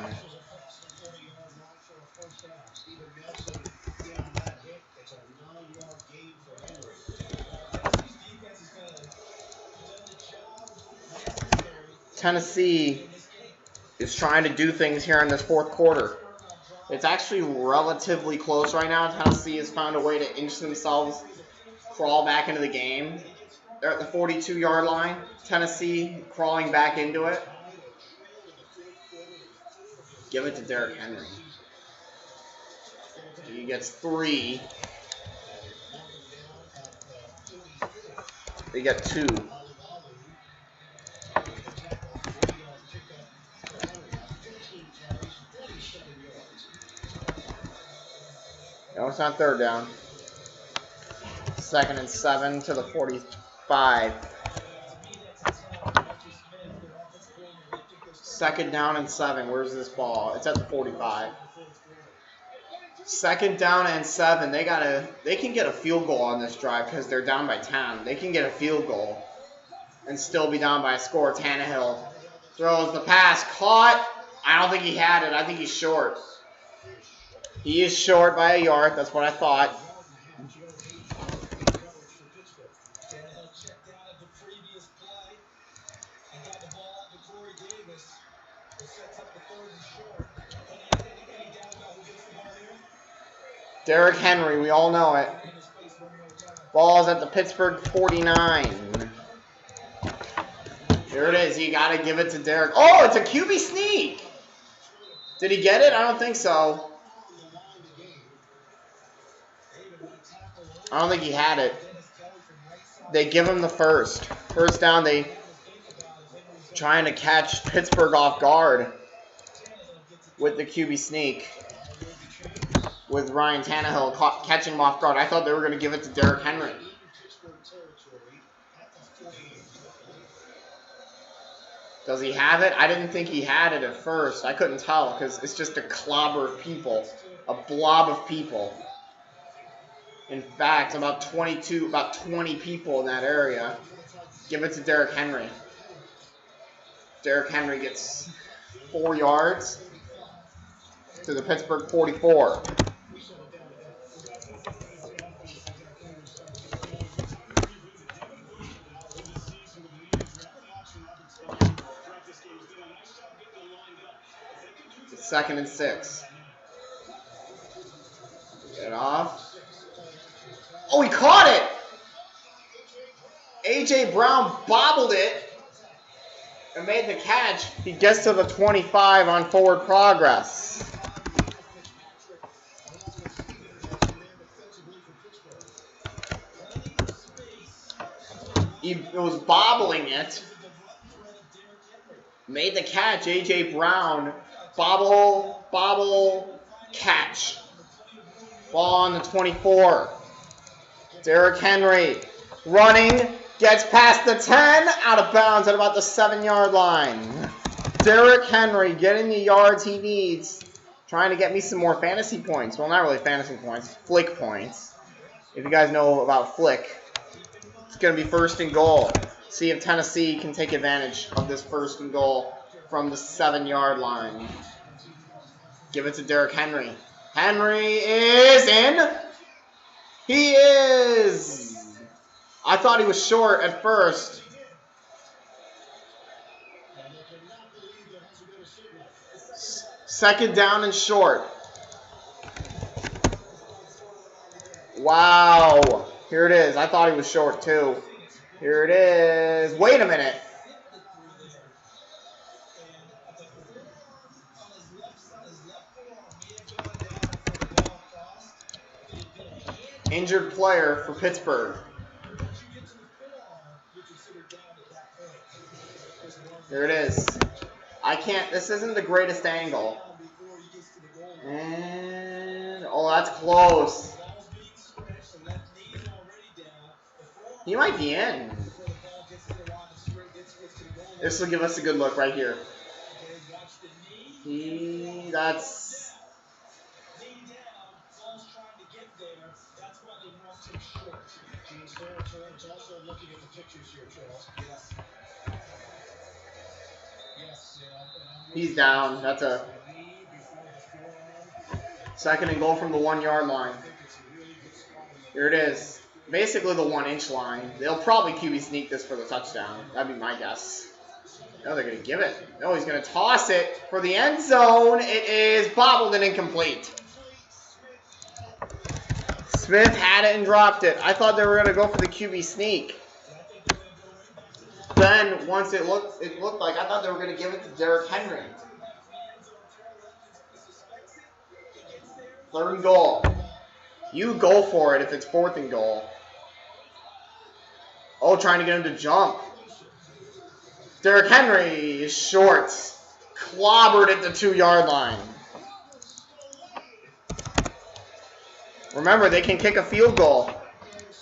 Tennessee is trying to do things here in this fourth quarter. It's actually relatively close right now. Tennessee has found a way to inch themselves, crawl back into the game. They're at the 42-yard line. Tennessee crawling back into it. Give it to Derrick Henry. He gets 3. They get 2. No, it's not third down. 2nd and 7 to the 45. 2nd down and 7. Where's this ball? It's at the 45. 2nd down and 7. They can get a field goal on this drive because they're down by 10. They can get a field goal and still be down by a score. Tannehill throws the pass. Caught. I don't think he had it. I think he's short. He is short by a yard. That's what I thought. Tannehill checked down at the previous play and got the ball out to Corey Davis. It sets up the 3rd and short. Any doubt about who gets the ball here? Derrick Henry, we all know it. Ball's at the Pittsburgh 49. There it is. You got to give it to Derrick. Oh, it's a QB sneak. Did he get it? I don't think so. I don't think he had it. They give him the first. First down, they trying to catch Pittsburgh off guard with the QB sneak. With Ryan Tannehill catching him off guard. I thought they were going to give it to Derrick Henry. Does he have it? I didn't think he had it at first. I couldn't tell because it's just a clobber of people. A blob of people. In fact, about 20 people in that area. Give it to Derrick Henry. Derrick Henry gets 4 yards to the Pittsburgh 44. It's 2nd and 6. Get it off. Oh, he caught it! A.J. Brown bobbled it and made the catch. He gets to the 25 on forward progress. He was bobbling it. Made the catch. A.J. Brown. Bobble, catch. Ball on the 24. Derrick Henry running. Gets past the 10. Out of bounds at about the 7-yard line. Derrick Henry getting the yards he needs. Trying to get me some more fantasy points. Well, not really fantasy points. Flick points. If you guys know about Flick. It's going to be 1st and goal. See if Tennessee can take advantage of this 1st and goal from the 7-yard line. Give it to Derrick Henry. Henry is in. He is. I thought he was short at first. Second down and short. Wow. Here it is. I thought he was short too. Here it is. Wait a minute. Injured player for Pittsburgh. Here it is. I can't. This isn't the greatest angle. And oh, that's close. He might be in. This will give us a good look right here. That's. He's down. That's a 2nd and goal from the 1-yard line. Here it is. Basically the 1-inch line. They'll probably QB sneak this for the touchdown. That'd be my guess. No, they're going to give it. No, he's going to toss it for the end zone. It is bobbled and incomplete. Smith had it and dropped it. I thought they were going to go for the QB sneak. Then, once it looked like, I thought they were going to give it to Derrick Henry. 3rd and goal. You go for it if it's 4th and goal. Oh, trying to get him to jump. Derrick Henry is short. Clobbered at the 2-yard line. Remember, they can kick a field goal.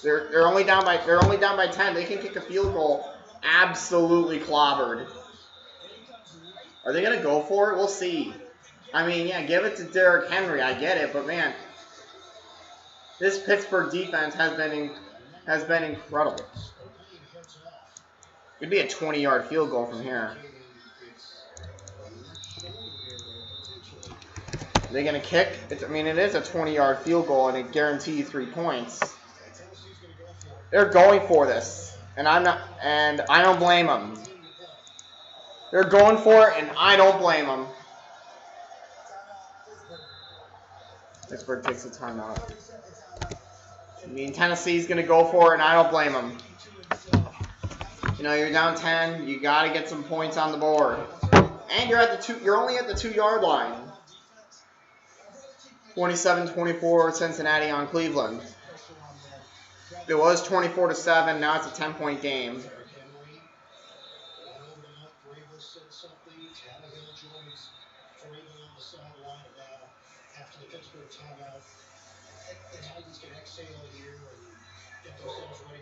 They're only down by 10. They can kick a field goal. Absolutely clobbered. Are they gonna go for it? We'll see. I mean, yeah, give it to Derrick Henry. I get it, but man, this Pittsburgh defense has been incredible. It'd be a 20-yard field goal from here. Are they gonna kick? I mean, it is a 20-yard field goal, and it guarantees 3 points. They're going for this, and I don't blame them. They're going for it, and I don't blame them. Pittsburgh takes a timeout. I mean, Tennessee's gonna go for it, and I don't blame them. You know, you're down 10. You got to get some points on the board, and you're only at the 2-yard line. 27-24 Cincinnati on Cleveland. It was 24-7. Now it's a 10-point game.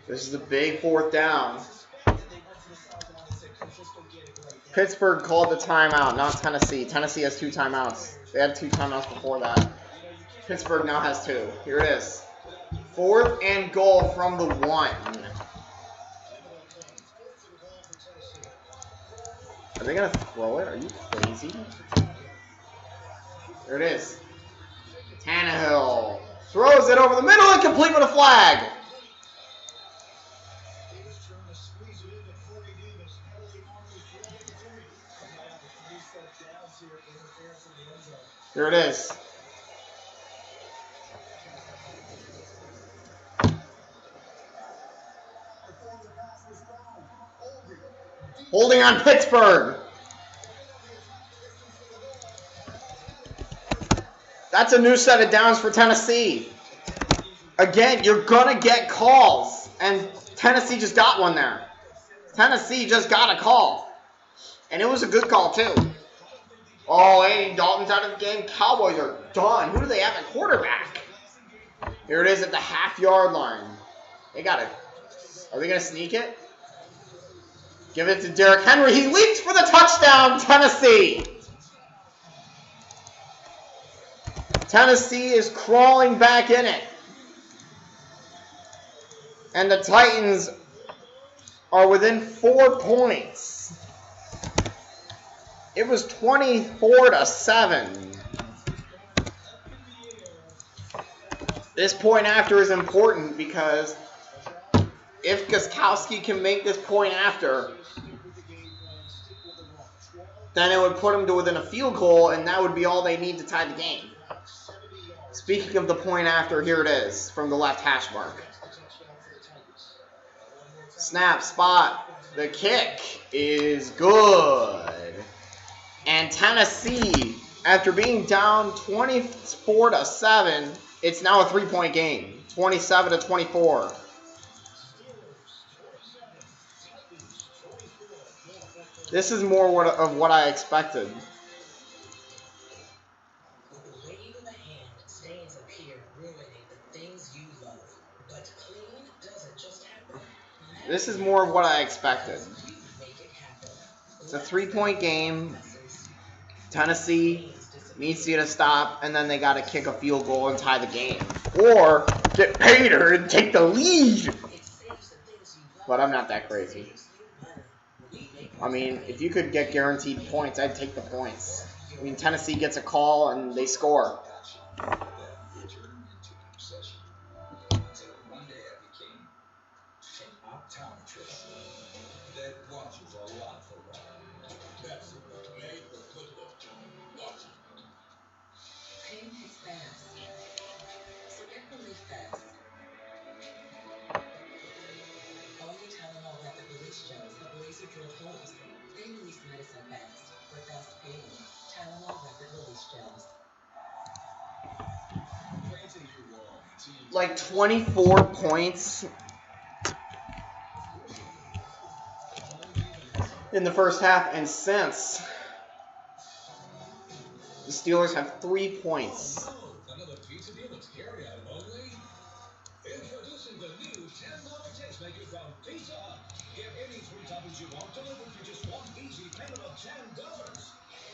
This is the big 4th down. Pittsburgh called the timeout, not Tennessee. Tennessee has 2 timeouts. They had 2 timeouts before that. Pittsburgh now has 2. Here it is. 4th and goal from the 1. Are they going to throw it? Are you crazy? There it is. Tannehill throws it over the middle and complete with a flag. Here it is. Holding on Pittsburgh. That's a new set of downs for Tennessee. Again, you're going to get calls. And Tennessee just got one there. Tennessee just got a call. And it was a good call, too. Oh, Andy Dalton's out of the game. Cowboys are done. Who do they have at quarterback? Here it is at the half-yard line. They got it. Are they going to sneak it? Give it to Derrick Henry. He leaps for the touchdown, Tennessee. Tennessee is crawling back in it. And the Titans are within 4 points. It was 24-7. This point after is important because if Gostkowski can make this point after, then it would put him to within a field goal, and that would be all they need to tie the game. Speaking of the point after, here it is from the left hash mark. Snap, spot. The kick is good. And Tennessee, after being down 24-7, it's now a 3-point game. 27-24. This is more of what I expected. This is more of what I expected. It's a 3-point game. Tennessee needs to get a stop, and then they got to kick a field goal and tie the game. Or get Pater and take the lead. But I'm not that crazy. I mean, if you could get guaranteed points, I'd take the points. I mean, Tennessee gets a call and they score. Like 24 points in the first half, and since the Steelers have 3 points. Another pizza deal that's carry out only. Introducing the new $10 tastemaker from Pizza Hut. Get any 3 toppings you want delivered for just one easy payment of $10.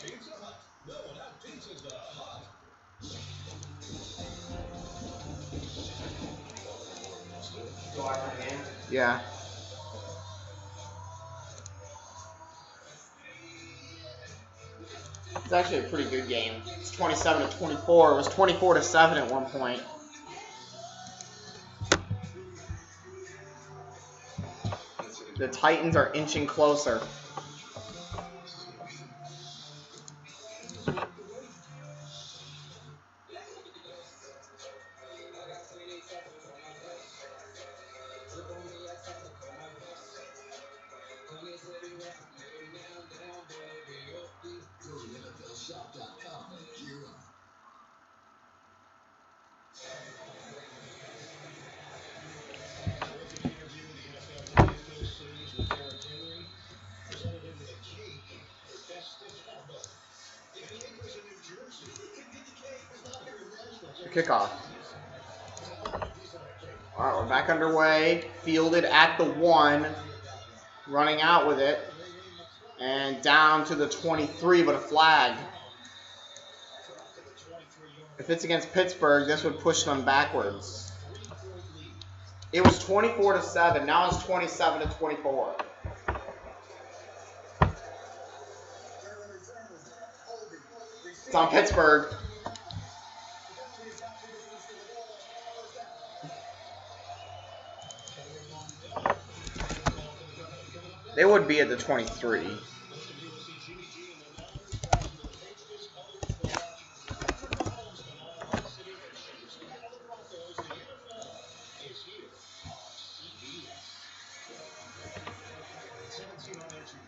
Pizza Hut. No, that pizza's the hut. Yeah. It's actually a pretty good game. It's 27-24. It was 24-7 at one point. The Titans are inching closer. Kickoff. All right, we're back underway. Fielded at the 1. Running out with it. And down to the 23, but a flag. If it's against Pittsburgh, this would push them backwards. It was 24-7. Now it's 27-24. It's on Pittsburgh. They would be at the 23.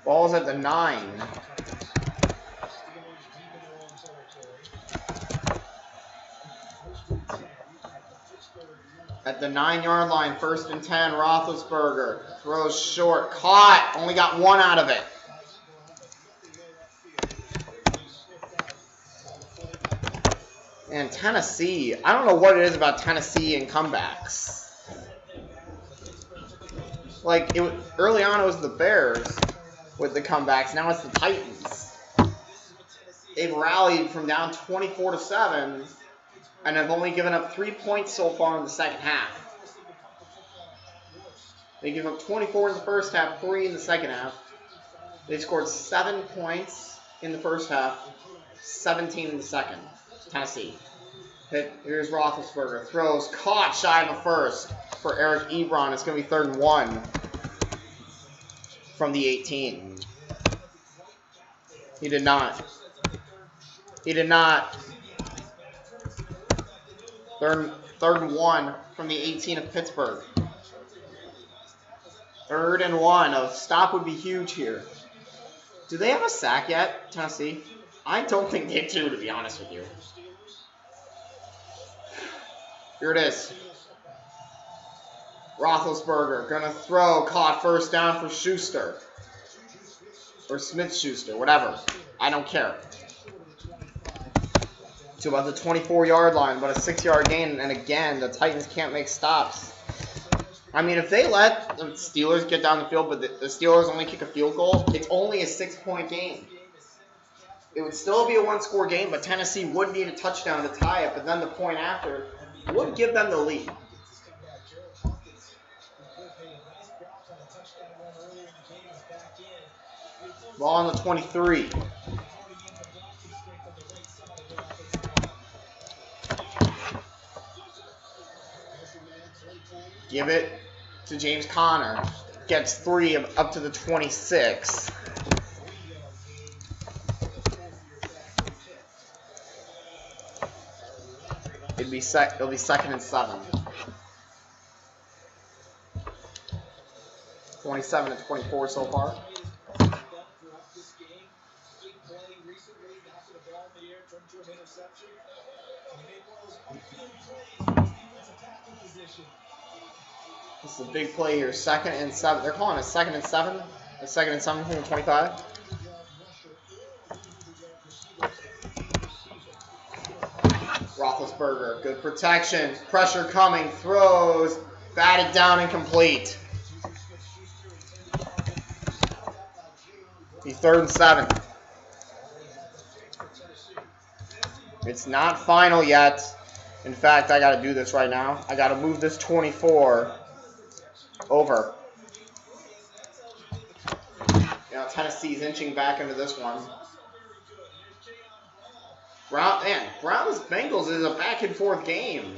Ball's at the 9. At the 9-yard line, 1st and 10, Roethlisberger throws short, caught, only got 1 out of it. And Tennessee, I don't know what it is about Tennessee and comebacks. Like, early on it was the Bears with the comebacks, now it's the Titans. They've rallied from down 24-7 and have only given up 3 points so far in the second half. They give up 24 in the first half, 3 in the second half. They scored 7 points in the first half, 17 in the second. Tennessee. Here's Roethlisberger. Throws, caught shy of the first for Eric Ebron. It's going to be 3rd and 1 from the 18. He did not. He did not. 3rd and 1 from the 18 of Pittsburgh. 3rd and 1. A stop would be huge here. Do they have a sack yet, Tennessee? I don't think they do, to be honest with you. Here it is. Roethlisberger gonna throw, caught, 1st down for Schuster. Or Smith-Schuster, whatever. I don't care. To about the 24-yard line, but a 6-yard gain, and again, the Titans can't make stops. I mean, if they let the Steelers get down the field, but the Steelers only kick a field goal, it's only a 6-point game. It would still be a 1-score game, but Tennessee would need a touchdown to tie it, but then the point after would give them the lead. Ball on the 23. Give it to James Conner. Gets 3 up to the 26. It'll be 2nd and 7. 27-24 so far. This is a big play here. 2nd and 7. They're calling it 2nd and 7. A 2nd and 7 from the 25. Roethlisberger, good protection. Pressure coming. Throws. Batted down, incomplete. He's 3rd and 7. It's not final yet. In fact, I got to do this right now. I got to move this 24 over. Now Tennessee's inching back into this one. Browns Bengals is a back and forth game.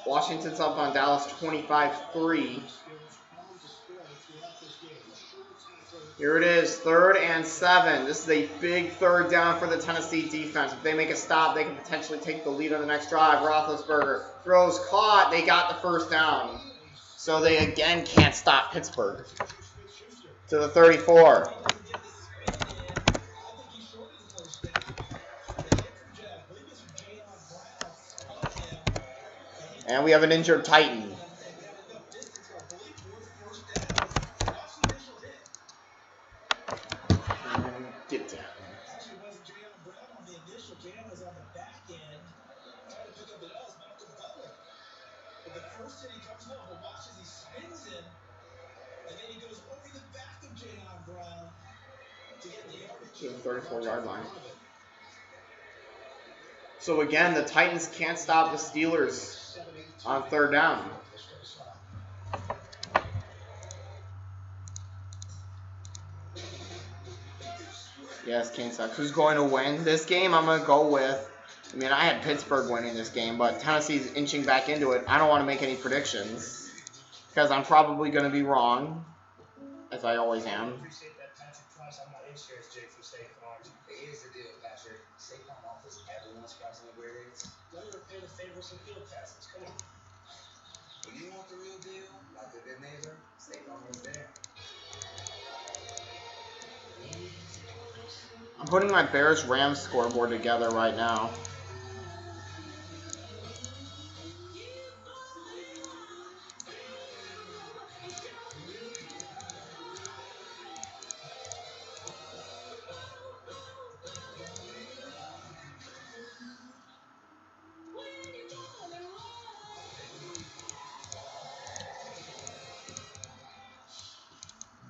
Washington's up on Dallas 25-3. Here it is, 3rd and 7. This is a big 3rd down for the Tennessee defense. If they make a stop, they can potentially take the lead on the next drive. Roethlisberger throws, caught. They got the 1st down. So they again can't stop Pittsburgh. To the 34. And we have an injured Titan. Get down. And then he goes over the back of Jayon Brown to get the yardage. To the 34-yard line. So again, the Titans can't stop the Steelers on 3rd down. Yes, King sucks. Who's going to win this game? I'm going to go with, I mean, I had Pittsburgh winning this game, but Tennessee's inching back into it. I don't want to make any predictions because I'm probably going to be wrong, as I always am. Appreciate that, Patrick Price. I'm not insurance Jake from State Farm. Here's the deal, Patrick. State Farm offers everyone's pricing and great rates. Don't pay the favors and field passes. Come on. When you want the real deal, like a good neighbor, State Farm is there. I'm putting my Bears-Rams scoreboard together right now.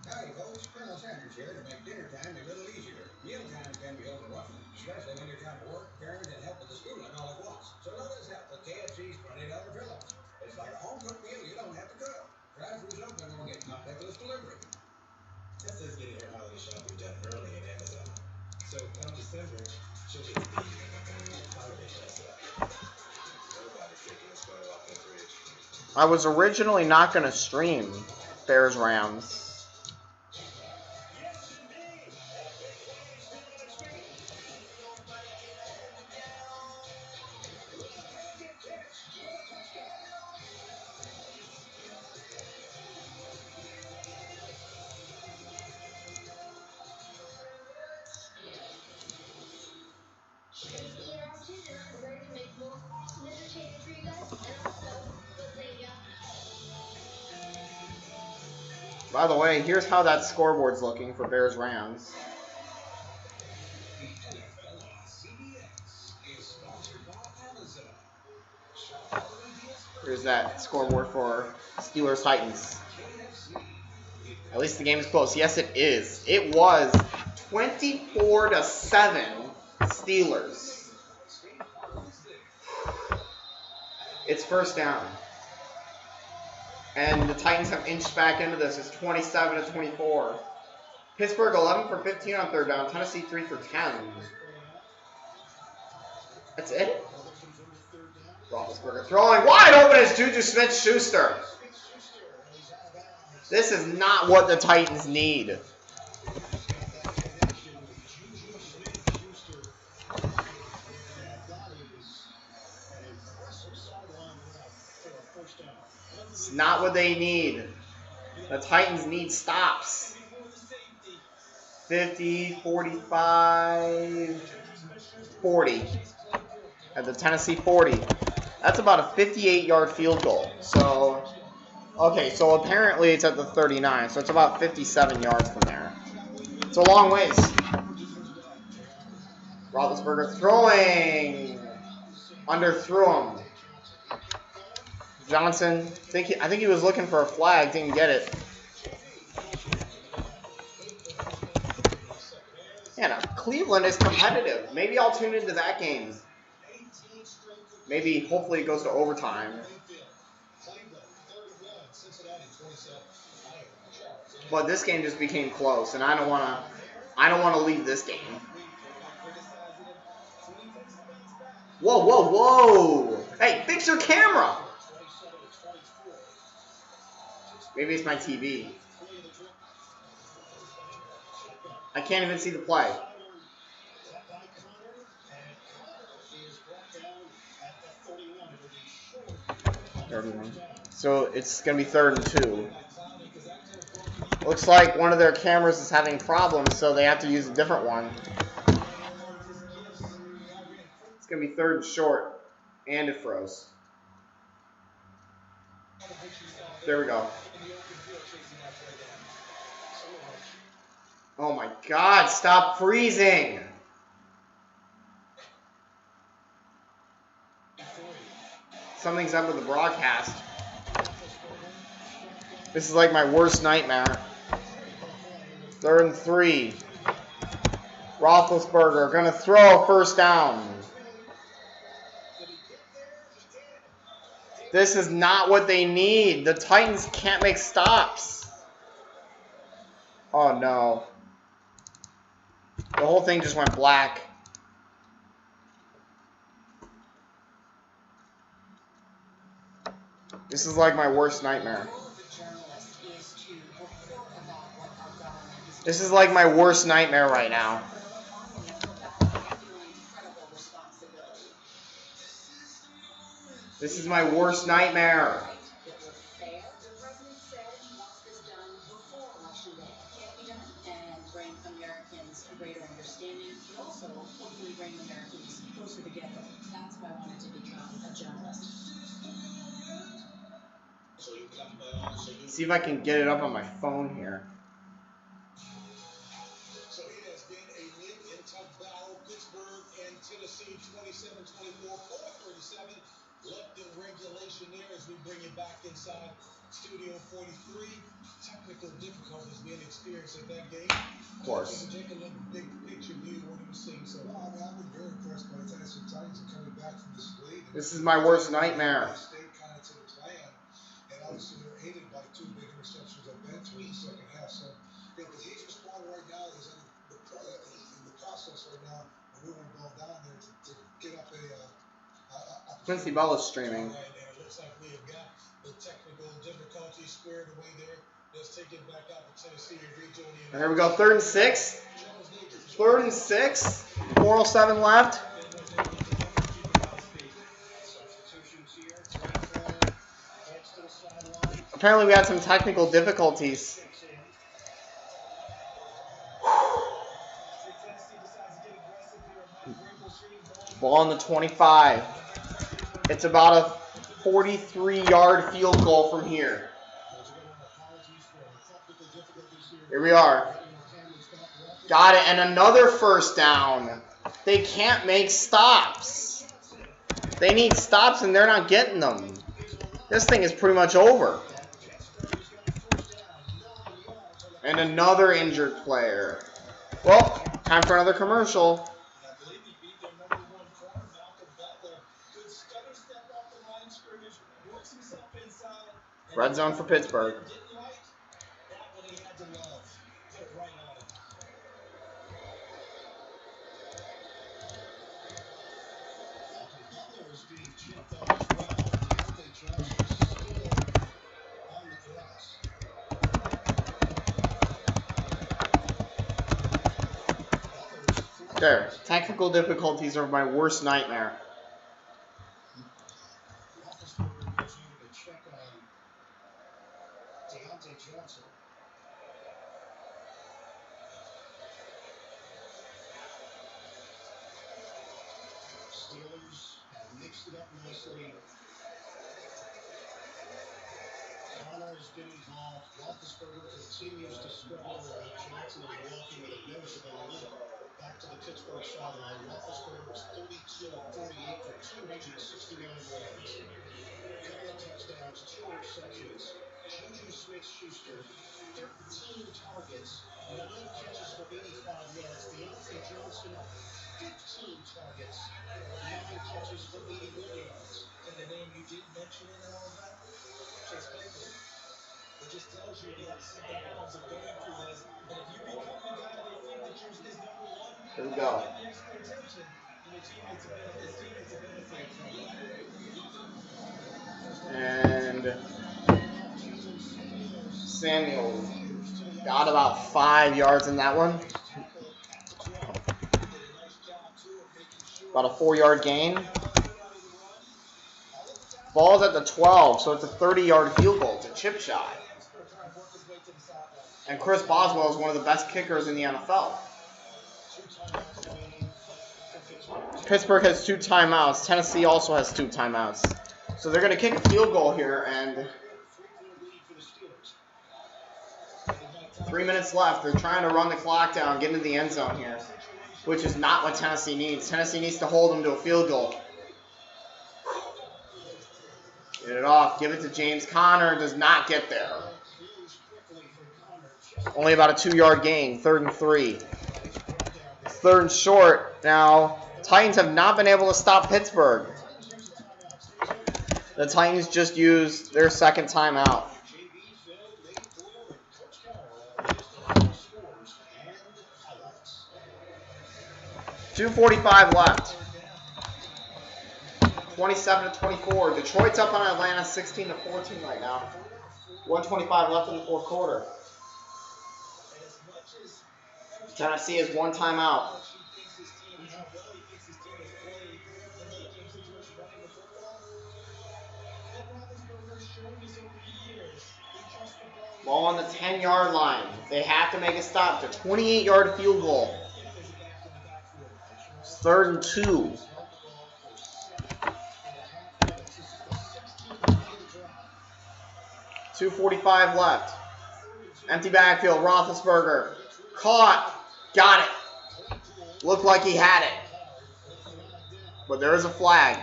Howdy, folks. Colonel Sanders here to make dinner time a little easier. Mealtime can be overwhelming, especially when you're trying to work, parent, and help with the schooling all at once. So let us help with KFC's $20 pillows. It's like a home-cooked meal you don't have to cook. Drive-throughs open and we'll get contactless delivery. Tess is getting her holiday shopping done early in Amazon. So come December, she'll get the holiday dress up. Nobody's taking this photo off the fridge. I was originally not going to stream Bears-Rams. By the way, here's how that scoreboard's looking for Bears-Rams. Here's that scoreboard for Steelers-Titans. At least the game is close. Yes, it is. It was 24-7 Steelers. It's 1st down. And the Titans have inched back into this. It's 27-24. Pittsburgh 11 for 15 on 3rd down. Tennessee 3 for 10. That's it? Roethlisberger throwing wide open is Juju Smith-Schuster. This is not what the Titans need. It's not what they need. The Titans need stops. 50, 45, 40. At the Tennessee 40. That's about a 58-yard field goal. So, okay, so apparently it's at the 39. So it's about 57 yards from there. It's a long ways. Roethlisberger throwing. Underthrew him. Johnson, I think he was looking for a flag, didn't get it. Yeah, now, Cleveland is competitive. Maybe I'll tune into that game. Maybe, hopefully, it goes to overtime. But this game just became close, and I don't want to leave this game. Whoa, whoa, whoa! Hey, fix your camera! Maybe it's my TV. I can't even see the play. So it's going to be 3rd and 2. Looks like one of their cameras is having problems, so they have to use a different one. It's going to be 3rd and short, and it froze. There we go. Oh my God, stop freezing! Something's up with the broadcast. This is like my worst nightmare. 3rd and 3. Roethlisberger gonna throw a first down. This is not what they need. The Titans can't make stops. Oh no. The whole thing just went black. This is like my worst nightmare. This is like my worst nightmare right now. This is my worst nightmare. See if I can get it up on my phone here. So it has been a nip and tuck battle. Pittsburgh and Tennessee 27-24, 4:37 left in regulation there as we bring it back inside Studio 43. Technical difficulties being experienced at that game. Of course. Take a look, big picture view of what he was seeing. So, I've been very impressed by the Tennessee Titans and coming back from this lead. This is my worst nightmare. Stayed kind of to the plan, and obviously they're aided by 2 big interceptions at Ben through the second half. So, the Patriots squad right now is in the process right now of moving the ball down there to get up a Quincy Bell is streaming. Right, and it looks like we have got the technical difficulties squared away there. Let's take it back out to Tennessee and rejoin the. And here we go, 3rd and 6. 3rd and 6. 4:07 left. Apparently we had some technical difficulties. Ball on the 25. It's about a 43-yard field goal from here. Here we are. Got it, and another first down. They can't make stops. They need stops, and they're not getting them. This thing is pretty much over. And another injured player. Well, time for another commercial. Red zone for Pittsburgh. There. Technical difficulties are my worst nightmare. Steelers have mixed it up nicely. Connor has been involved. Roethlisberger continues to struggle. Jackson is walking with a noticeable limp back to the Pittsburgh sideline. Roethlisberger was 32 of 48 for 269 yards. Couple of touchdowns, 2 interceptions. Juju Smith-Schuster, 13 targets, 9 catches for 85 yards. Deontay Johnson, 15 targets, 9 catches for 81 yards. And the name you didn't mention in all of that? Chase Claypool. It just tells you that some backgrounds are going through this. And if you become the guy they think that you're is number one, Here we go. get the extra attention, and your teammates are benefiting from it. And Samuel got about 5 yards in that one. About a 4-yard gain. Ball's at the 12, so it's a 30-yard field goal. It's a chip shot. And Chris Boswell is one of the best kickers in the NFL. Pittsburgh has 2 timeouts. Tennessee also has 2 timeouts. So they're going to kick a field goal here, and 3 minutes left. They're trying to run the clock down, get into the end zone here, which is not what Tennessee needs. Tennessee needs to hold them to a field goal. Get it off. Give it to James Conner. Does not get there. Only about a 2-yard gain. 3rd and 3. 3rd and short. Now, Titans have not been able to stop Pittsburgh. The Titans just used their second timeout. 2:45 left. 27-24. Detroit's up on Atlanta 16-14 right now. 1:25 left in the 4th quarter. Tennessee has 1 timeout. Ball on the 10-yard line. They have to make a stop. It's a 28-yard field goal. It's 3rd and 2. .245 left. Empty backfield. Roethlisberger. Caught. Got it. Looked like he had it. But there is a flag.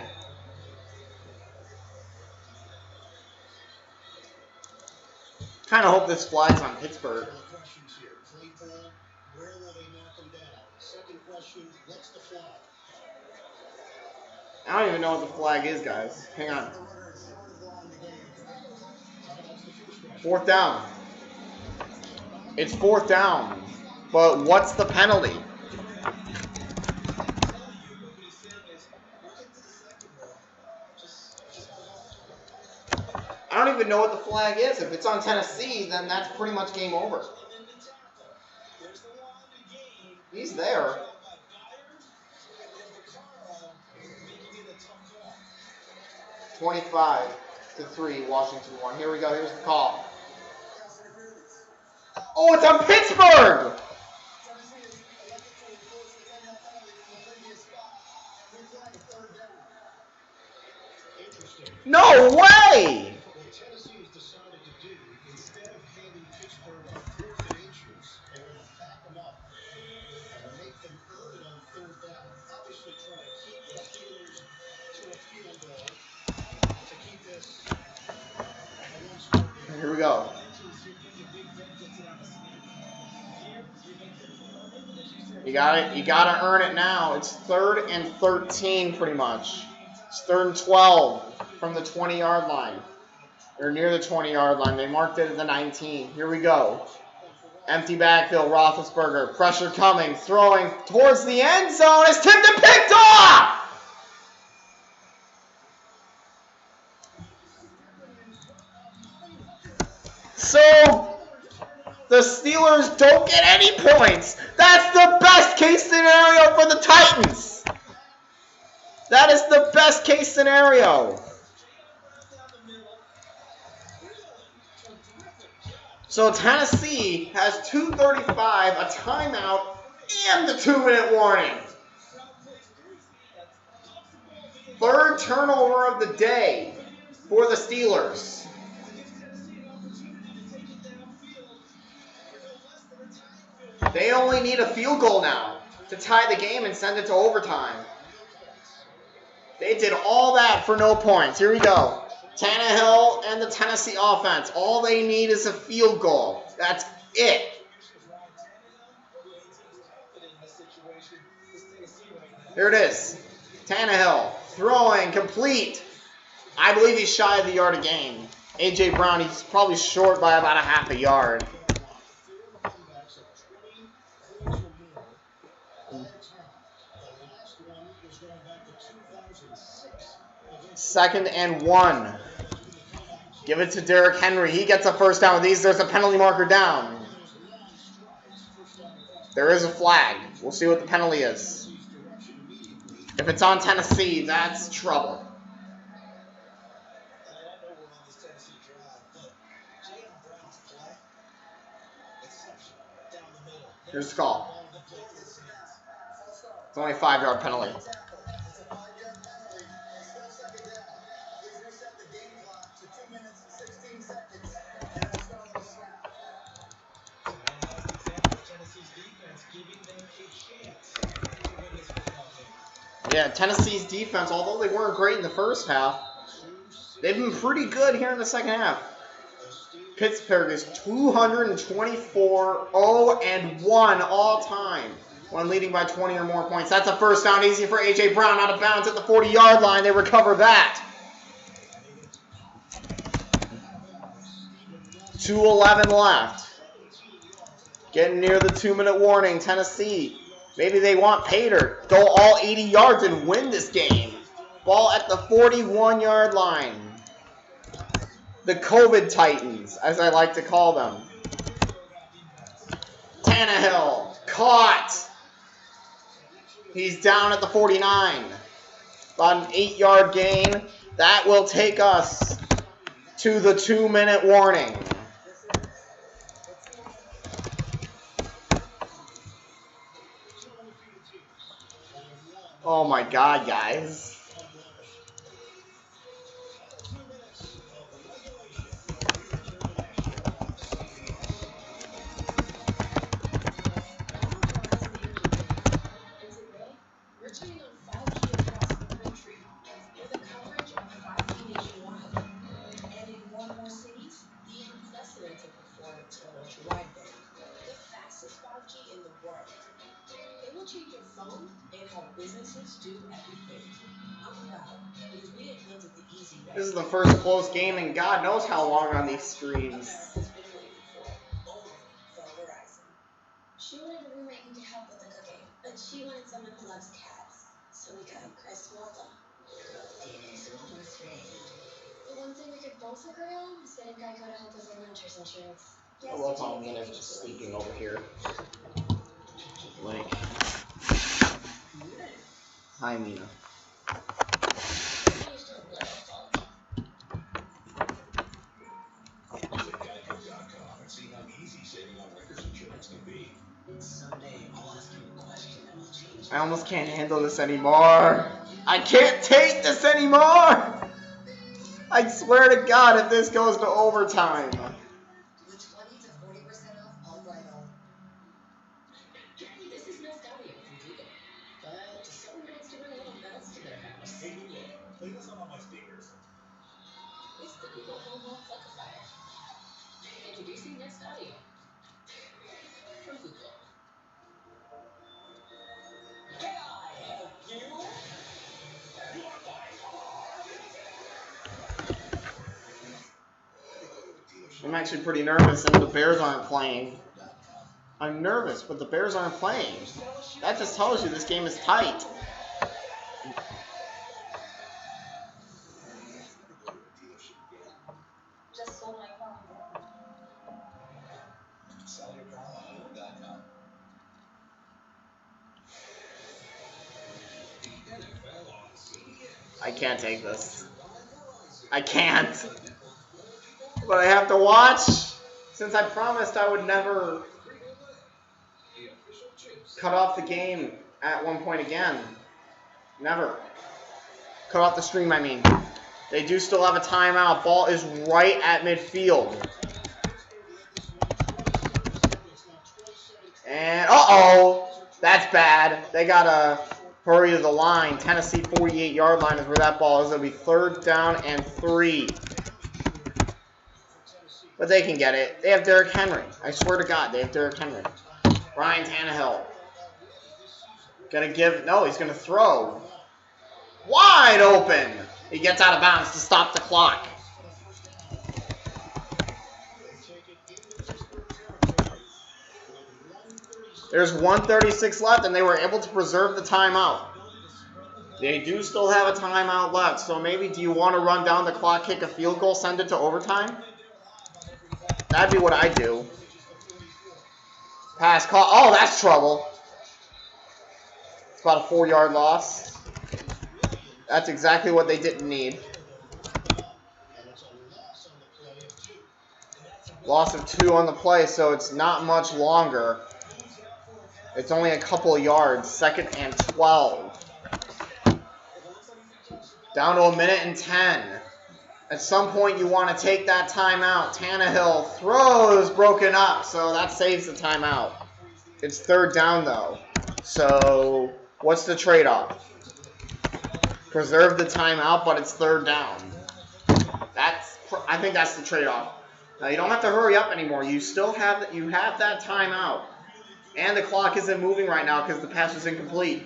Kind of hope this flag's on Pittsburgh. I don't even know what the flag is, guys. Hang on. 4th down. It's 4th down. But what's the penalty? I don't even know what the flag is. If it's on Tennessee, then that's pretty much game over. He's there. (25-3), Washington 1. Here we go. Here's the call. Oh, it's on Pittsburgh! No way! Tennessee has decided to do, instead of handing Pittsburgh on 4th and inches, they're going to back them up and make them earn it on 3rd down. Obviously trying to keep the Steelers to a field goal to keep this a one-score game. Here we go. You got it. You got to earn it now. It's 3rd and 13 pretty much. It's 3rd and 12 from the 20-yard line. Or near the 20-yard line. They marked it at the 19. Here we go. Empty backfield. Roethlisberger. Pressure coming. Throwing towards the end zone. It's tipped and picked off! So, the Steelers don't get any points. That's the best case scenario for the Titans. That is the best case scenario. So Tennessee has 2:35, a timeout, and the 2-minute warning. 3rd turnover of the day for the Steelers. They only need a field goal now to tie the game and send it to overtime. They did all that for no points. Here we go. Tannehill and the Tennessee offense. All they need is a field goal. That's it. Here it is. Tannehill throwing complete. I believe he's shy of the yard a game. A.J. Brown, he's probably short by about a half a yard. 2nd and 1. Give it to Derrick Henry. He gets a first down with these. There's a penalty marker down. There is a flag. We'll see what the penalty is. If it's on Tennessee, that's trouble. Here's the call. It's only a 5-yard penalty. Yeah, Tennessee's defense, although they weren't great in the first half, they've been pretty good here in the second half. Pittsburgh is 224-0-1 all time when leading by 20 or more points. That's a first down, easy for A.J. Brown, out of bounds at the 40-yard line. They recover that. 2:11 left. Getting near the 2-minute warning. Tennessee, maybe they want Pater. Go all 80 yards and win this game. Ball at the 41-yard line. The COVID Titans, as I like to call them. Tannehill, caught. He's down at the 49. About an 8-yard gain. That will take us to the 2-minute warning. Oh my God, guys. Returning on 5G across the country, with a coverage of 5G nationwide. And in more and more cities, the unprecedented performance from ultra-wideband, the fastest 5G in the world. It will change your phone and how businesses do everything. I'm proud because we invented the easy way. This is the first close game in God knows how long on these streams. She wanted a roommate who could help with the cooking, but she wanted someone who loves cats. So we got Chris Walton. The one thing we could both agree on is getting Geico to help with our renters insurance. I love how Mina's just sleeping over here. Like, hi Mina. Visit Geico.com and see how easy saving on renters insurance can be. Someday I'll ask you a question that will change. I almost can't handle this anymore. I can't take this anymore. I swear to God, if this goes to overtime. With 20 to 40% off all Bridal. Hey, this is Miss Gaudio from Google. But someone wants to bring a little bells to their house. Hey Google, play this on all my speakers. It's the Google Home Amplifier. Introducing Next Audio from Google. Can I help you? I'm actually pretty nervous and the Bears aren't playing. I'm nervous, but the Bears aren't playing. That just tells you this game is tight. Just sold my phone. Sell your car on Home.com. The NFL on CBS. I can't take this. I can't. But I have to watch, since I promised I would never cut off the game at one point again. Never. Cut off the stream, I mean. They do still have a timeout. Ball is right at midfield. And, uh-oh, that's bad. They got to hurry to the line. Tennessee 48-yard line is where that ball is. It'll be 3rd down and 3. But they can get it. They have Derrick Henry. I swear to God, they have Derrick Henry. Ryan Tannehill. Gonna give, no, he's gonna throw. Wide open. He gets out of bounds to stop the clock. There's 1:36 left, and they were able to preserve the timeout. They do still have a timeout left, so maybe do you want to run down the clock, kick a field goal, send it to overtime? That'd be what I do. Pass call. Oh, that's trouble. It's about a 4-yard loss. That's exactly what they didn't need. Loss of 2 on the play, so it's not much longer. It's only a couple of yards. 2nd and 12. Down to 1:10. At some point, you want to take that timeout. Tannehill throws broken up, so that saves the timeout. It's 3rd down, though. So what's the trade-off? Preserve the timeout, but it's 3rd down. I think that's the trade-off. Now you don't have to hurry up anymore. You still have that timeout, and the clock isn't moving right now because the pass was incomplete.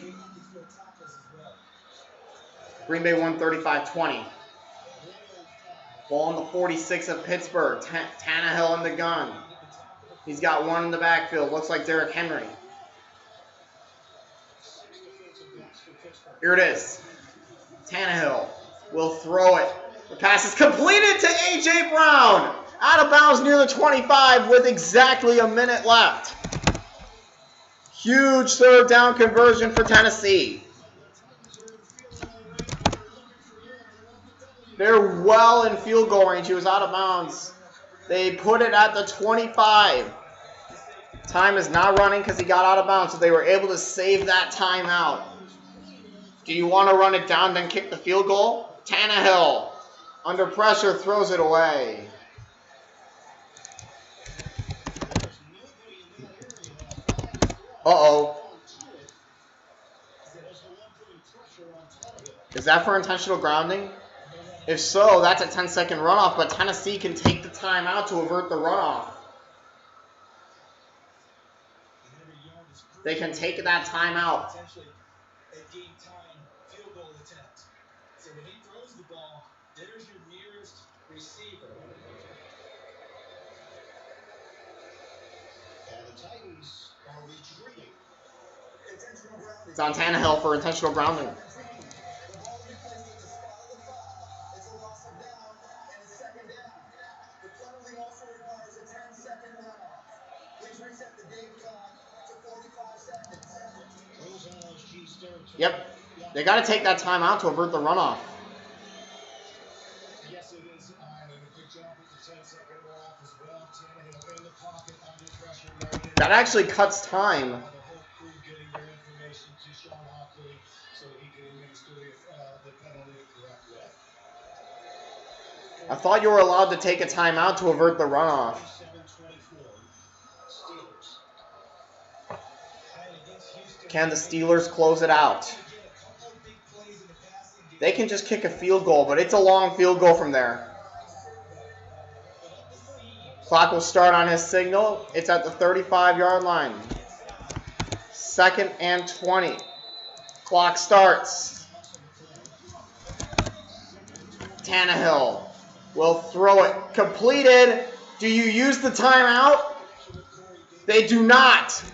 Green Bay won 35-20. Ball in the 46 of Pittsburgh. Tannehill in the gun. He's got one in the backfield. Looks like Derrick Henry. Here it is. Tannehill will throw it. The pass is completed to A.J. Brown. Out of bounds near the 25 with exactly a minute left. Huge third down conversion for Tennessee. They're well in field goal range. He was out of bounds. They put it at the 25. Time is not running because he got out of bounds, so they were able to save that timeout. Do you want to run it down, then kick the field goal? Tannehill, under pressure, throws it away. Uh-oh. Is that for intentional grounding? If so, that's a 10-second runoff, but Tennessee can take the timeout to avert the runoff. They can take that timeout. So when he throws the ball, there's your nearest receiver. And the Titans are retreating. It's on Tannehill for intentional grounding. Yep. They got to take that timeout to avert the runoff. Yes, it is on, and a good job with the 10-second off as well. Tannehill in the pocket under pressure. That actually cuts time. The whole crew getting their information to Sean Hockley so he can administer the penalty the correct way. I thought you were allowed to take a timeout to avert the runoff. 7-24. Steelers. Can the Steelers close it out? They can just kick a field goal, but it's a long field goal from there. Clock will start on his signal. It's at the 35-yard line. 2nd and 20. Clock starts. Tannehill will throw it. Completed. Do you use the timeout? They do not.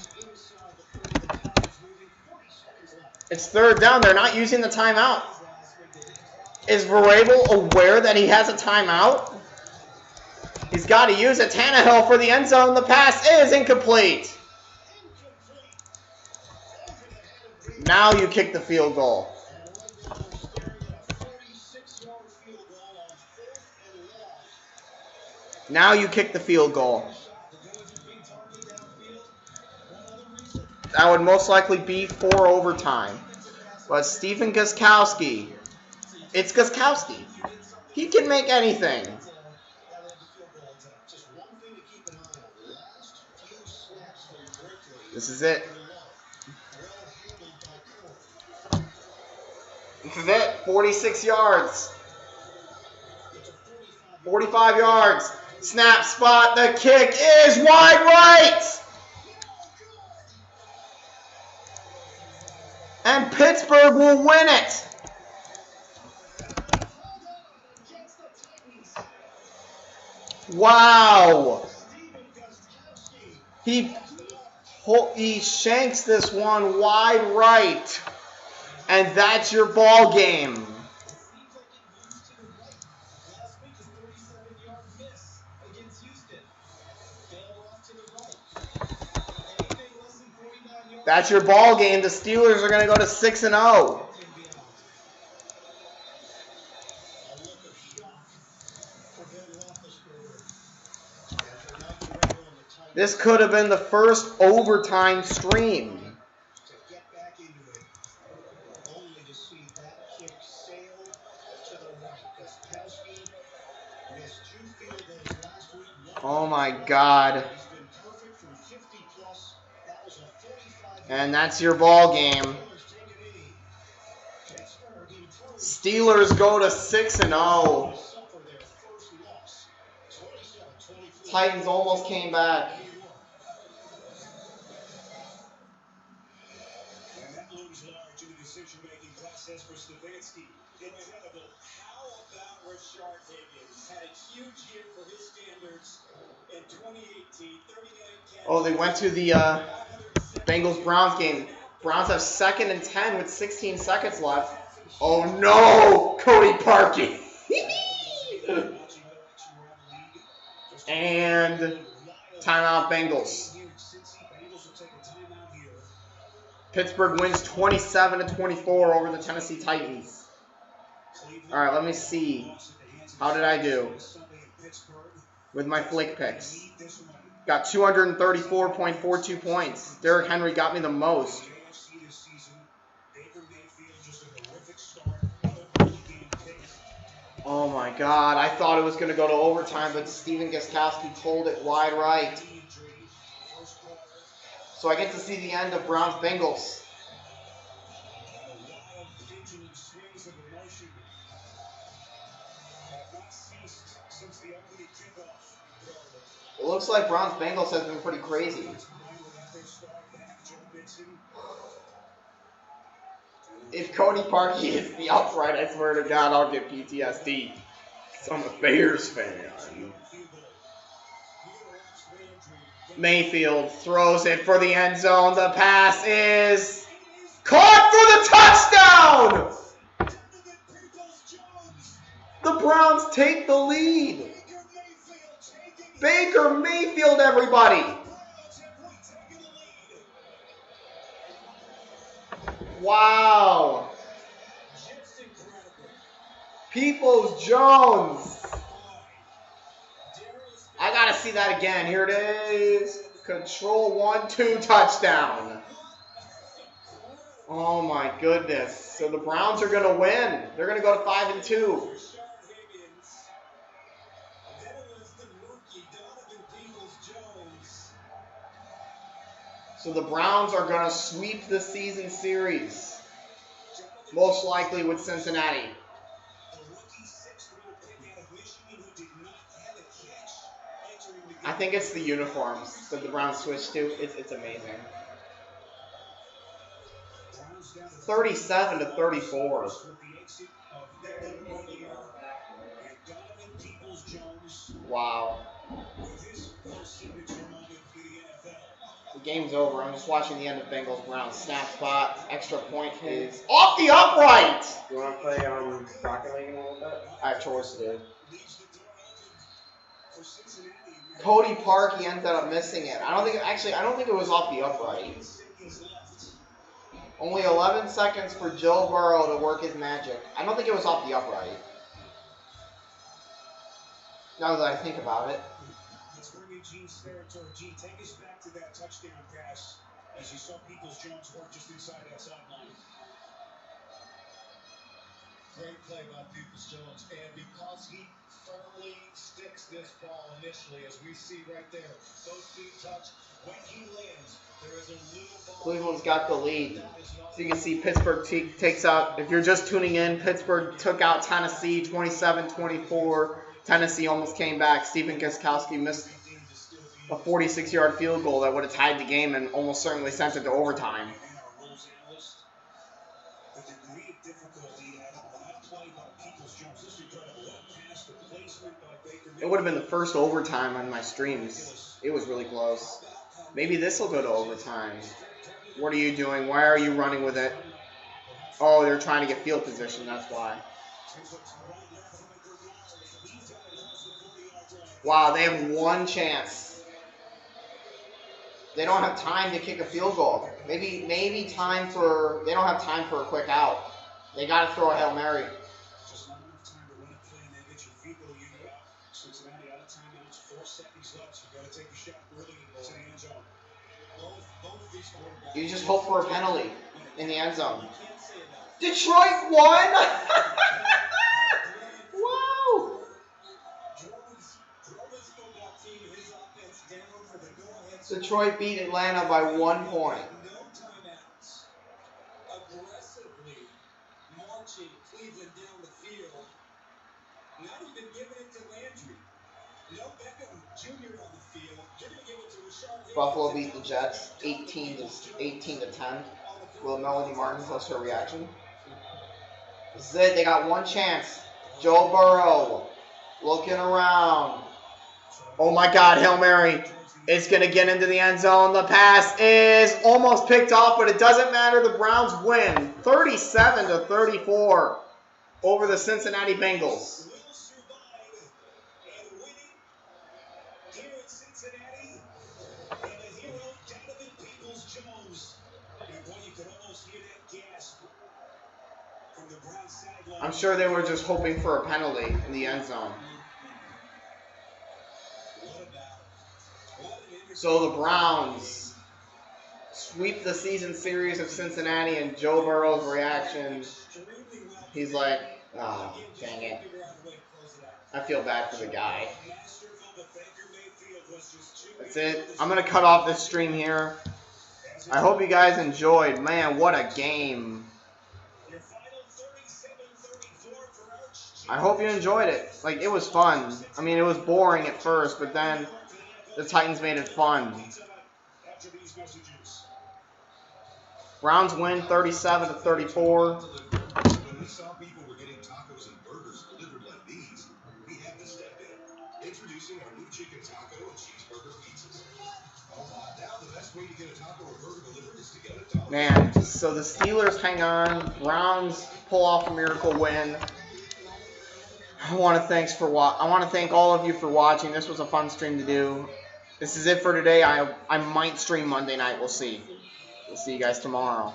It's third down. They're not using the timeout. Is Vrabel aware that he has a timeout? He's got to use it. Tannehill for the end zone. The pass is incomplete. Now you kick the field goal. Now you kick the field goal. That would most likely be for overtime. But Stephen Gostkowski, it's Gostkowski. He can make anything. This is it. This is it. 46 yards. 45 yards. Snap spot. The kick is wide right. And Pittsburgh will win it. Wow. He shanks this one wide right. And that's your ball game. That's your ball game. The Steelers are going to go to 6-0. This could have been the first overtime stream. Oh my God. And that's your ball game. Steelers go to 6-0. Titans almost came back. And that looms large in the decision-making process for Stefanski. Incredible. How about Rashard Higgins? Had a huge year for his standards in 2018. 39 catches. Oh, they went to the Bengals-Browns game. Browns have 2nd and 10 with 16 seconds left. Oh no, Cody Parkey. And timeout Bengals. Pittsburgh wins 27-24 over the Tennessee Titans. All right, let me see. How did I do with my flick picks? Got 234.42 points. Derrick Henry got me the most. Oh my God, I thought it was going to go to overtime, but Stephen Gostkowski pulled it wide right. So I get to see the end of Browns-Bengals. It looks like Browns-Bengals has been pretty crazy. If Cody Parkey hits the upright, I swear to God, I'll get PTSD. So I'm a Bears fan. Mayfield throws it for the end zone. The pass is caught for the touchdown! The Browns take the lead. Baker Mayfield, everybody. Wow. Peoples-Jones. I got to see that again. Here it is. Control 1-2 touchdown. Oh my goodness. So the Browns are going to win. They're going to go to 5-2. So the Browns are going to sweep the season series. Most likely with Cincinnati. I think it's the uniforms that the Browns switched to. It's amazing. 37-34. Wow. The game's over. I'm just watching the end of Bengals-Browns. Snap spot. Extra point is off the upright. You want to play Rocket League in a little bit? I have chores to do. Cody Parkey ended up missing it. I don't think it was off the upright. Only 11 seconds for Joe Burrow to work his magic. I don't think it was off the upright. Now that I think about it. Let's bring in Gene's territory. Gene, take us back to that touchdown pass as you saw Peoples-Jones work just inside that sideline. Great play by Peoples-Jones, and because he firmly sticks this ball initially, as we see right there, both feet touch. When he lands, there is a little ball. Cleveland's got the lead. So you can see Pittsburgh takes out, if you're just tuning in, Pittsburgh took out Tennessee 27-24. Tennessee almost came back. Stephen Gostkowski missed a 46-yard field goal that would have tied the game and almost certainly sent it to overtime. It would have been the first overtime on my streams. It was really close. Maybe this will go to overtime. What are you doing? Why are you running with it? Oh, they're trying to get field position. That's why. Wow, they have one chance. They don't have time to kick a field goal. Maybe time for. They don't have time for a quick out. They got to throw a Hail Mary. Just not enough time to run a play and then get your field goal unit out. Cincinnati out of timeouts, 4 seconds left. So you got to take a shot early to the end zone. Both these quarterbacks. You just hope for a penalty in the end zone. Detroit won. Wow. Detroit beat Atlanta by 1 point. No timeouts. Aggressively marching Cleveland down the field. Not even giving it to Landry. No Beckham Jr. on Buffalo beat the Jets 18 to 10. Will Melody Martin post her reaction? This is it. They got one chance. Joe Burrow looking around. Oh my God, Hail Mary. It's going to get into the end zone. The pass is almost picked off, but it doesn't matter. The Browns win 37 to 34 over the Cincinnati Bengals. I'm sure they were just hoping for a penalty in the end zone. So the Browns sweep the season series of Cincinnati, and Joe Burrow's reaction, he's like, oh, dang it. I feel bad for the guy. That's it. I'm going to cut off this stream here. I hope you guys enjoyed. Man, what a game. I hope you enjoyed it. Like, it was fun. I mean, it was boring at first, but then the Titans made it fun. Browns win 37 to 34. When we saw people were getting tacos and burgers delivered like these, we had to step in. Introducing our new chicken taco and cheeseburger pizzas. Now the best way to get a taco or burger delivered is to get a taco. Man, so the Steelers hang on. Browns pull off a miracle win. I want to thank all of you for watching. This was a fun stream to do. This is it for today. I might stream Monday night. We'll see. We'll see you guys tomorrow.